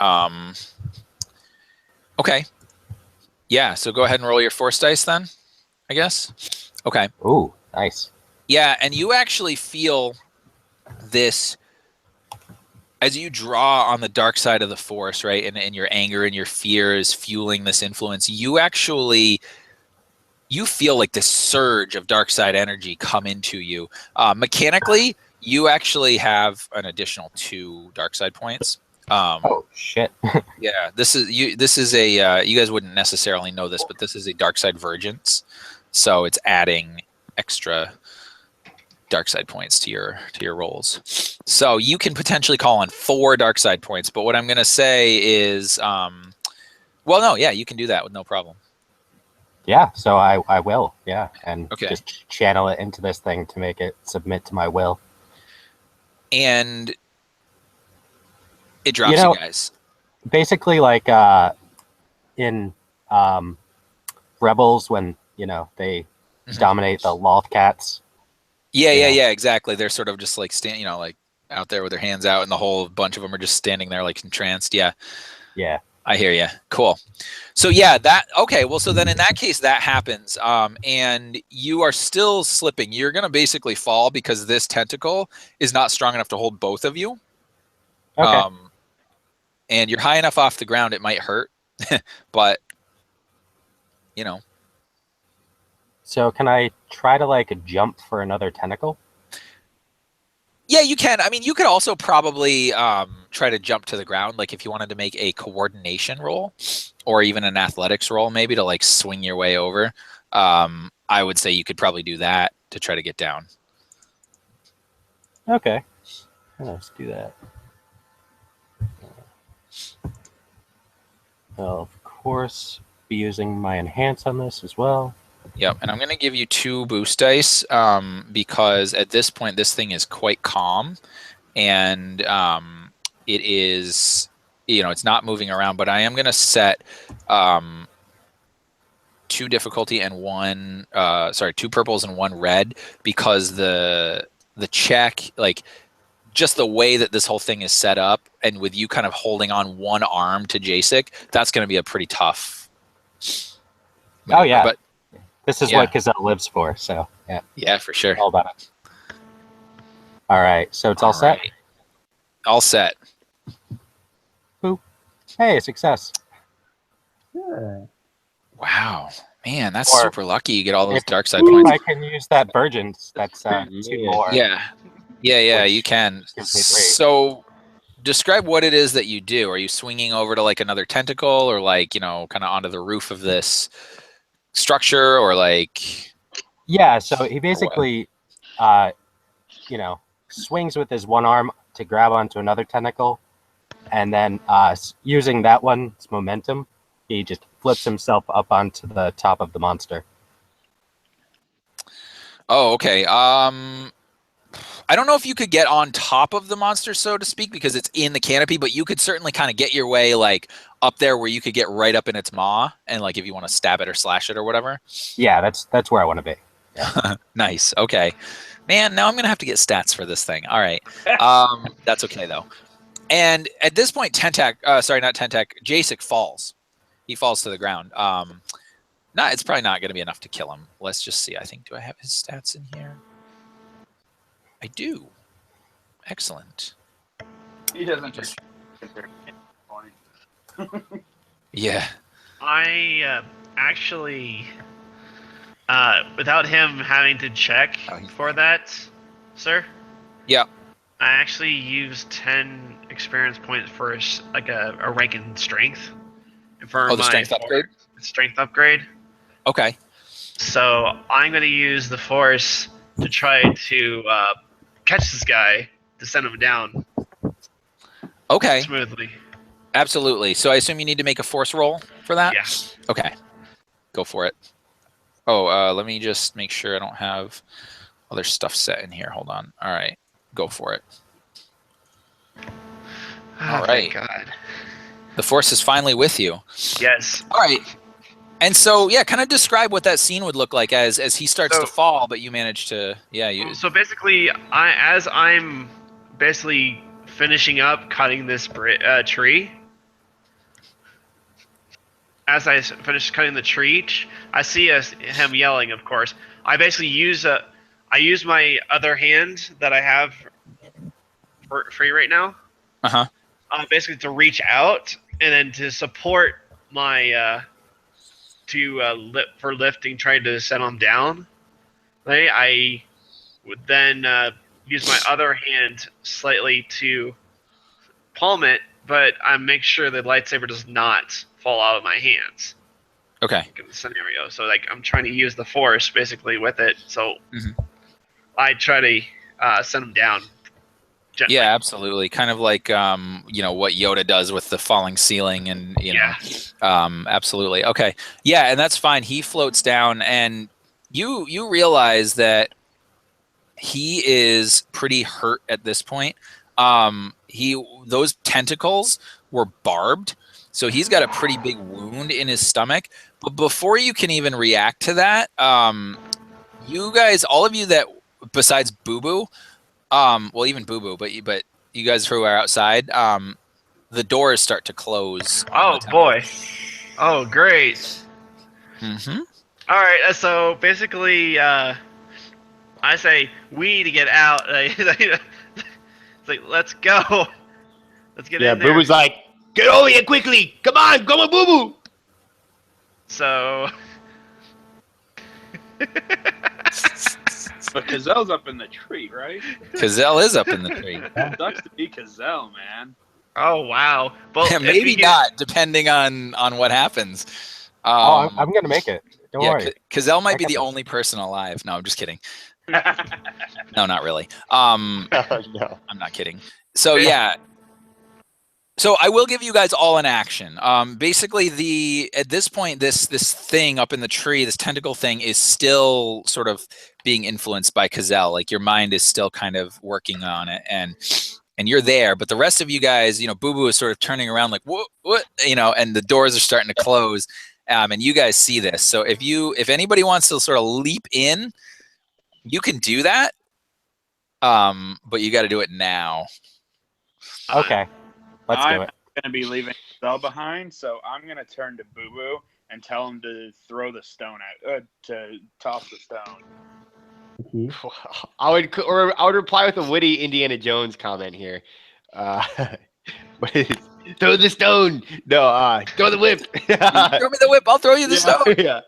Okay. Yeah, so go ahead and roll your force dice then, I guess. Okay. ooh, nice. Yeah, and you actually feel this as you draw on the dark side of the force, right? And your anger and your fear is fueling this influence. You feel like this surge of dark side energy come into you. Mechanically, you actually have an additional 2 dark side points. Oh shit. Yeah, this is a you guys wouldn't necessarily know this, but this is a dark side vergence, so it's adding extra dark side points to your rolls. So you can potentially call on 4 dark side points, but what I'm going to say is, well, no, yeah, you can do that with no problem. Yeah, so I will, yeah, and Okay. just channel it into this thing to make it submit to my will. And it drops You know- you guys. Basically, like in Rebels, when they Mhm. dominate the Lothcats. Yeah, exactly. They're sort of just like like out there with their hands out, and the whole bunch of them are just standing there like entranced. Yeah. Yeah. I hear you. Cool. So yeah, okay. Well, so then in that case, that happens, and you are still slipping. You're gonna basically fall because this tentacle is not strong enough to hold both of you. Okay. And you're high enough off the ground, it might hurt, but So can I try to like jump for another tentacle? Yeah, you can. I mean, you could also probably try to jump to the ground, like if you wanted to make a coordination roll or even an athletics roll, maybe to like swing your way over. I would say you could probably do that to try to get down. Okay. Let's do that. I'll, of course, be using my enhance on this as well. Yep, and I'm going to give you 2 boost dice because at this point this thing is quite calm, and it is, it's not moving around. But I am going to set 2 difficulty and 2 purples and 1 red because the check, like just the way that this whole thing is set up, and with you kind of holding on one arm to Jacek, that's going to be a pretty tough. Oh yeah. But This is Yeah. what Cazelle lives for, so yeah, yeah, for sure. all about it. All right, so it's all set. right. All set. Hey, success. Yeah. Wow, man, that's Or super lucky. You get all those If, dark side if points. I can use that Virgins, that's 2 Yeah. more. Yeah, Which you can. gives me 3. So, describe what it is that you do. Are you swinging over to like another tentacle, or like kind of onto the roof of this structure, or like Yeah, so he what? basically, swings with his one arm to grab onto another tentacle, and then using that one's momentum, he just flips himself up onto the top of the monster. Oh, okay. I don't know if you could get on top of the monster, so to speak, because it's in the canopy, but you could certainly kind of get your way like up there where you could get right up in its maw, and like if you want to stab it or slash it or whatever. Yeah, that's where I want to be. Nice. Okay. Man, now I'm gonna have to get stats for this thing. All right. That's okay though. And at this point, not Tentak, Jacek falls. He falls to the ground. It's probably not gonna be enough to kill him. Let's just see. I think, do I have his stats in here? I do. Excellent. He doesn't Just- just. Yeah. I actually, without him having to check for that, sir. Yeah. I actually used 10 experience points for like a rank in strength. For Oh, the my strength upgrade? Strength upgrade. Okay. So I'm going to use the force to try to catch this guy to send him down Okay. smoothly. Absolutely. So I assume you need to make a force roll for that? Yeah. Okay. Go for it. Oh, let me just make sure I don't have other stuff set in here. Hold on. All right. Go for it. All Thank right. God. The force is finally with you. Yes. All right. And so, yeah, kind of describe what that scene would look like as he starts to fall, but you manage to, So basically, as I'm basically finishing up cutting this tree, as I finish cutting the tree, I see him yelling. Of course, I basically use my other hand that I have free right now. Uh-huh. Basically to reach out and then to support my for lifting, trying to set him down. Right? I would then use my other hand slightly to palm it, but I make sure the lightsaber does not fall out of my hands. Okay. In the scenario, so like I'm trying to use the force basically with it, so I try to send him down gently. Yeah, absolutely. Kind of like what Yoda does with the falling ceiling, and absolutely. Okay. Yeah, and that's fine. He floats down, and you realize that he is pretty hurt at this point. Those tentacles were barbed, so he's got a pretty big wound in his stomach. But before you can even react to that, you guys, all of you that besides Boo Boo, well, even Boo Boo, but you guys who are outside, the doors start to close. Oh boy! Oh great! Mm-hmm. All right, so basically, I say we need to get out. It's like let's go. Let's get in there. Boo Boo's like, get over here quickly! Come on, Boo Boo! So. But Cazelle's up in the tree, right? Cazelle is up in the tree. Sucks to be Cazelle, man. Oh wow! Well, Maybe not, depending on what happens. I'm gonna make it. Don't worry. Cazelle might be the this. only person alive. No, I'm just kidding. No, not really. No. I'm not kidding. So yeah. So I will give you guys all an action. Basically, at this point, this thing up in the tree, this tentacle thing, is still sort of being influenced by Cazelle. Like your mind is still kind of working on it, and you're there. But the rest of you guys, Boo Boo is sort of turning around like what, and the doors are starting to close. And you guys see this. So if anybody wants to sort of leap in, you can do that. But you got to do it now. Okay. Let's do it. I'm going to be leaving Cazelle behind, so I'm going to turn to Boo Boo and tell him to throw the stone to toss the stone. I would reply with a witty Indiana Jones comment here. What is throw the stone? No, throw the whip. You throw me the whip, I'll throw you the stone. Yeah.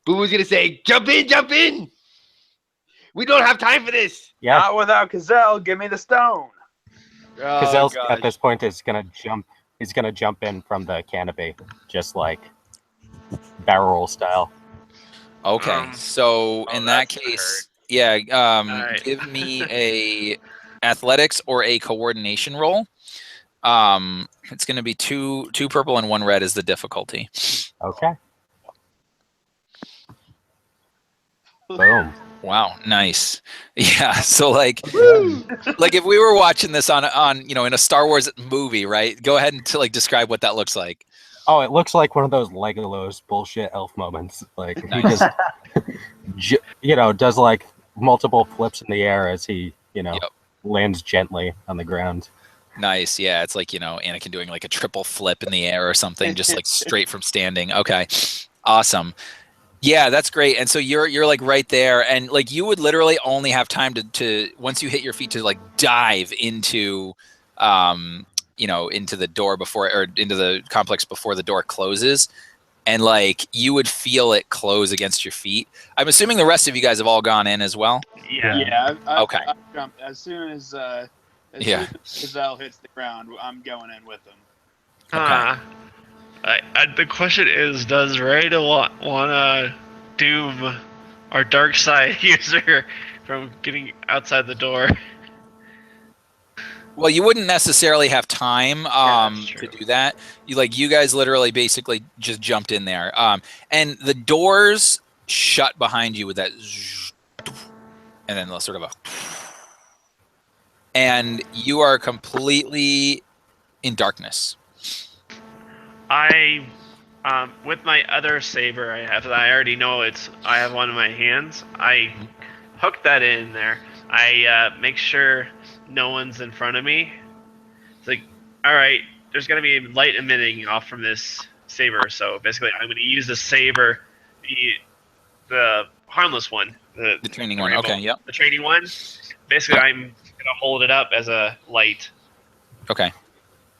Who was gonna say, jump in, jump in? We don't have time for this. Yeah, Not without Gazelle. Give me the stone. Gazelle's Oh, at this point is gonna jump. He's gonna jump in from the canopy, just like barrel roll style. Okay, so oh, in that that's gonna case, yeah, Alright. give me a athletics or a coordination roll. It's going to be two purple and 1 red is the difficulty. Okay. Boom. Wow, nice. Yeah, so like if we were watching this on in a Star Wars movie, right? Go ahead and describe what that looks like. Oh, it looks like one of those Legolas bullshit elf moments. Like he just, does like multiple flips in the air as he, lands gently on the ground. Nice. Yeah, it's like, Anakin doing like a triple flip in the air or something, just like straight from standing. Okay. Awesome. Yeah, that's great. And so you're like right there, and like you would literally only have time to once you hit your feet to like dive into into the door into the complex before the door closes, and like you would feel it close against your feet. I'm assuming the rest of you guys have all gone in as well. Yeah. Okay. I jumped as soon as soon as Gazelle hits the ground. I'm going in with him. Okay. The question is, does Rada want to doom our dark side user from getting outside the door? Well, you wouldn't necessarily have time that's to true. do that. You guys literally basically just jumped in there. And the doors shut behind you with that zzz, and then sort of a and you are completely in darkness. I, with my other saber I have that I already know I have one in my hands. I hook that in there. I make sure no one's in front of me. It's like, all right, there's gonna be light emitting off from this saber. So basically, I'm gonna use the saber, the harmless one, the training one. Okay. Yep. the training one. Basically, I'm gonna hold it up as a light. Okay.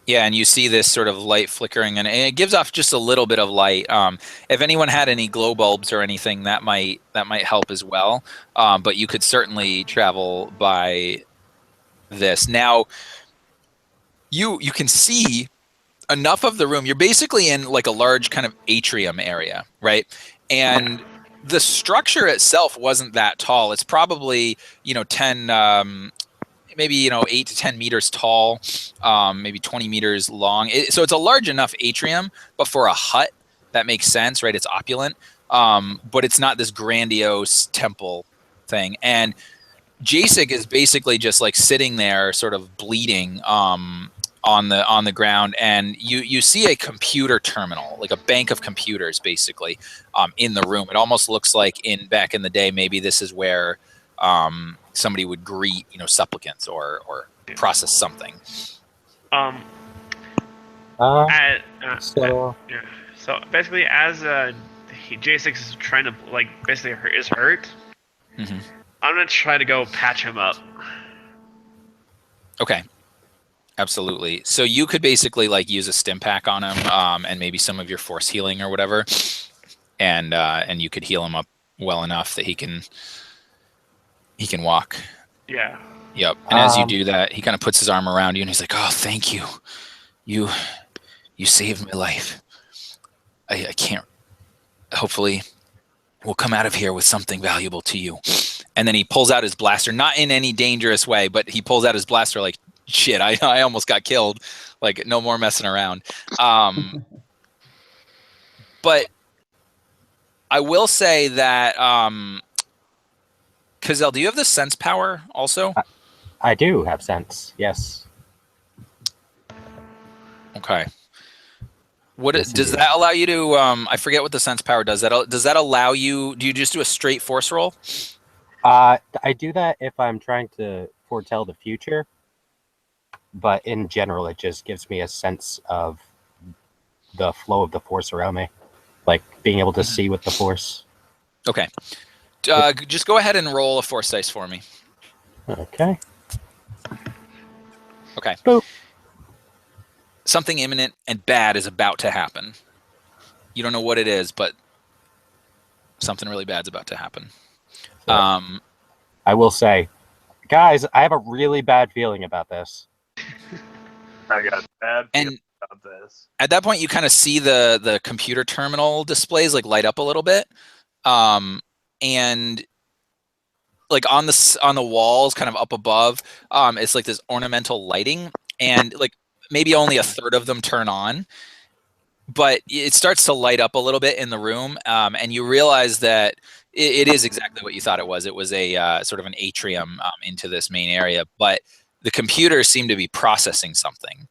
Yeah, and you see this sort of light flickering, and it gives off just a little bit of light. If anyone had any glow bulbs or anything, that might help as well. But you could certainly travel by this. Now, you can see enough of the room. You're basically in like a large kind of atrium area, right? And the structure itself wasn't that tall. It's probably 10. Maybe 8 to 10 meters tall, maybe 20 meters long. So it's a large enough atrium, but for a hut, that makes sense, right? It's opulent, but it's not this grandiose temple thing. And Jasek is basically just like sitting there, sort of bleeding on the ground, and you see a computer terminal, like a bank of computers, basically, in the room. It almost looks like back in the day, maybe this is where somebody would greet, supplicants or process something. So So basically, as J6 is trying to basically is hurt, Mm-hmm. I'm gonna try to go patch him up. Okay. Absolutely. So you could basically use a stim pack on him, and maybe some of your force healing or whatever, and you could heal him up well enough that he can walk. Yeah. Yep. And as you do that, he kind of puts his arm around you and he's like, "Oh, thank you. You saved my life. I can't. Hopefully we'll come out of here with something valuable to you." And then he pulls out his blaster, not in any dangerous way, but he pulls out his blaster like, "Shit, I almost got killed. Like, no more messing around." But I will say that Cazelle, do you have the sense power also? I do have sense. Yes. Okay. What Yes, does indeed. that allow you to? I forget what the sense power does. Does that allow you? Do you just do a straight force roll? I do that if I'm trying to foretell the future, but in general, it just gives me a sense of the flow of the force around me, like being able to see with the force. Okay. Just go ahead and roll a force dice for me. Okay. Okay. Boop. Something imminent and bad is about to happen. You don't know what it is, but something really bad's about to happen. I will say, guys, I have a really bad feeling about this. I got bad And feelings about this. at that point, you kind of see the computer terminal displays like light up a little bit, and like on the walls, kind of up above, it's like this ornamental lighting, and like maybe only a third of them turn on, but it starts to light up a little bit in the room, and you realize that it is exactly what you thought it was. It was a sort of an atrium into this main area, but the computers seem to be processing something.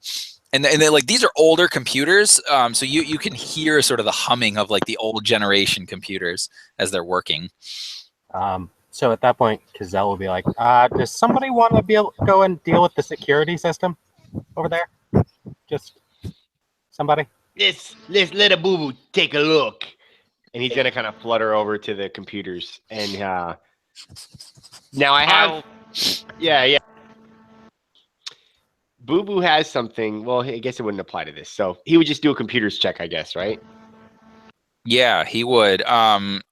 And they're like, these are older computers, so you can hear sort of the humming of like the old generation computers as they're working. So at that point, Cazelle will be like, does somebody want to go and deal with the security system over there? Just somebody? Let's let a boo-boo take a look. And he's gonna kind of flutter over to the computers. And now I have yeah. Boo Boo has something. Well, I guess it wouldn't apply to this. So he would just do a computers check, I guess, right? Yeah, he would.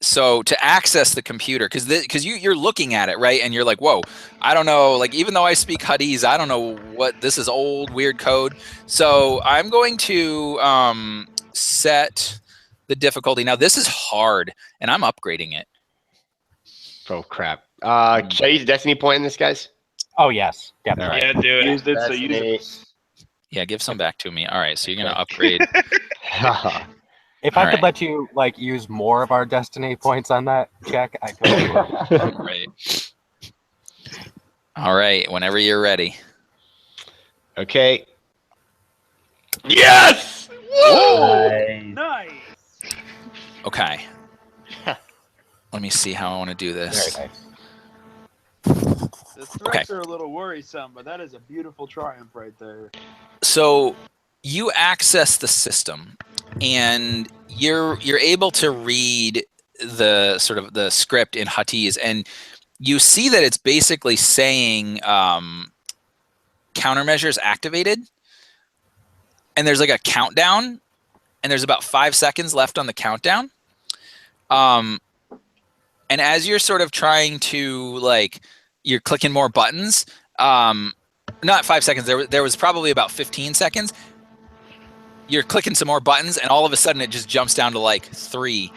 So to access the computer, because you're looking at it, right, and you're like, whoa, I don't know. Like, even though I speak Huttese, I don't know what this is. Old weird code. So I'm going to set the difficulty. Now this is hard, and I'm upgrading it. Oh crap! Should I use a destiny point in this, guys? Oh yes, definitely. Yeah, do it. Used it, so use it. Yeah, give some back to me. All right, so you're gonna upgrade. If I could let you like use more of our destiny points on that check, I totally would. Right. All right, whenever you're ready. Okay. Yes! Woo! Nice. Okay. Let me see how I want to do this. Very nice. The threats are a little worrisome, but that is a beautiful triumph right there. So you access the system, and you're able to read the sort of the script in Huttese, and you see that it's basically saying countermeasures activated, and there's like a countdown, and there's about 5 seconds left on the countdown. And as you're sort of trying to like, you're clicking more buttons, not 5 seconds, there was probably about 15 seconds. You're clicking some more buttons, and all of a sudden it just jumps down to like 3,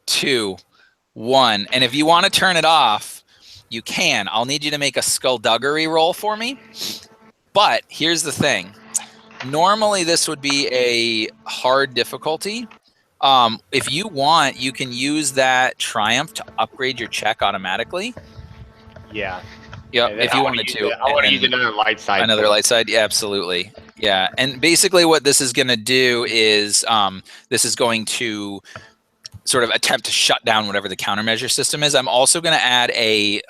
2, 1. And if you want to turn it off, you can. I'll need you to make a skullduggery roll for me. But here's the thing. Normally this would be a hard difficulty. If you want, you can use that triumph to upgrade your check automatically. Yeah. Yep, if you wanted to. I want to use another light side. Another light side, yeah, absolutely. Yeah, and basically what this is going to do is this is going to sort of attempt to shut down whatever the countermeasure system is. I'm also going to add a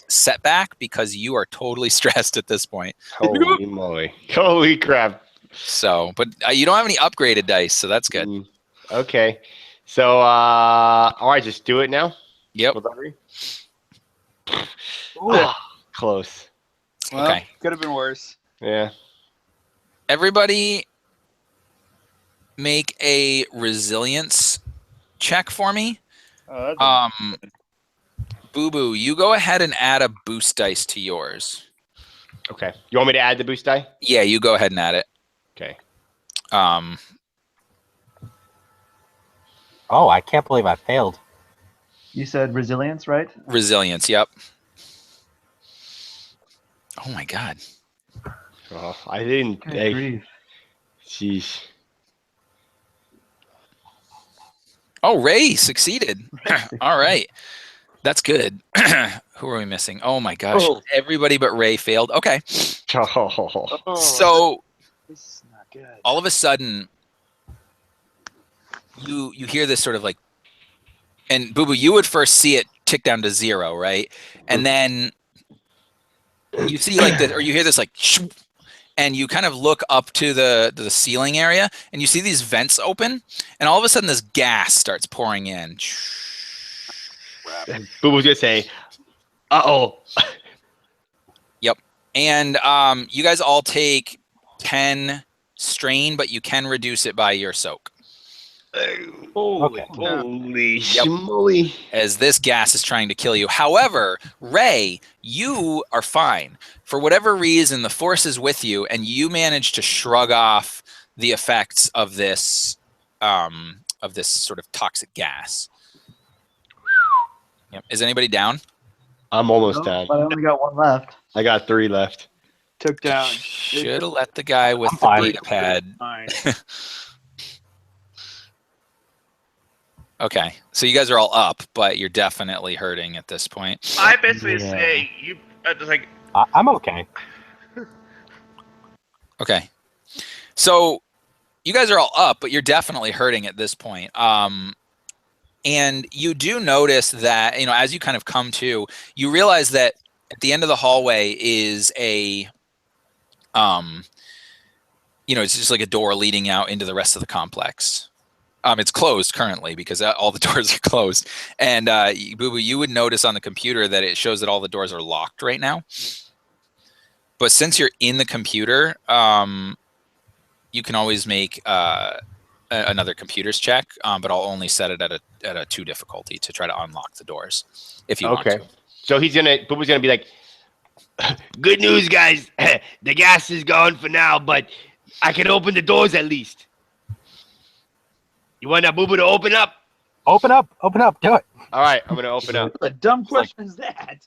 setback because you are totally stressed at this point. Holy moly. Holy crap. So, but you don't have any upgraded dice, so that's good. Okay. So, all right, just do it now. Yep. Close. Well, Okay. could have been worse. Yeah. Everybody make a resilience check for me. Boo Boo, you go ahead and add a boost dice to yours. Okay. You want me to add the boost die? Yeah, you go ahead and add it. Okay. Oh, I can't believe I failed. You said resilience, right? Resilience, yep. Oh my god. Oh, I didn't. Good grief. Sheesh. Oh, Ray succeeded. All right. That's good. Who are we missing? Oh my gosh. Oh. Everybody but Ray failed. Okay. Oh. So This is not good. all of a sudden you hear this sort of like, and Boo Boo, you would first see it tick down to 0, right? And then you see like this, or you hear this like, shoo, and you kind of look up to the ceiling area, and you see these vents open, and all of a sudden this gas starts pouring in. Boo Boo's gonna say, "Uh-oh." And you guys all take 10 strain, but you can reduce it by your soak. Holy, Okay. holy Yep. schmoly. As this gas is trying to kill you. However, Ray, you are fine. For whatever reason, the force is with you, and you manage to shrug off the effects of this sort of toxic gas. Yep. Is anybody down? I'm almost No, down. but I only got one left. I got 3 left. Took down. Should have let the guy with I'm the fine. data pad. Fine. Okay, so you guys are all up, but you're definitely hurting at this point. I basically Yeah. say you like I'm okay. Okay, so you guys are all up, but you're definitely hurting at this point. And you do notice that, you know, as you kind of come to, you realize that at the end of the hallway is a, you know, it's just like a door leading out into the rest of the complex. It's closed currently because all the doors are closed. And Boo Boo, you would notice on the computer that it shows that all the doors are locked right now. But since you're in the computer, you can always make another computer's check, but I'll only set it at a 2 difficulty to try to unlock the doors if you want Okay. to. So Boo Boo's gonna be like, good news, guys. The gas is gone for now, but I can open the doors at least. You want that Boo Boo to open up? Open up, do it. All right, I'm gonna open up. What a dumb like- question is that?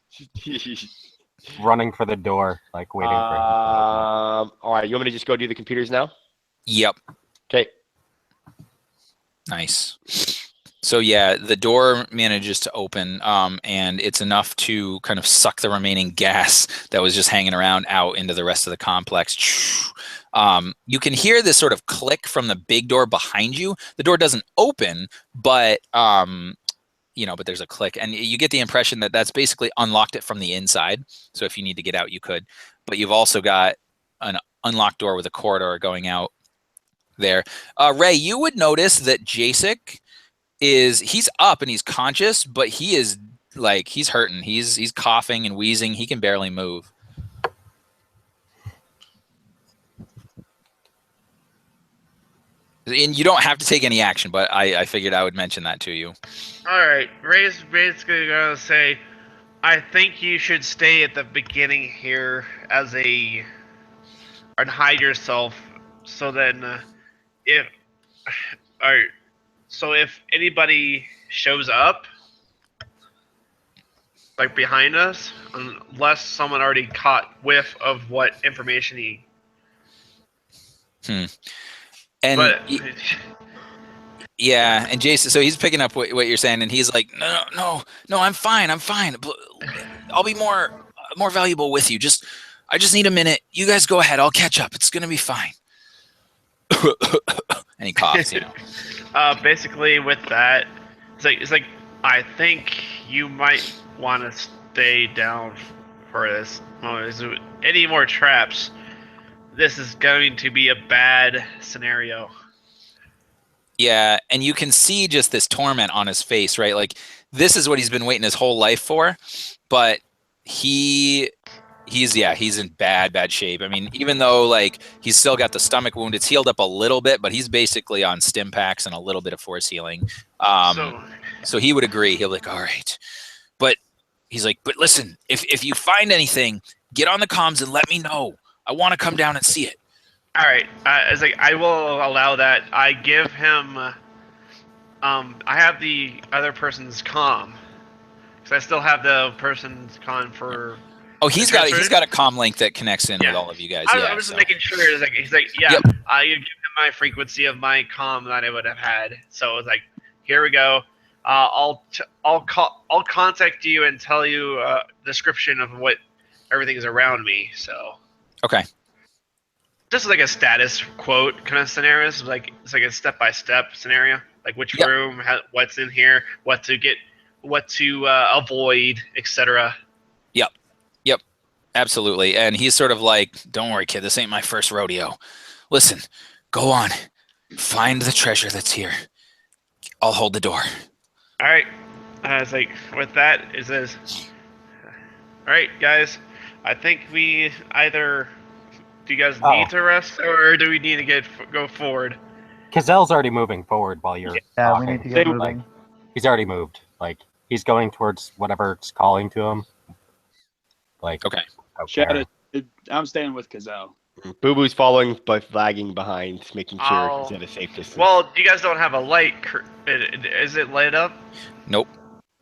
Running for the door, like waiting for him. All right, you want me to just go do the computers now? Yep. Okay. Nice. So yeah, the door manages to open, and it's enough to kind of suck the remaining gas that was just hanging around out into the rest of the complex. You can hear this sort of click from the big door behind you. The door doesn't open, but you know, but there's a click, and you get the impression that that's basically unlocked it from the inside. So if you need to get out, you could. But you've also got an unlocked door with a corridor going out there. Ray, you would notice that Jacek he's up and he's conscious, but he is like he's hurting. He's coughing and wheezing. He can barely move. And you don't have to take any action, but I figured I would mention that to you. all right. Ray's basically gonna say, I think you should stay at the beginning here as and hide yourself. So then, if anybody shows up, like behind us, unless someone already caught whiff of what information he. And But yeah, and Jason, so he's picking up what you're saying, and he's like, no, I'm fine. I'll be more valuable with you. I just need a minute. You guys go ahead. I'll catch up. It's gonna be fine. And he coughs, you know. basically with that, it's like I think you might want to stay down for this. Any more traps? This is going to be a bad scenario. Yeah, and you can see just this torment on his face, right? Like this is what he's been waiting his whole life for, but he's in bad shape. I mean, even though like he's still got the stomach wound, it's healed up a little bit, but he's basically on stim packs and a little bit of force healing. So he would agree. He'll be like, all right, but he's like, but listen, if you find anything, get on the comms and let me know. I want to come down and see it. All right, I will allow that. I give him. I have the other person's comm, because I still have the person's comm for. Oh, he's got a comm link that connects in with all of you guys. I was just making sure. He's like, yeah. Yep. You give him my frequency of my comm that I would have had. So it's like, here we go. I'll contact you and tell you a description of what everything is around me. So. Okay. Just like a status quote kind of scenario. It's like a step-by-step scenario. Like which room, what's in here, what to get, what to avoid, etc. Yep, absolutely. And he's sort of like, don't worry, kid, this ain't my first rodeo. Listen, go on. Find the treasure that's here. I'll hold the door. All right. It's like, with that, it says, all right, guys, I think we either. Do you guys Oh. need to rest, or do we need to go forward? Cazelle's already moving forward while you're Yeah, talking. we need to get Same, moving. He's already moved. Like, he's going towards whatever's calling to him. Like, Okay. okay. I'm staying with Cazelle. Boo Boo's following but lagging behind, making sure I'll- he's at a safe distance. Well, you guys don't have a light. Is it lit up? Nope.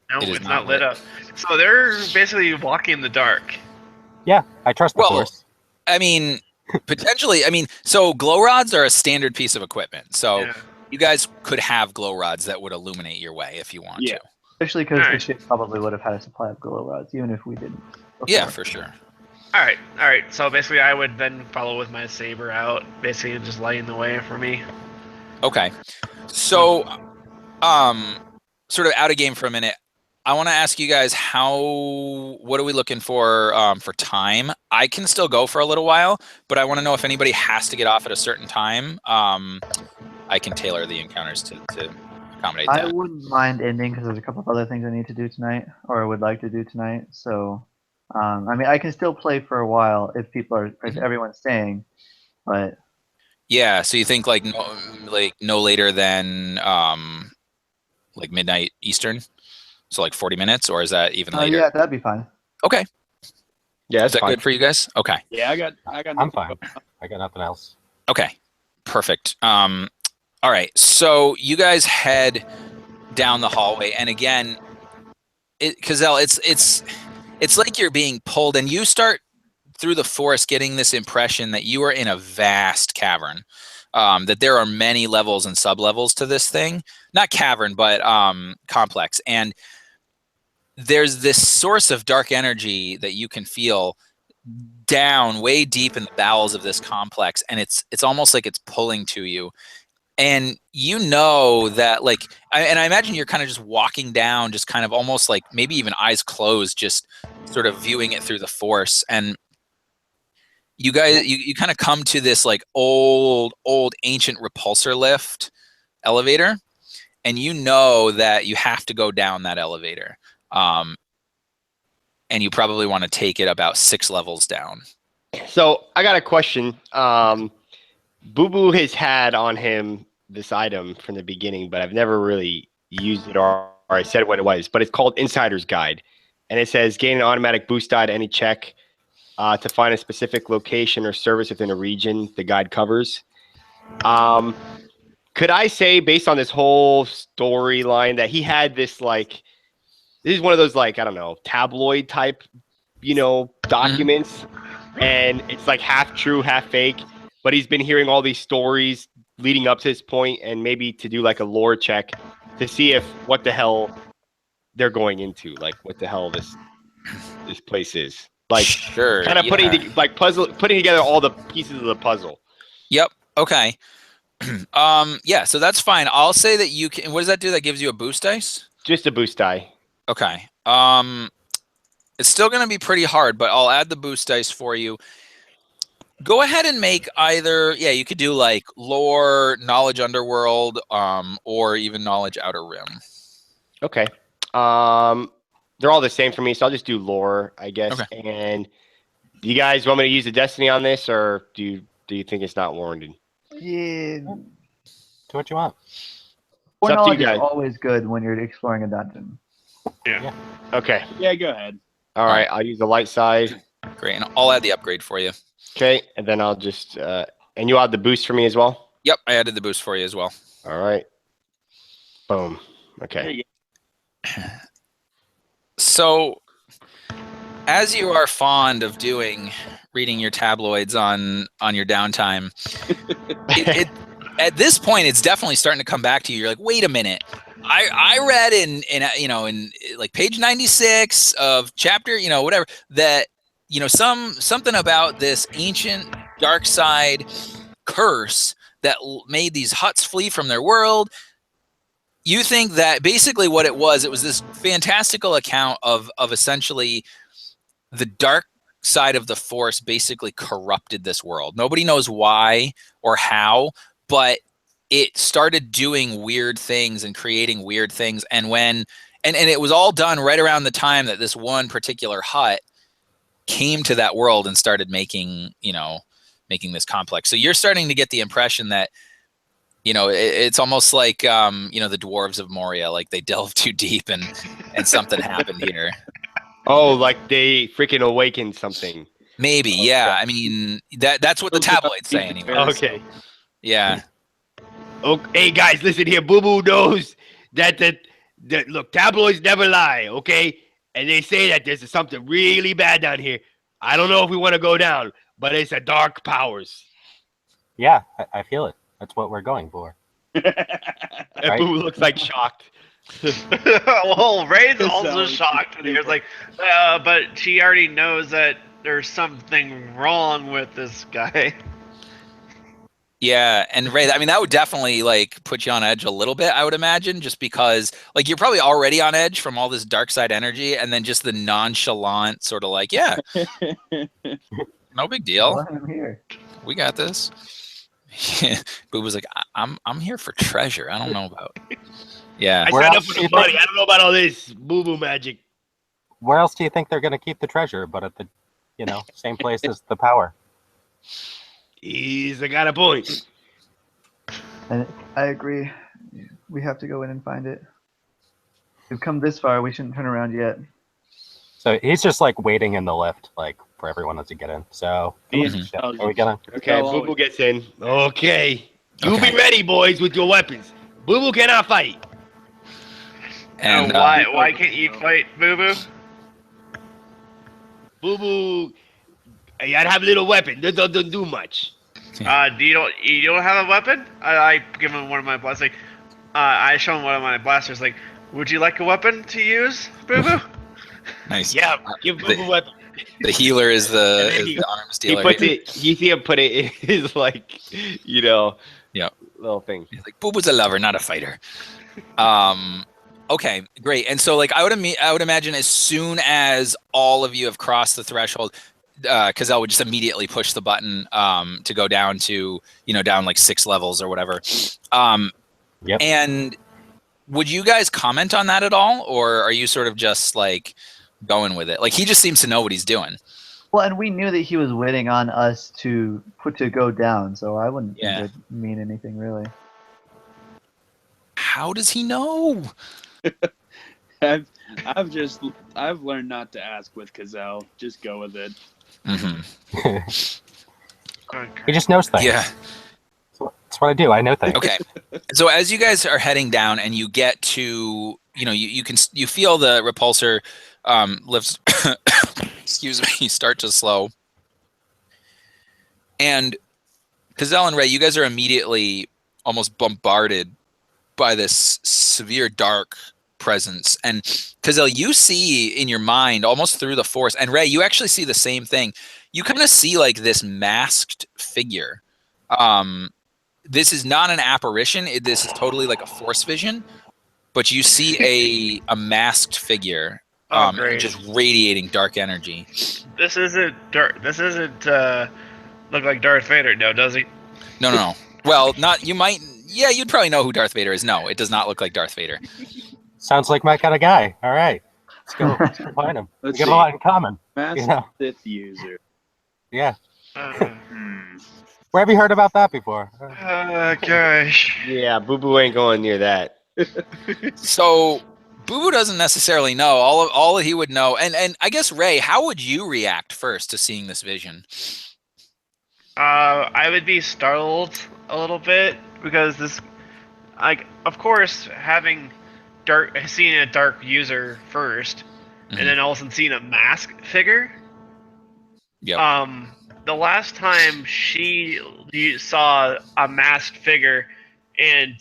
No, It is it's not not lit lit. up. So they're basically walking in the dark. Yeah, I trust the Well, Force. I mean, potentially. I mean, so glow rods are a standard piece of equipment. So Yeah. you guys could have glow rods that would illuminate your way if you want Yeah. to. Especially because the Alright. ship probably would have had a supply of glow rods, even if we didn't. Yeah, before. for sure. All right. So basically, I would then follow with my saber out, basically just lighting the way for me. Okay. So, sort of out of game for a minute. I want to ask you guys what are we looking for time? I can still go for a little while, but I want to know if anybody has to get off at a certain time. I can tailor the encounters to accommodate I that. wouldn't mind ending because there's a couple of other things I need to do tonight, or would like to do tonight. So, I mean, I can still play for a while if if everyone's staying, but Yeah. So you think like no later than like midnight Eastern, so like 40 minutes, or is that even later? yeah, that'd be fine. Okay. yeah, Is that's that fine. good for you guys? Okay. Yeah, I got. I'm fine. I got nothing else. Okay, perfect. All right, so you guys head down the hallway, and again, Cazelle, it's like you're being pulled, and you start through the forest getting this impression that you are in a vast cavern. That there are many levels and sub-levels to this thing, not cavern, but complex, and there's this source of dark energy that you can feel down way deep in the bowels of this complex, and it's almost like it's pulling to you, and you know that I imagine you're kind of just walking down, just kind of almost like maybe even eyes closed, just sort of viewing it through the force, and you guys you kind of come to this like old ancient repulsor lift elevator, and you know that you have to go down that elevator, and you probably want to take it about 6 levels down. So I got a question. Boo Boo has had on him this item from the beginning, but I've never really used it or I said what it was. But it's called Insider's Guide, and it says gain an automatic boost die to any check to find a specific location or service within a region the guide covers. Could I say, based on this whole storyline, that he had this this is one of those I don't know, tabloid type, documents, and it's like half true, half fake, but he's been hearing all these stories leading up to this point, and maybe to do like a lore check to see if what the hell they're going into, like what the hell this place is. Like Sure. kind of putting together all the pieces of the puzzle. Yep. Okay. Yeah, so that's fine. I'll say that you can. What does that do? That gives you a boost dice? Just a boost die. Okay. It's still going to be pretty hard, but I'll add the boost dice for you. Go ahead and make either. Yeah, you could do like lore, knowledge underworld, or even knowledge outer rim. Okay. They're all the same for me, so I'll just do lore, I guess. Okay. And you guys want me to use the destiny on this, or do you think it's not warranted? Yeah, Do what you want. more up to you knowledge is guys. always good when you're exploring a dungeon. Okay. Yeah, go ahead. All right. I'll use the light side. Great, and I'll add the upgrade for you. Okay, and then I'll just and you add the boost for me as well. Yep, I added the boost for you as well. All right. Boom. There Okay. you So, as you are fond of reading your tabloids on your downtime, it at this point it's definitely starting to come back to you. You're like, wait a minute, I read in like page 96 of chapter whatever that something about this ancient darkside curse that made these huts flee from their world. You think that basically what it was this fantastical account of essentially the dark side of the force basically corrupted this world. Nobody knows why or how, but it started doing weird things and creating weird things. And it was all done right around the time that this one particular hut came to that world and started making this complex. So you're starting to get the impression that it's almost like the dwarves of Moria, like they delved too deep and something happened here. Oh, like they freaking awakened something. Maybe, yeah. I mean, that's what the tabloids say anyway. Okay. Yeah. Okay, hey guys, listen here. Boo Boo knows that look, tabloids never lie, okay? And they say that there's something really bad down here. I don't know if we want to go down, but it's a dark powers. Yeah, I feel it. That's what we're going for. And Right. Boo Boo looks like shocked. Well, Ray's This also sounds shocked. And he was super. like, but she already knows that there's something wrong with this guy. Yeah, and Ray, I mean, that would definitely like put you on edge a little bit, I would imagine, just because like you're probably already on edge from all this dark side energy, and then just the nonchalant sort of like, yeah, no big deal, I'm here. we got this. Boo was like, I'm here for treasure. I don't know about. Yeah, I Where signed up else for do the you money. think- I don't know about all this Boo Boo magic. Where else do you think they're going to keep the treasure but at the, same place as the power? He's got a point. And I agree. We have to go in and find it. We've come this far. We shouldn't turn around yet. So he's just like waiting in the lift, like for everyone to get in. So are we gonna? Okay, So Boo Boo gets in. Okay. You Okay. be ready, boys, with your weapons. Boo Boo cannot fight. and Why can't you fight Boo Boo? Boo Boo, I have a little weapon. That doesn't do much. You don't have a weapon? I give him one of my blasters. I show him one of my blasters. Like, would you like a weapon to use, Boo Boo? nice. Yeah, give Boo Boo a weapon. The healer is the And then he- arms He dealer. puts it. You see him put it in his like, Yeah. little thing. He's like, Boo Boo's a lover, not a fighter. Okay, great. And so, like, I would imagine as soon as all of you have crossed the threshold, Cazelle would just immediately push the button to go down to, down like 6 levels or whatever. Yep. And would you guys comment on that at all, or are you sort of just like going with it? Like, he just seems to know what he's doing. Well, and we knew that he was waiting on us to go down, so I wouldn't Yeah. think it'd mean anything really. How does he know? I've learned not to ask with Cazelle. Just go with it. Mm-hmm. He just knows things. Yeah. That's what I do. I know things. Okay. So as you guys are heading down and you get to, you feel the repulsor lifts, excuse me, start to slow. And Cazelle and Ray, you guys are immediately almost bombarded by this severe dark presence. And Cazelle, you see in your mind almost through the force, and Ray, you actually see the same thing. You kind of see like this masked figure. This is not an apparition. This is totally like a force vision, but you see a masked figure, Great. just radiating dark energy. This isn't look like Darth Vader, no, does he? No. Well, not you might. Yeah, you'd probably know who Darth Vader is. No, it does not look like Darth Vader. Sounds like my kind of guy. All right, let's go find him. Let's We got see. a lot in common. Master Sith user. Yeah. Hmm. Where have you heard about that before? Gosh. Yeah, Boo Boo ain't going near that. So Boo Boo doesn't necessarily know. All he would know, and I guess Ray, how would you react first to seeing this vision? I would be startled a little bit because this, like, of course, seeing a dark user first, Mhm. and then all of a sudden seeing a mask figure. Yep. The last time you saw a masked figure, and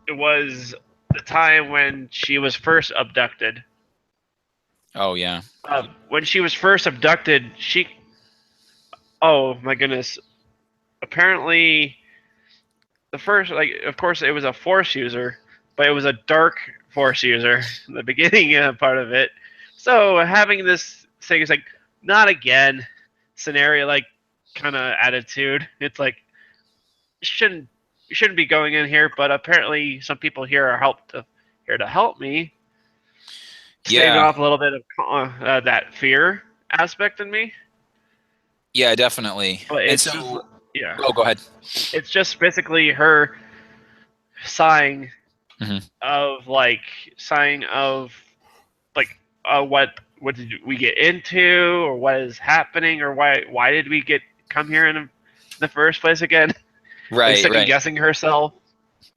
it was the time when she was first abducted. Oh yeah. When she was first abducted, oh my goodness. Apparently, the first, like, of course, it was a force user, but it was a dark force user in the beginning part of it. So having this thing is like, not again scenario, like, kind of attitude. It's like, you shouldn't be going in here, but apparently some people here are here to help me. stave Yeah. off a little bit of that fear aspect in me. Yeah, definitely. But And it's just, so, yeah, oh, go ahead. it's just basically her sighing Mhm. sighing of like what did we get into, or what is happening, or why did we come here in the first place again? Like Right, second right. guessing herself.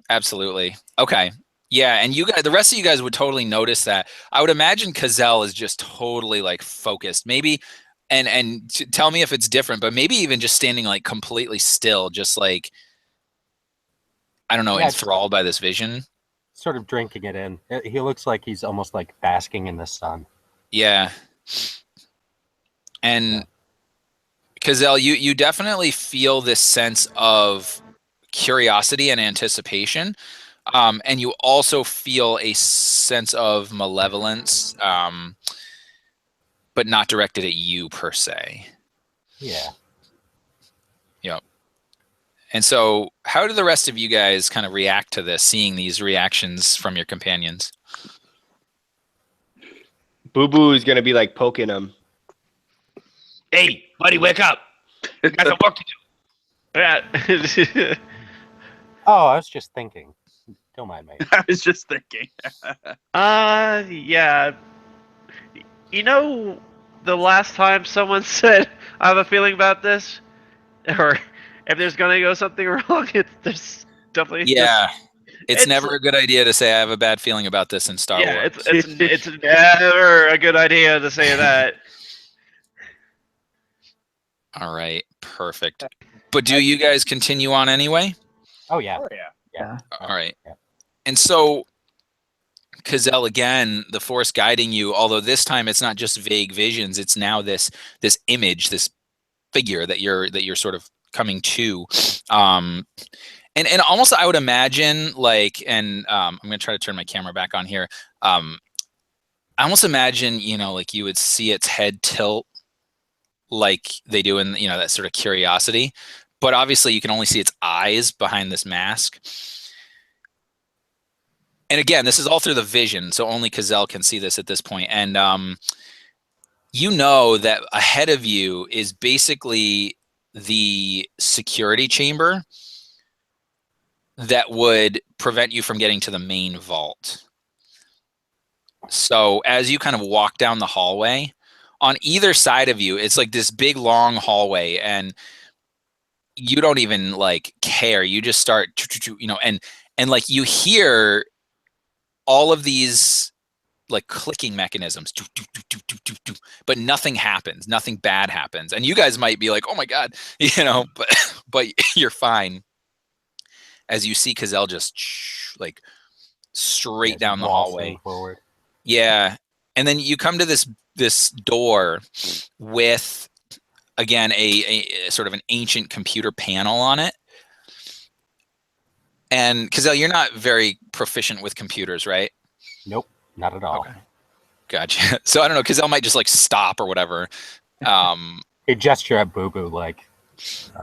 Absolutely. Okay. Yeah, and you guys, the rest of you guys would totally notice that. I would imagine Cazelle is just totally like focused. Maybe, and tell me if it's different, but maybe even just standing like completely still, just like I don't know, Yeah, just enthralled by this vision. sort of drinking it in. He looks like he's almost like basking in the sun. Yeah. And Cazelle, you definitely feel this sense of curiosity and anticipation. And you also feel a sense of malevolence, but not directed at you per se. Yeah. Yep. And so, how do the rest of you guys kind of react to this, seeing these reactions from your companions? Boo Boo is gonna be like poking him. Hey, buddy, wake up! You got some work to do. Yeah. Oh, I was just thinking. Don't mind me. I was just thinking. Yeah. You know, the last time someone said, "I have a feeling about this," or if there's gonna go something wrong, there's definitely Yeah, it's it's never a good idea to say I have a bad feeling about this in Star yeah, Wars. it's never a good idea to say that. All right, perfect. But do you guys continue on anyway? Oh yeah. Oh yeah. Yeah. All right. Yeah. And so, Cazelle, again, the Force guiding you, although this time it's not just vague visions, it's now this image, this figure that you're sort of coming to. And almost I would imagine like, and I'm gonna try to turn my camera back on here. I almost imagine, like you would see its head tilt like they do in, that sort of curiosity, but obviously you can only see its eyes behind this mask. And again, this is all through the vision, so only Cazelle can see this at this point. And you know that ahead of you is basically the security chamber that would prevent you from getting to the main vault. So as you kind of walk down the hallway, on either side of you, it's like this big long hallway, and you don't even like care. You just start, and like you hear all of these like clicking mechanisms, but nothing happens. Nothing bad happens, and you guys might be like, "Oh my god," but you're fine. As you see Cazelle just like straight down the hallway. Forward. Yeah. And then you come to this door with, again, a sort of an ancient computer panel on it. And Cazelle, you're not very proficient with computers, right? Nope, not at all. Okay. Gotcha. So I don't know, Cazelle might just like stop or whatever. He gesture at Boo Boo like,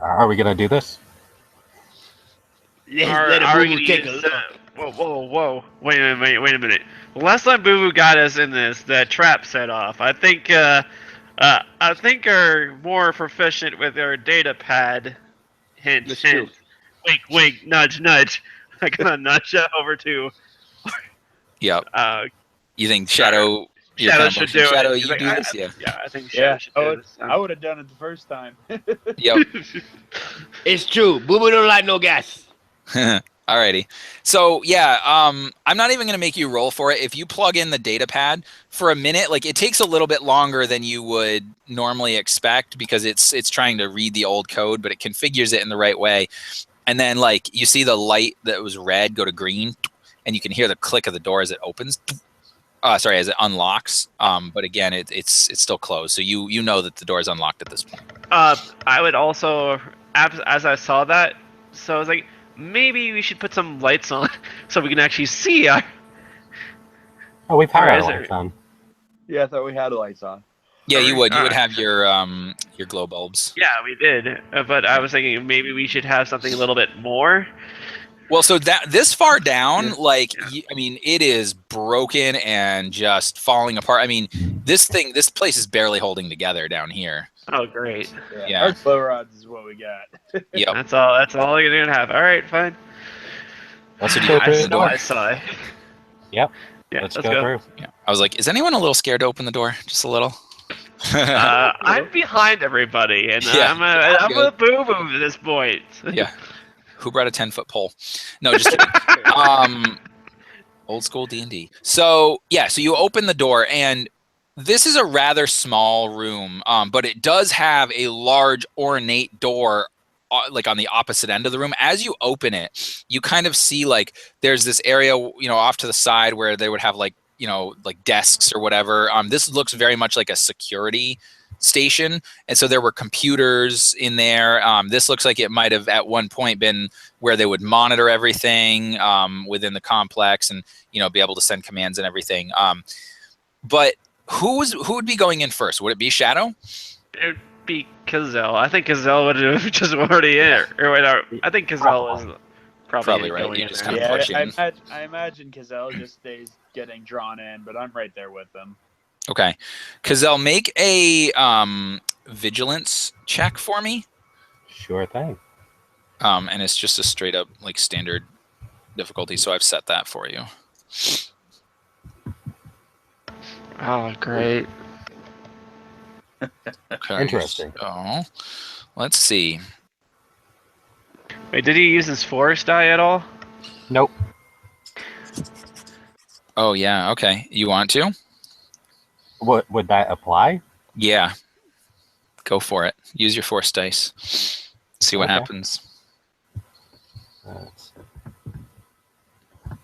"Are we gonna do this?" Let a Are Boo Boo we take a gonna use look. whoa. Wait a minute. The last time Boo Boo got us in this, the trap set off. I think are more proficient with our data pad. Hint, That's hint. Wink, nudge. I gotta nudge that over to. Yep. You think Shadow? Shadow should do Shadow, it. you Like, do this, yeah. Yeah, I think Shadow should do this. I would have done it the first time. Yep. It's true. Boo Boo don't like no gas. Alrighty. So yeah, I'm not even gonna make you roll for it. If you plug in the data pad for a minute, like it takes a little bit longer than you would normally expect because it's trying to read the old code, but it configures it in the right way. And then like you see the light that was red go to green, and you can hear the click of the door as it opens. As it unlocks. But again, it's still closed. So you know that the door is unlocked at this point. I would also, as I saw that, so I was like, maybe we should put some lights on so we can actually see. Oh, we've had Or our is lights it- on. Yeah, I thought we had the lights on. Yeah, you would. You would Alright. have your glow bulbs. Yeah, we did. But I was thinking maybe we should have something a little bit more Well, so that this far down, Yeah. like, Yeah. I mean, it is broken and just falling apart. I mean, this place is barely holding together down here. Oh, great. Yeah. Our glow rods is what we got. Yep. That's all. That's all you're gonna have. All right, fine. Let's So do go you I through the open the door? door. saw. Yep. Yeah, Let's let's go go. through. Yeah. I was like, is anyone a little scared to open the door? Just a little. I'm behind everybody, and Yeah, I'm a boo boo at this point. Yeah. Who brought a 10-foot pole? No, just kidding. Old school D&D. So yeah, so you open the door, and this is a rather small room, but it does have a large ornate door, like on the opposite end of the room. As you open it, you kind of see like there's this area, off to the side where they would have like like desks or whatever. This looks very much like a security station, and so there were computers in there. This looks like it might have at one point been where they would monitor everything within the complex, and be able to send commands and everything. But who would be going in first? Would it be Shadow? It would be Cazelle. I think Cazelle would have just already in. Or wait, I think Cazelle is Probably right. going You in just there. kind of push in. I imagine Cazelle just stays getting drawn in, but I'm right there with them. Okay, Cazelle, make a vigilance check for me. Sure thing. And it's just a straight up like standard difficulty, so I've set that for you. Oh, great. Okay. Interesting. So, let's see. Wait, did he use his force die at all? Nope. Oh yeah. Okay. You want to? What would that apply? Yeah. Go for it. Use your force dice. See what Okay. happens. Let's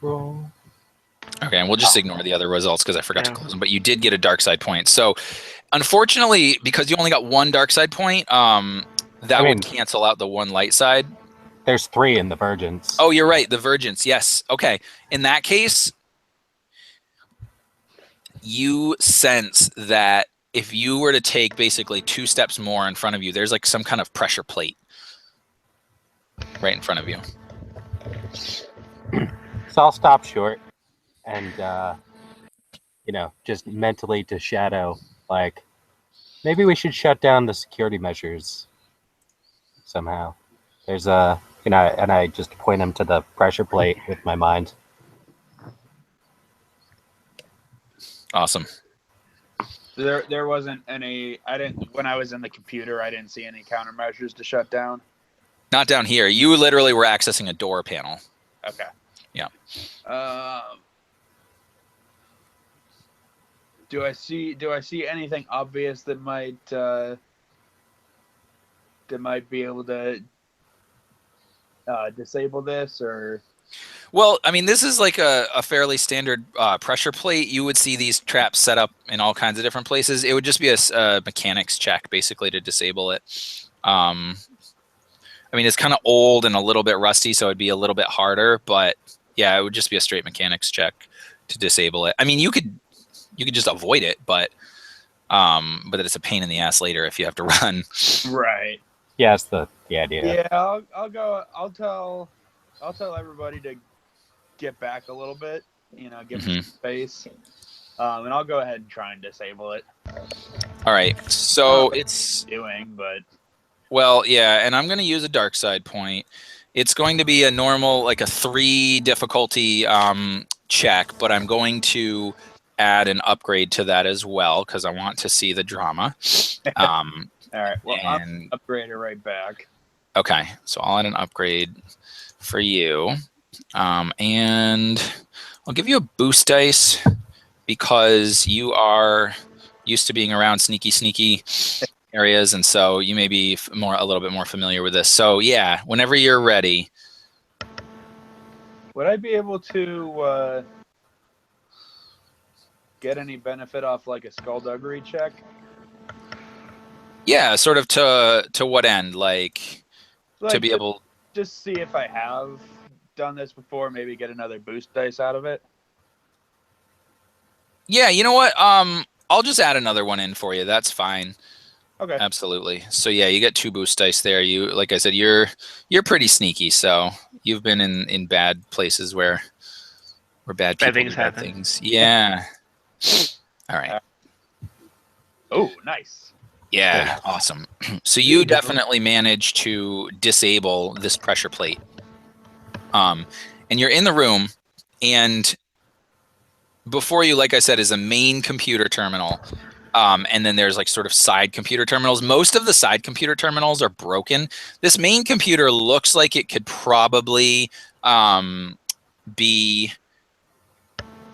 roll. Okay, and we'll just ignore the other results because I forgot to close them. But you did get a dark side point. So, unfortunately, because you only got one dark side point, that would cancel out the one light side. There's 3 in the Virgins. Oh, you're right. The Virgins. Yes. Okay. In that case, you sense that if you were to take basically 2 steps more in front of you, there's like some kind of pressure plate right in front of you. So I'll stop short and, just mentally to Shadow, like, maybe we should shut down the security measures somehow. There's a, and I just point him to the pressure plate with my mind. Awesome. There wasn't any. When I was in the computer, I didn't see any countermeasures to shut down. Not down here. You literally were accessing a door panel. Okay. Yeah. Do I see anything obvious that might be able to disable this, or? Well, I mean, this is like a fairly standard pressure plate. You would see these traps set up in all kinds of different places. It would just be a mechanics check, basically, to disable it. I mean, it's kind of old and a little bit rusty, so it'd be a little bit harder. But yeah, it would just be a straight mechanics check to disable it. I mean, you could just avoid it, but it's a pain in the ass later if you have to run. Right. Yeah, that's the idea. Yeah, I'll go. I'll tell everybody to get back a little bit. Give them some space, and I'll go ahead and try and disable it. All right, so it's doing, but. Well, yeah, and I'm going to use a dark side point. It's going to be a normal, like a 3 difficulty check, but I'm going to add an upgrade to that as well because I want to see the drama. All right, well, and, I'll upgrade it right back. Okay, so I'll add an upgrade for you. And I'll give you a boost dice because you are used to being around sneaky areas, and so you may be a little bit more familiar with this. So yeah, whenever you're ready. Would I be able to get any benefit off like a skullduggery check? Yeah, sort of to what end? Like to be able just see if I have done this before, maybe get another boost dice out of it. Yeah, you know what? I'll just add another one in for you. That's fine. Okay. Absolutely. So yeah, you get 2 boost dice there. You, like I said, you're pretty sneaky. So you've been in bad places where bad people things do bad happen. things. Yeah. All right. Oh, nice. Yeah. Awesome. So you definitely managed to disable this pressure plate. And you're in the room, and before you, like I said, is a main computer terminal. And then there's like sort of side computer terminals. Most of the side computer terminals are broken. This main computer looks like it could probably be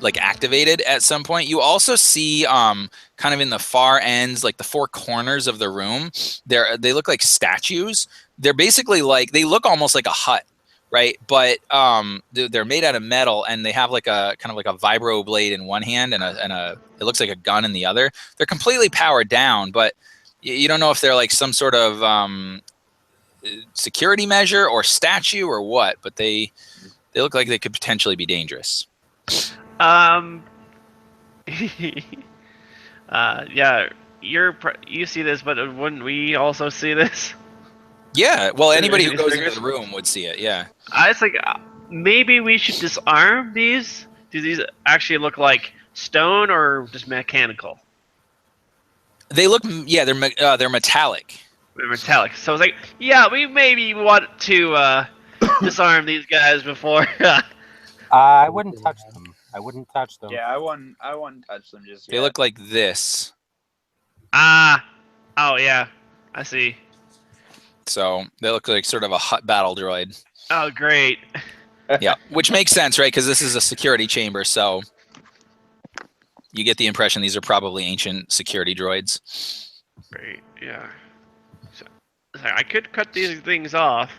like activated at some point. You also see kind of in the far ends, like the 4 corners of the room, they look like statues. They're basically like, they look almost like a hut, right? But they're made out of metal, and they have like a kind of like a vibro blade in one hand and a it looks like a gun in the other. They're completely powered down, but you don't know if they're like some sort of security measure or statue or what, but they look like they could potentially be dangerous. Yeah, you see this, but wouldn't we also see this? Yeah, well, anybody who These goes triggers? into the room would see it. Yeah, I was like, maybe we should disarm these. Do these actually look like stone or just mechanical? they look. Yeah, they're metallic. They're metallic. So I was like, yeah, we maybe want to disarm these guys before. I wouldn't touch them. I wouldn't touch them. Yeah, I wouldn't touch them just yet. They look like this. Oh yeah, I see. So they look like sort of a hut battle droid. Oh great. Yeah, which makes sense, right? Because this is a security chamber, so you get the impression these are probably ancient security droids. Great. Yeah. So I could cut these things off.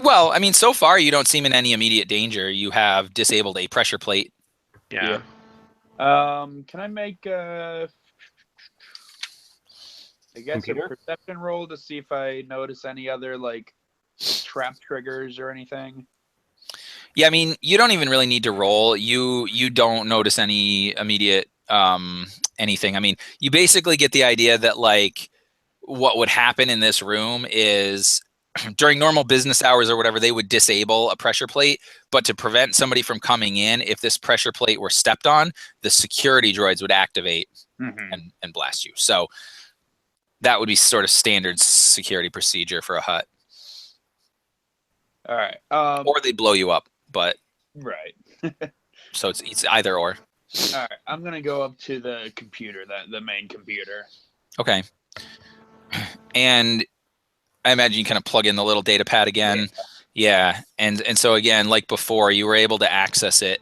Well, I mean, so far you don't seem in any immediate danger. You have disabled a pressure plate. Yeah. Can I make I guess Computer? a perception roll to see if I notice any other like trap triggers or anything? Yeah, I mean, you don't even really need to roll. You don't notice any immediate anything. I mean, you basically get the idea that like what would happen in this room is during normal business hours or whatever, they would disable a pressure plate, but to prevent somebody from coming in, if this pressure plate were stepped on, the security droids would activate and blast you. So that would be sort of standard security procedure for a hut. All right. Or they blow you up, but Right. so it's either or. All right. I'm gonna go up to the computer, the main computer. Okay. And I imagine you kind of plug in the little data pad again. Yeah. And so again, like before, you were able to access it.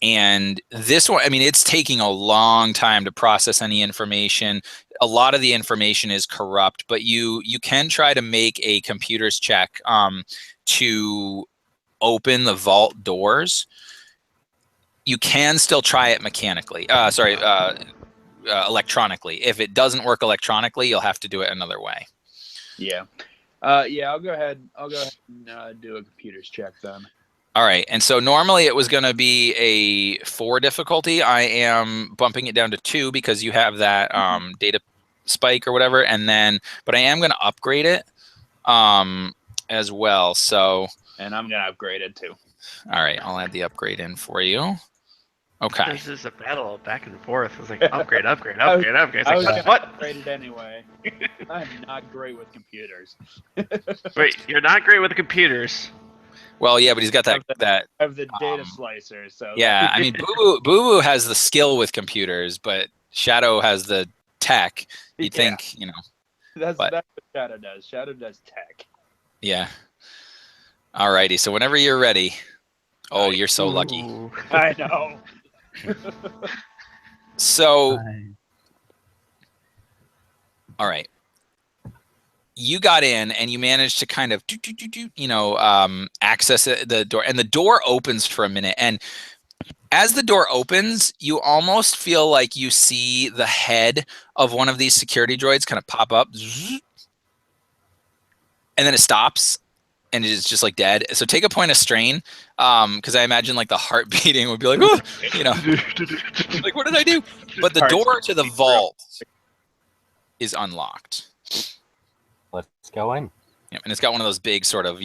And this one, I mean, it's taking a long time to process any information. A lot of the information is corrupt, but you can try to make a computer's check to open the vault doors. You can still try it mechanically. Electronically. If it doesn't work electronically, you'll have to do it another way. Yeah. Yeah. I'll go ahead and do a computer's check then. All right. And so normally it was going to be a 4 difficulty. I am bumping it down to 2 because you have that data spike or whatever. And then, but I am going to upgrade it as well. So. And I'm going to upgrade it too. All right. I'll add the upgrade in for you. Okay. This is a battle back and forth. It was like upgrade. It's I was like, gonna what? upgrade it anyway. I'm not great with computers. Wait, you're not great with computers. Well, yeah, but he's got that. I have the data slicer, so Yeah, I mean, Boo Boo has the skill with computers, but Shadow has the tech. You'd think, you know. That's but, what Shadow does. Shadow does tech. Yeah. All righty. So whenever you're ready. Oh, you're so lucky. I know. So, all right. You got in and you managed to kind of, access the door, and the door opens for a minute. And as the door opens, you almost feel like you see the head of one of these security droids kind of pop up, and then it stops, and it's just like dead. So take a point of strain. Because I imagine like the heart beating would be like, oh, you know, like what did I do? But the door to the vault is unlocked. Let's go in. Yeah, and it's got one of those big sort of,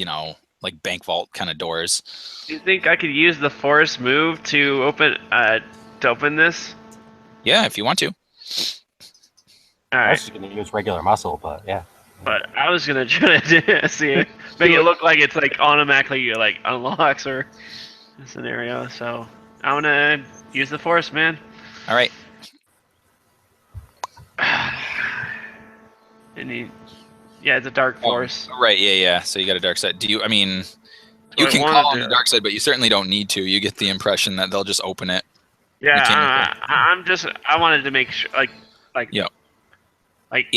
like bank vault kind of doors. Do you think I could use the force move to open this? Yeah, if you want to. All I right. was just gonna use regular muscle, but yeah. But I was gonna try to make it look like it's like automatically like unlocks or a scenario. So I wanna use the force, man. All right. Yeah, it's a dark force. Right. Yeah. So you got a dark side. Do you? I mean, you I can wanna call on do. the dark side, but you certainly don't need to. You get the impression that they'll just open it. Yeah, mechanically. I wanted to make sure, Yeah. like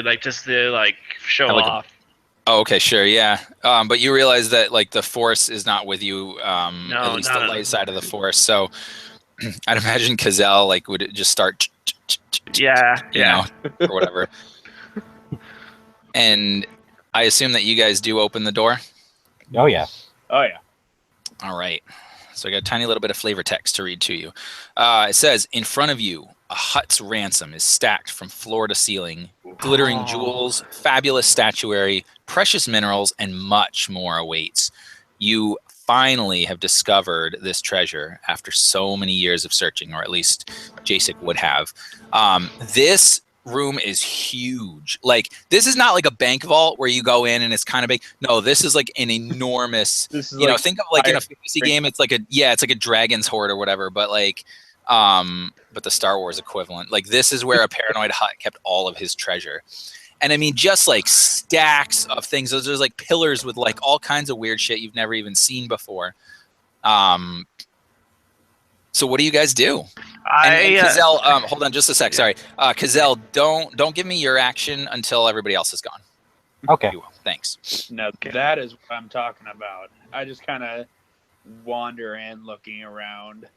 like just to like show Have, like, off. Oh, okay, sure, yeah. But you realize that like the force is not with you. No, at least the no. light side of the force. So I'd imagine Cazelle like would just start. Yeah, You know, or whatever. And I assume that you guys do open the door. Oh yeah. Oh yeah. All right. So I got a tiny little bit of flavor text to read to you. It says, in front of you, a hut's ransom is stacked from floor to ceiling. Glittering jewels, fabulous statuary, precious minerals, and much more awaits. You finally have discovered this treasure after so many years of searching, or at least Jacek would have. This room is huge. Like, this is not like a bank vault where you go in and it's kind of big. No, this is like an enormous, This is think of like in a fantasy game, it's like it's like a dragon's hoard or whatever, but like, but the Star Wars equivalent. Like, this is where a paranoid hut kept all of his treasure. And I mean, just like stacks of things. There's like pillars with like all kinds of weird shit you've never even seen before. So what do you guys do? And Cazelle, hold on just a sec. Sorry, Cazelle, don't give me your action until everybody else is gone. Okay. You will. Thanks. No, that is what I'm talking about. I just kind of wander in, looking around.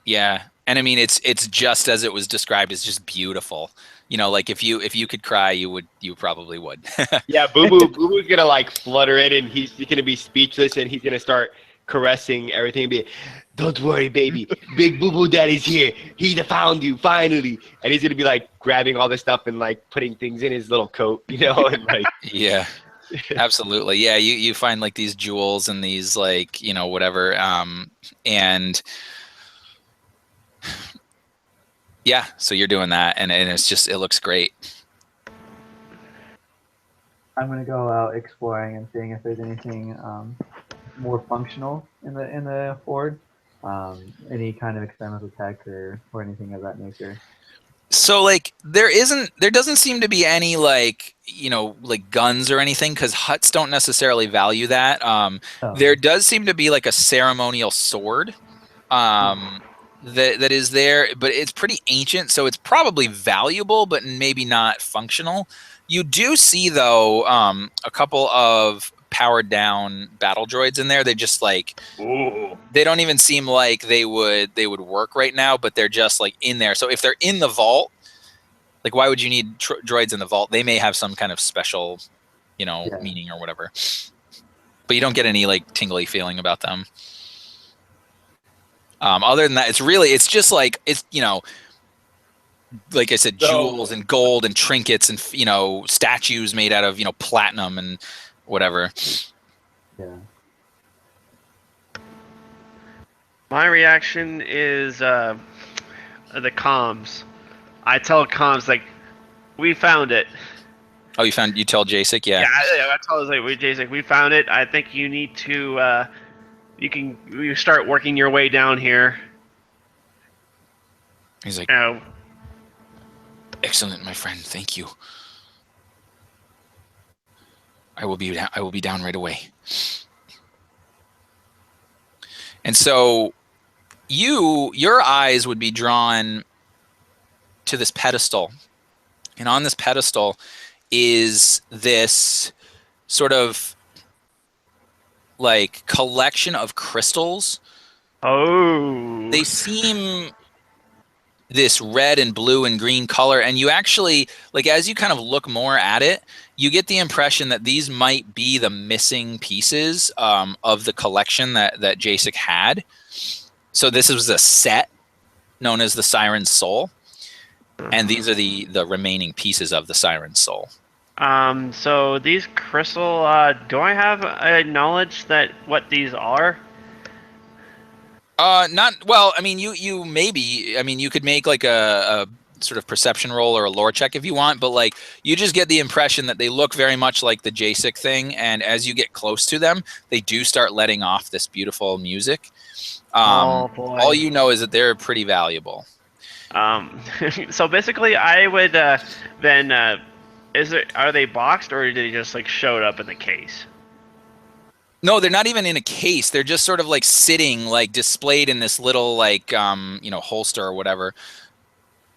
Yeah, and I mean it's just as it was described. It's just beautiful. Like if you could cry, you probably would. Yeah, Boo Boo's gonna like flutter in, and he's gonna be speechless, and he's gonna start caressing everything and be, don't worry, baby, Big Boo Boo Daddy's here. He found you finally, and he's gonna be like grabbing all this stuff and like putting things in his little coat, and like Yeah, absolutely. Yeah, you find like these jewels and these like whatever, and yeah, so you're doing that, and it's just, it looks great. I'm gonna go out exploring and seeing if there's anything more functional in the Ford, any kind of experimental tech or anything of that nature. So like there doesn't seem to be any like like guns or anything, because huts don't necessarily value that. There does seem to be like a ceremonial sword that is there, but it's pretty ancient, so it's probably valuable, but maybe not functional. You do see though a couple of powered down battle droids in there. They just like, they don't even seem like they would work right now, but they're just like in there. So if they're in the vault, like why would you need droids in the vault? They may have some kind of special meaning or whatever, but you don't get any like tingly feeling about them. Other than that, it's just like, it's like I said, jewels and gold and trinkets and statues made out of platinum and whatever. Yeah. My reaction is the comms. I tell comms like, we found it. Oh, you tell Jacek, yeah. Yeah, I tell us like, Jacek, we found it. I think you need to you start working your way down here. He's like, excellent, my friend. Thank you. I will be down right away. And so your eyes would be drawn to this pedestal. And on this pedestal is this sort of like collection of crystals. Oh. They seem this red and blue and green color, and you actually, like, as you kind of look more at it, you get the impression that these might be the missing pieces of the collection that Jacek had. So this was a set known as the Siren's Soul, and these are the remaining pieces of the Siren's Soul. So these crystal, do I have knowledge that what these are? Not well. I mean, you maybe. I mean, you could make like a sort of perception roll or a lore check if you want, but like you just get the impression that they look very much like the Jacek thing, and as you get close to them, they do start letting off this beautiful music. Oh boy. All you know is that they're pretty valuable. So basically, I would then. Are they boxed or did they just like showed up in the case? No, they're not even in a case. They're just sort of like sitting, like displayed in this little like holster or whatever.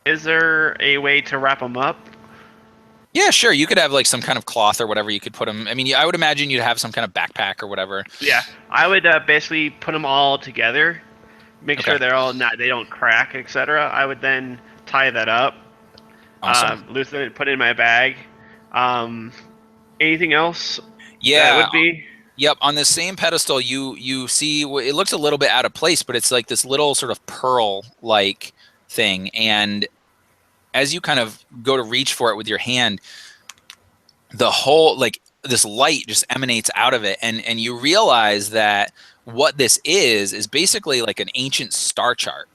Is there a way to wrap them up? Yeah, sure. You could have like some kind of cloth or whatever you could put them. I mean, I would imagine you'd have some kind of backpack or whatever. Yeah, I would basically put them all together, make sure they're all they don't crack, etc. I would then tie that up, Awesome. loosen it, put it in my bag. Anything else? Yeah. That would be. Yep, on this same pedestal, you see it looks a little bit out of place, but it's like this little sort of pearl-like thing, and as you kind of go to reach for it with your hand, the whole like this light just emanates out of it, and you realize that what this is basically like an ancient star chart.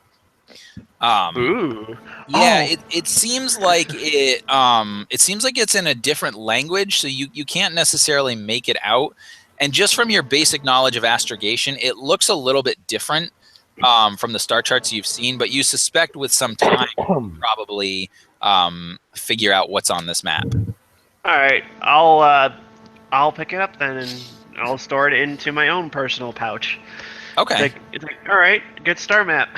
Ooh. Yeah, it seems like it seems like it's in a different language, so you can't necessarily make it out. And just from your basic knowledge of astrogation, it looks a little bit different from the star charts you've seen, but you suspect with some time you'll probably figure out what's on this map. All right, I'll pick it up then, and I'll store it into my own personal pouch. Okay. It's like all right, good star map.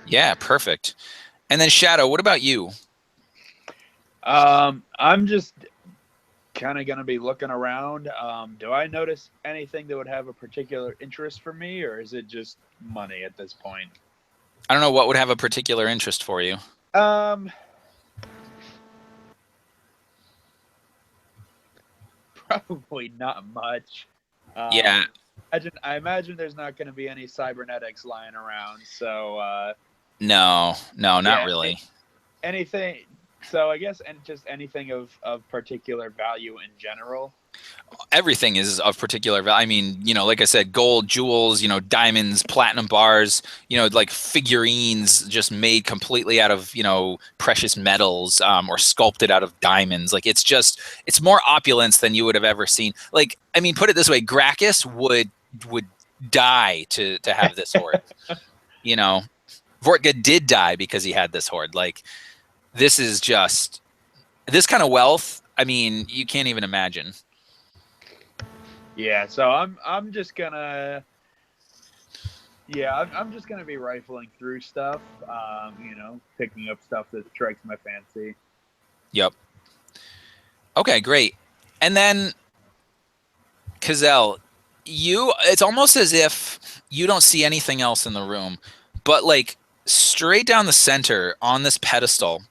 Yeah, perfect. And then Shadow, what about you? I'm just kind of going to be looking around. Do I notice anything that would have a particular interest for me, or is it just money at this point? I don't know what would have a particular interest for you. Probably not much. Yeah. I imagine there's not going to be any cybernetics lying around, so No, not really. Anything. So I guess just anything of particular value in general. Everything is of particular value. I mean, like I said, gold, jewels, diamonds, platinum bars, like figurines just made completely out of, precious metals or sculpted out of diamonds. Like it's more opulence than you would have ever seen. Like, I mean, put it this way, Gracchus would die to have this hoard. Vortga did die because he had this hoard. Like, this is just this kind of wealth. I mean, you can't even imagine. Yeah, so I'm just gonna I'm just gonna be rifling through stuff, picking up stuff that strikes my fancy. Yep. Okay, great. And then Kazel, it's almost as if you don't see anything else in the room, but like straight down the center on this pedestal,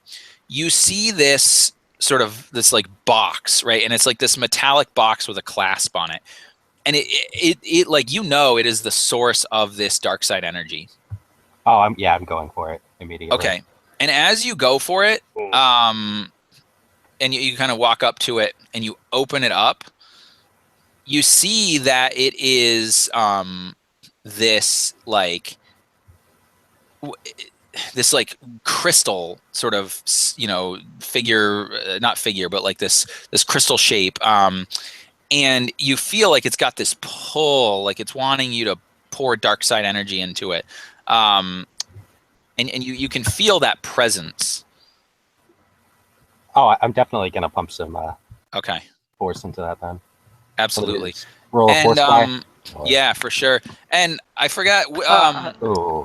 you see this sort of this like box, right? And it's like this metallic box with a clasp on it. And it like, it is the source of this darkside energy. Oh, I'm going for it immediately. Okay. And as you go for it, and you kind of walk up to it and you open it up, you see that it is this like crystal sort of figure, not figure, but like this crystal shape, and you feel like it's got this pull, like it's wanting you to pour darkside energy into it, and you can feel that presence. Oh, I'm definitely gonna pump some force into that then. Absolutely. Roll a force die. Yeah, for sure. And I forgot. Ooh.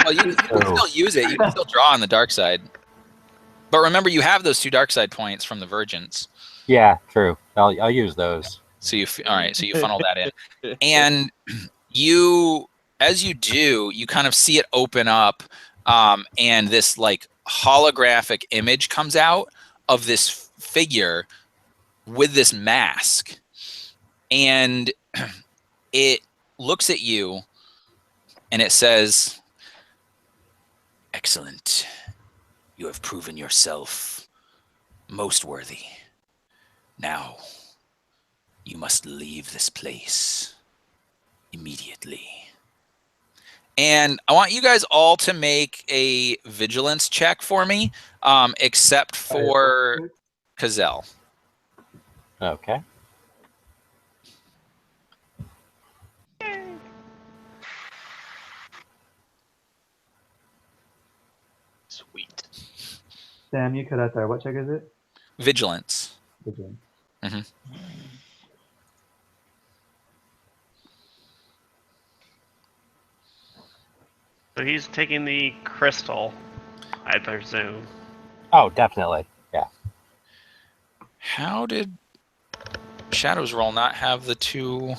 Well, you can still use it. You can still draw on the dark side. But remember, you have those 2 dark side points from the Virgins. Yeah, true. I'll use those. So all right. So you funnel that in, and as you do, you kind of see it open up, and this like holographic image comes out of this figure with this mask, and it looks at you and it says, "Excellent. You have proven yourself most worthy. Now, you must leave this place immediately." And I want you guys all to make a vigilance check for me, except for Cazell. Okay. Sweet. Sam, you cut out there. What check is it? Vigilance. Vigilance. So he's taking the crystal, I presume. Oh, definitely. Yeah. How did Shadow's Roll not have the 2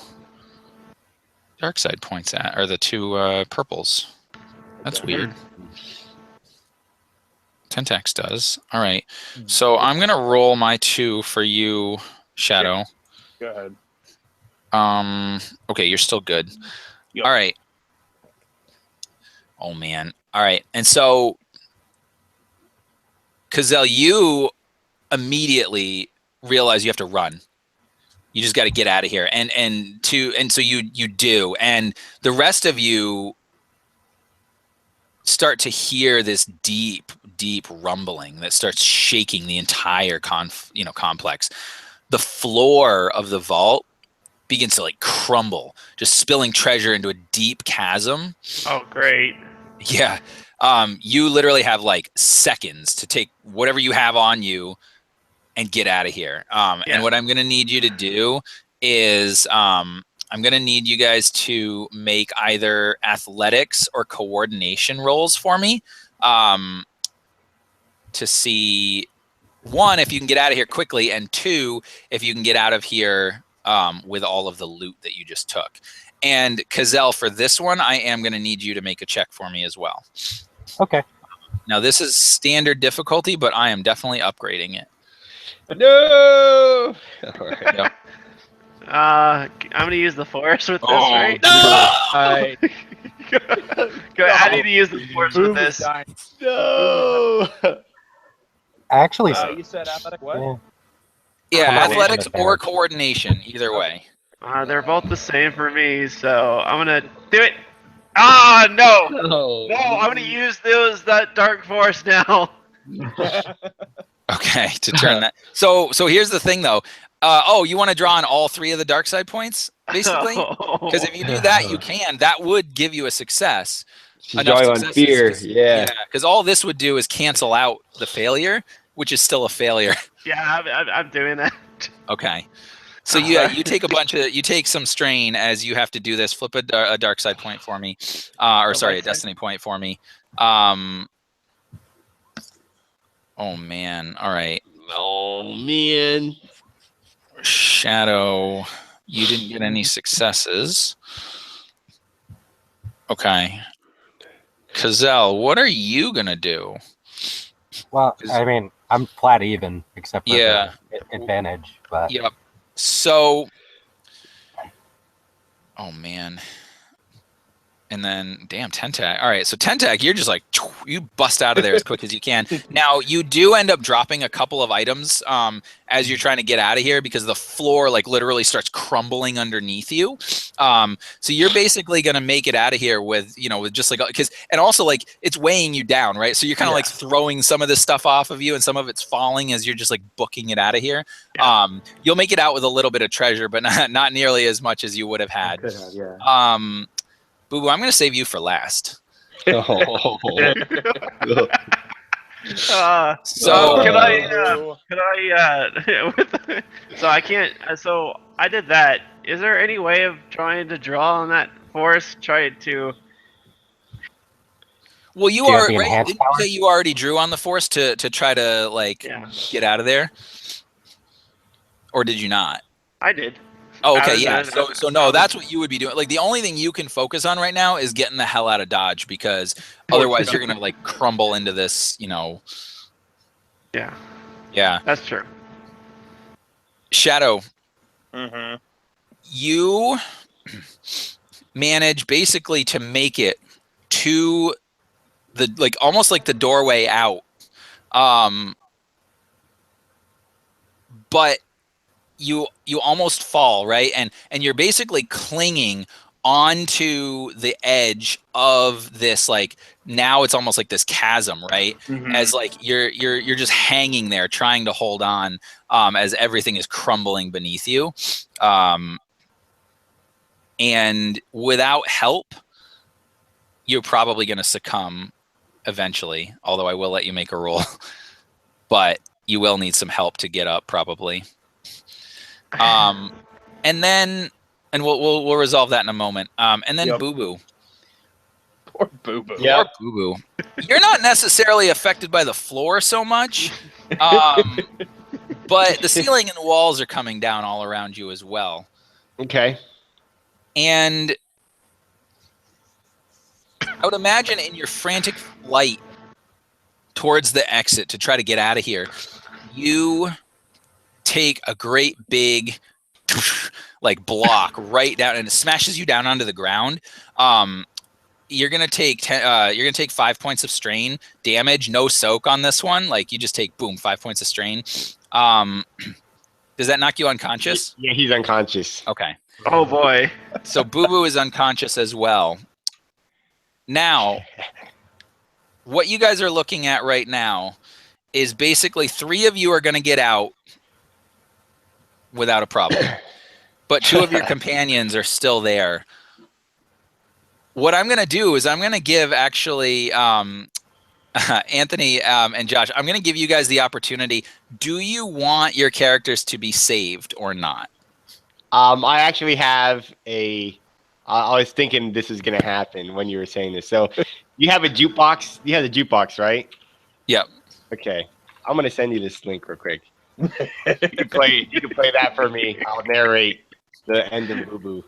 dark side points at, or the 2 purples? That's weird. Tentax does. All right. So I'm going to roll my 2 for you, Shadow. Go ahead. Okay, you're still good. Yep. All right. Oh, man. All right. And so, Cazell, you immediately realize you have to run. You just got to get out of here. And so you do. And the rest of you start to hear this deep rumbling that starts shaking the entire complex. The floor of the vault begins to like crumble, just spilling treasure into a deep chasm. Oh, great. Yeah. You literally have like seconds to take whatever you have on you and get out of here. And what I'm going to need you to do is I'm going to need you guys to make either athletics or coordination rolls for me to see, 1, if you can get out of here quickly, and 2, if you can get out of here with all of the loot that you just took. And Cazell, for this one, I am going to need you to make a check for me as well. Okay. Now, this is standard difficulty, but I am definitely upgrading it. No. All right. Yep. I'm gonna use the force with this, right? No. All right. Good. I need to use the force with this. No. Actually, You said athletic what? yeah. Yeah, Coordination athletics advantage. or coordination, either way. They're both the same for me, so I'm gonna do it. Ah, no! No. No, I'm gonna use that dark force now. Okay, to turn that. So here's the thing, though. You want to draw on all 3 of the dark side points, basically? Because if you do that, you can. That would give you a success. She's drawing on fear. Yeah. Because all this would do is cancel out the failure, which is still a failure. Yeah, I'm doing that. Okay. So you take some strain as you have to do this. Flip a dark side point for me, a destiny point for me. Oh man! All right. Oh man. Shadow, you didn't get any successes. Okay. Cazell, what are you gonna do? Well, I mean, I'm flat even, except for the advantage. But Yep. So, oh man. And then, damn, Tentag. All right, so Tentag, you're just like, you bust out of there as quick as you can. Now, you do end up dropping a couple of items as you're trying to get out of here because the floor, like, literally starts crumbling underneath you. So you're basically going to make it out of here with just like, and also, like, it's weighing you down, right? So you're kind of like throwing some of this stuff off of you and some of it's falling as you're just like booking it out of here. Yeah. You'll make it out with a little bit of treasure, but not nearly as much as you would have had. Could have, yeah. Boo Boo, I'm going to save you for last. So can I? So I can't. So I did that. Is there any way of trying to draw on that force? Try to. Well, you are right. Didn't you say you already drew on the force to try to get out of there, or did you not? I did. Oh, I okay, was- yeah. I- So no, that's what you would be doing. Like the only thing you can focus on right now is getting the hell out of Dodge because otherwise you're gonna like crumble into this, Yeah, Yeah. that's true. Shadow, Mm-hmm. you manage basically to make it to the almost like the doorway out. But you almost fall, right? And you're basically clinging onto the edge of this, like, now it's almost like this chasm, right? As like you're just hanging there trying to hold on, as everything is crumbling beneath you. And without help, you're probably going to succumb eventually, although I will let you make a roll. But you will need some help to get up probably. And then, and we'll resolve that in a moment. And then Yep. Boo Boo. Poor Boo Boo. Yeah. Poor Boo Boo. You're not necessarily affected by the floor so much, but the ceiling and walls are coming down all around you as well. Okay. And I would imagine in your frantic flight towards the exit to try to get out of here, you take a great big like block right down, and it smashes you down onto the ground. You're gonna take 5 points of strain damage, no soak on this one. Like you just take 5 points of strain. Does that knock you unconscious? Yeah, he's unconscious. Okay. Oh boy. So Boo Boo is unconscious as well. Now, what you guys are looking at right now is basically 3 of you are going to get out without a problem, but 2 of your companions are still there. What I'm going to do is I'm going to give actually Anthony and Josh, I'm going to give you guys the opportunity. Do you want your characters to be saved or not? I actually have a. I was thinking this is gonna happen when you were saying this. So, you have a jukebox. You have the jukebox, right? Yep. Okay. I'm gonna send you this link real quick. You can play that for me. I'll narrate the end of Boo Boo.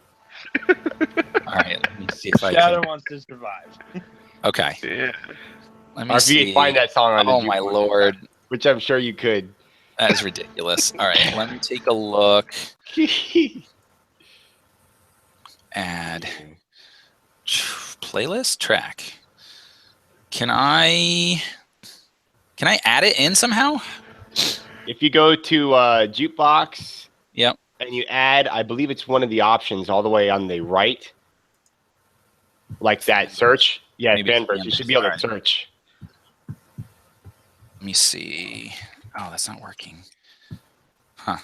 All right. Let me see if I Shadow can. wants to survive. Okay. Yeah. Let Or me if you see. can find that song on the Oh my jukebox, lord. which I'm sure you could. That is ridiculous. All right. Let me take a look. Add playlist track. Can I add it in somehow? If you go to jukebox, Yep. and you add, I believe it's one of the options all the way on the right, like that search. Yeah, Maybe Fanverse. You Fanverse. should be able to Alright. search. Let me see. Oh, that's not working. Let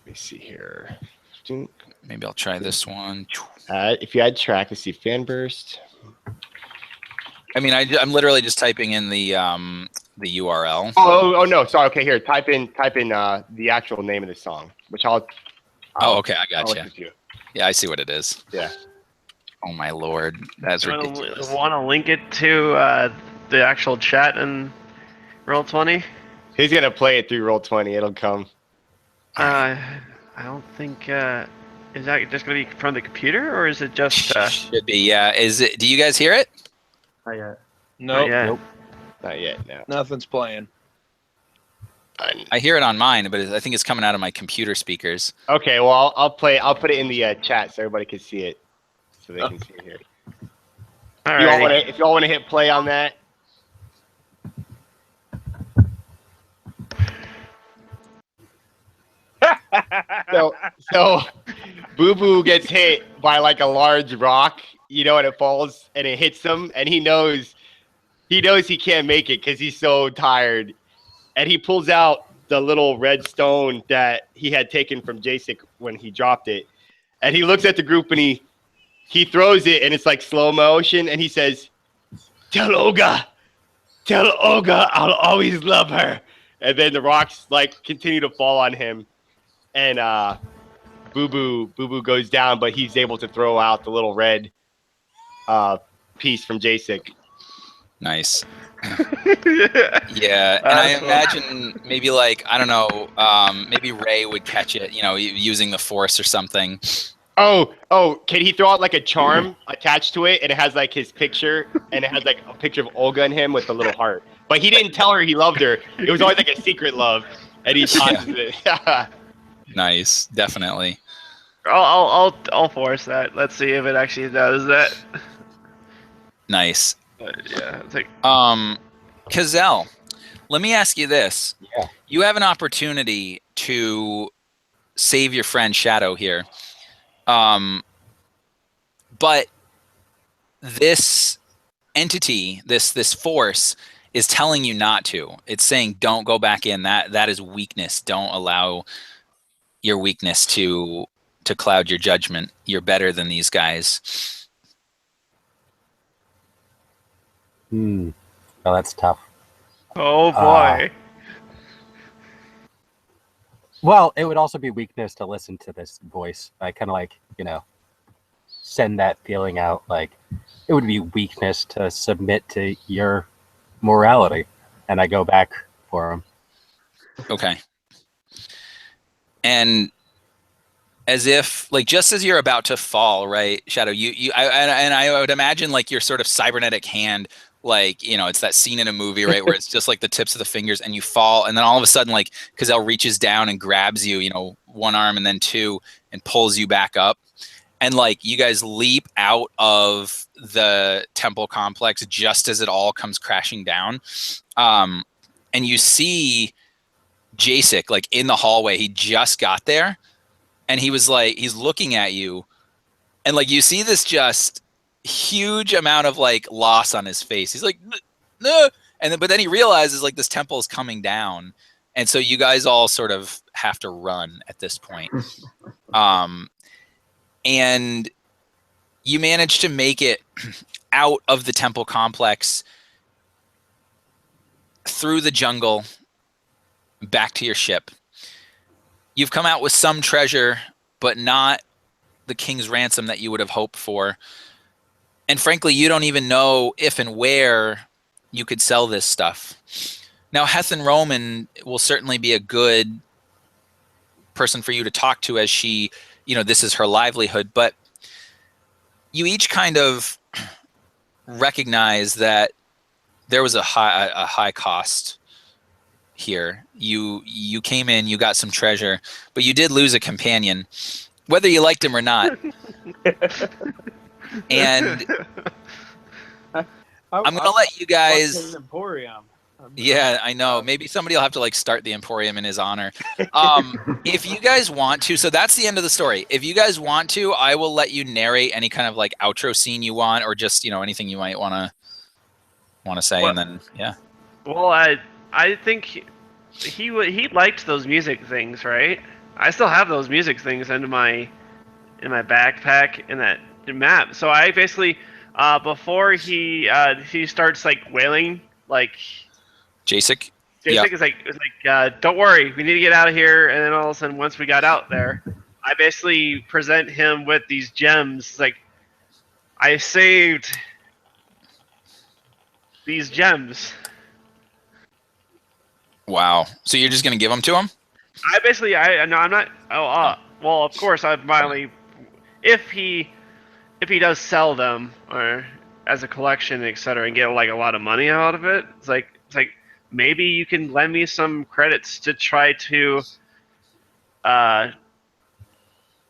me see here. Maybe I'll try this one. If you add track, let's see, Fanburst. I mean, I'm literally just typing in the URL. Oh no, sorry. Okay, here, type in the actual name of the song, which I'll Oh, okay, I I'll gotcha. listen to it. Yeah, I see what it is. Yeah. Oh my lord, that's ridiculous. Want to link it to the actual chat in Roll20? He's gonna play it through Roll20. It'll come. I don't think. Is that just gonna be from the computer, or is it just? Should be. Yeah. Is it? Do you guys hear it? Not yet. Nope. Yeah. Nope. Not yet. No. Nothing's playing. I hear it on mine, but I think it's coming out of my computer speakers. Okay. Well, I'll play. I'll put it in the chat so everybody can see it, so they can see it here. All If you all right. want to, if you all want to hit play on that. So Boo Boo gets hit by like a large rock, you know, and it falls and it hits him, and he knows he can't make it because he's so tired, and he pulls out the little red stone that he had taken from Jasek when he dropped it, and he looks at the group and he throws it, and it's like slow motion, and he says, tell Olga I'll always love her," and then the rocks like continue to fall on him. And Boo Boo goes down, but he's able to throw out the little red piece from Jasek. Nice. Yeah, and I That's cool. imagine maybe like I don't know, maybe Ray would catch it, using the force or something. Oh, can he throw out like a charm attached to it and it has like his picture and it has like a picture of Olga and him with a little heart. But he didn't tell her he loved her. It was always like a secret love. And he tosses it. Nice, definitely. I'll force that. Let's see if it actually does that. Nice. Yeah, it's like Cazell, let me ask you this. Yeah. You have an opportunity to save your friend Shadow here. But this entity, this force, is telling you not to. It's saying, don't go back in. That is weakness. Don't allow your weakness to cloud your judgment. You're better than these guys. Oh, that's tough. oh boy. Well, it would also be weakness to listen to this voice. I kind of like, send that feeling out. Like, it would be weakness to submit to your morality. And I go back for him. Okay. And as if, like, just as you're about to fall, right, Shadow, I would imagine, like, your sort of cybernetic hand, like, it's that scene in a movie, right, where it's just like the tips of the fingers and you fall, and then all of a sudden, like, Cazell reaches down and grabs you, one arm and then two, and pulls you back up. And, like, you guys leap out of the temple complex just as it all comes crashing down. And you see Jasek, like, in the hallway. He just got there. And he was like, he's looking at you. And, like, you see this just huge amount of, like, loss on his face. He's like, no. But then he realizes, like, this temple is coming down. And so you guys all sort of have to run at this point. And you manage to make it out of the temple complex, through the jungle, back to your ship. You've come out with some treasure, but not the king's ransom that you would have hoped for. And frankly, you don't even know if and where you could sell this stuff. Now, Hethan Roman will certainly be a good person for you to talk to, as she, this is her livelihood, but you each kind of recognize that there was a high cost here. You came in, you got some treasure, but you did lose a companion, whether you liked him or not. And I'm gonna let you guys. Emporium. Yeah, I know. Maybe somebody will have to, like, start the Emporium in his honor. If you guys want to, so that's the end of the story. If you guys want to, I will let you narrate any kind of, like, outro scene you want, or just, anything you might want to say, and then yeah. Well, I think he liked those music things, right? I still have those music things in my backpack in that map. So I basically before he starts, like, wailing, like, Jasek? Jasek is like, don't worry, we need to get out of here. And then all of a sudden, once we got out there, I basically present him with these gems. Like, I saved these gems. Wow. So you're just gonna give them to him? No, I'm not. Well, of course, I'd finally, if he does sell them, or as a collection, etc., and get, like, a lot of money out of it, it's like maybe you can lend me some credits to try to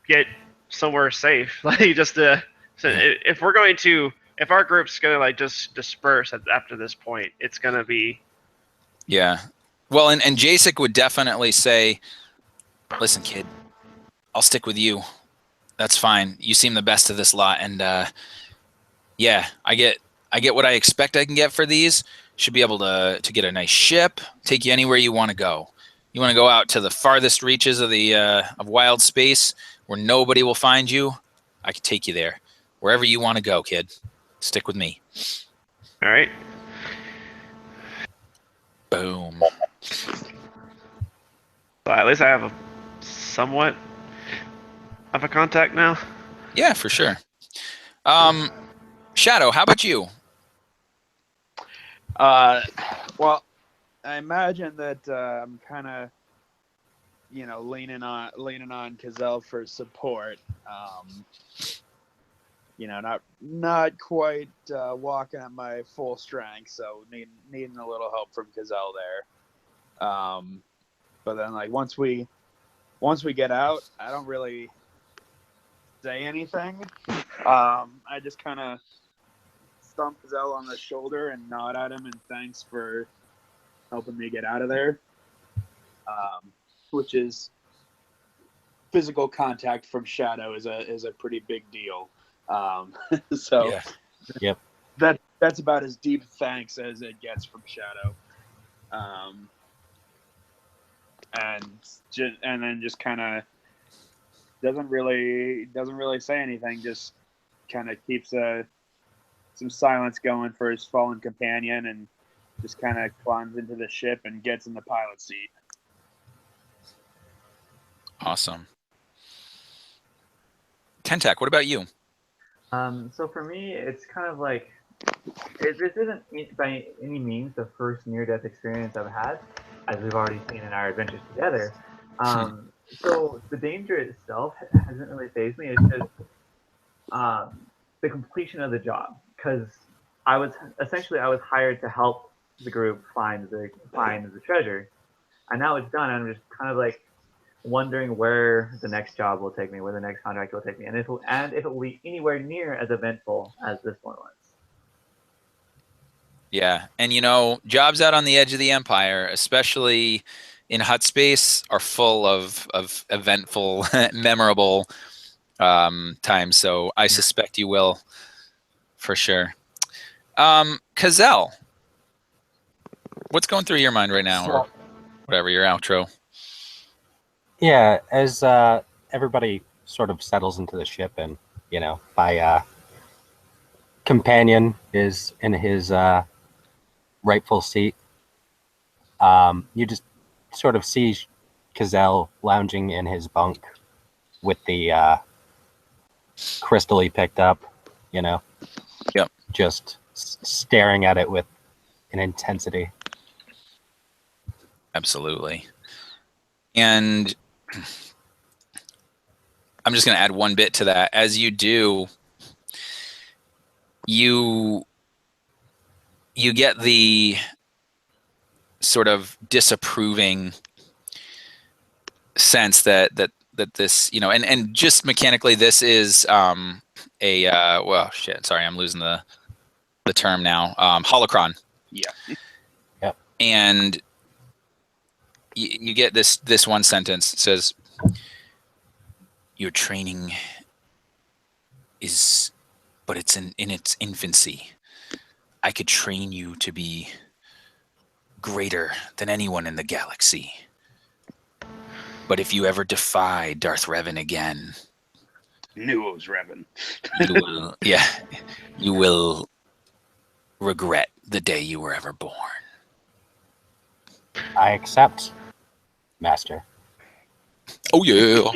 get somewhere safe. Like, just to, so if our group's gonna, like, just disperse after this point, it's gonna be. Yeah. Well, and Jasek would definitely say, listen, kid, I'll stick with you. That's fine. You seem the best of this lot, and yeah, I get what I expect I can get for these. Should be able to get a nice ship, take you anywhere you want to go. You want to go out to the farthest reaches of the of wild space where nobody will find you? I can take you there. Wherever you want to go, kid. Stick with me. All right. Boom. But at least I have a somewhat of a contact now. Yeah, for sure. Shadow, how about you? Well, I imagine that I'm kind of, leaning on Cazell for support. Not quite walking at my full strength, so needing a little help from Cazell there. But then, like once we get out, I don't really say anything. I just kind of stomp Cazell on the shoulder and nod at him and thanks for helping me get out of there. Which is physical contact from Shadow is a pretty big deal. So Yeah. Yep. That's about as deep thanks as it gets from Shadow. And then just kind of doesn't really say anything. Just kind of keeps some silence going for his fallen companion, and just kind of climbs into the ship and gets in the pilot seat. Awesome. Tentak, what about you? So for me, it's kind of like this isn't by any means the first near-death experience I've had, as we've already seen in our adventures together. So the danger itself hasn't really fazed me. It's just the completion of the job, because I was hired to help the group find the treasure, and now it's done. I'm just kind of like wondering where the next job will take me, where the next contract will take me, and if it will be anywhere near as eventful as this one was. Yeah, and jobs out on the edge of the Empire, especially in hut space, are full of eventful, memorable times. So I suspect you will, for sure. Cazell, what's going through your mind right now, or whatever your outro? Yeah, as everybody sort of settles into the ship, and my companion is in his rightful seat, you just sort of see Cazell lounging in his bunk with the crystal he picked up, Yep. just staring at it with an intensity. Absolutely. And I'm just going to add one bit to that. As you do, you get the sort of disapproving sense that this, and just mechanically, this is well, shit, sorry, I'm losing the term now. Holocron. Yeah. Yep. And you get this one sentence. It says, your training but it's in its infancy. I could train you to be greater than anyone in the galaxy. But if you ever defy Darth Revan again, Knew it was Revan. you will regret the day you were ever born. I accept, Master. Oh yeah.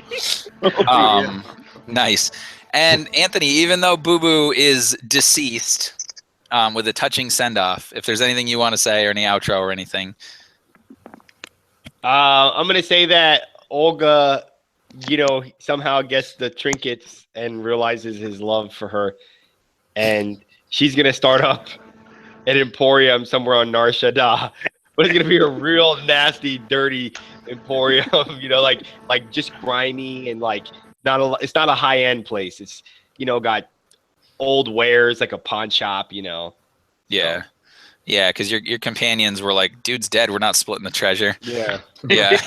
Nice. And Anthony, even though Boo Boo is deceased, with a touching send-off, if there's anything you want to say or any outro or anything. I'm going to say that Olga, somehow gets the trinkets and realizes his love for her. And she's going to start up an emporium somewhere on Nar Shaddaa. But it's going to be a real nasty, dirty emporium, like just grimy and like it's not a high-end place. It's, got old wares, like a pawn shop, Yeah. Yeah, because your companions were like, dude's dead, we're not splitting the treasure. Yeah. Yeah.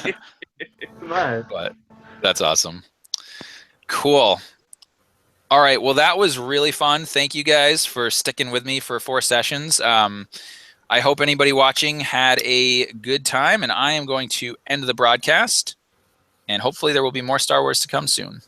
Nice. But that's awesome. Cool. All right. Well, that was really fun. Thank you guys for sticking with me for 4 sessions. I hope anybody watching had a good time, and I am going to end the broadcast, and hopefully there will be more Star Wars to come soon.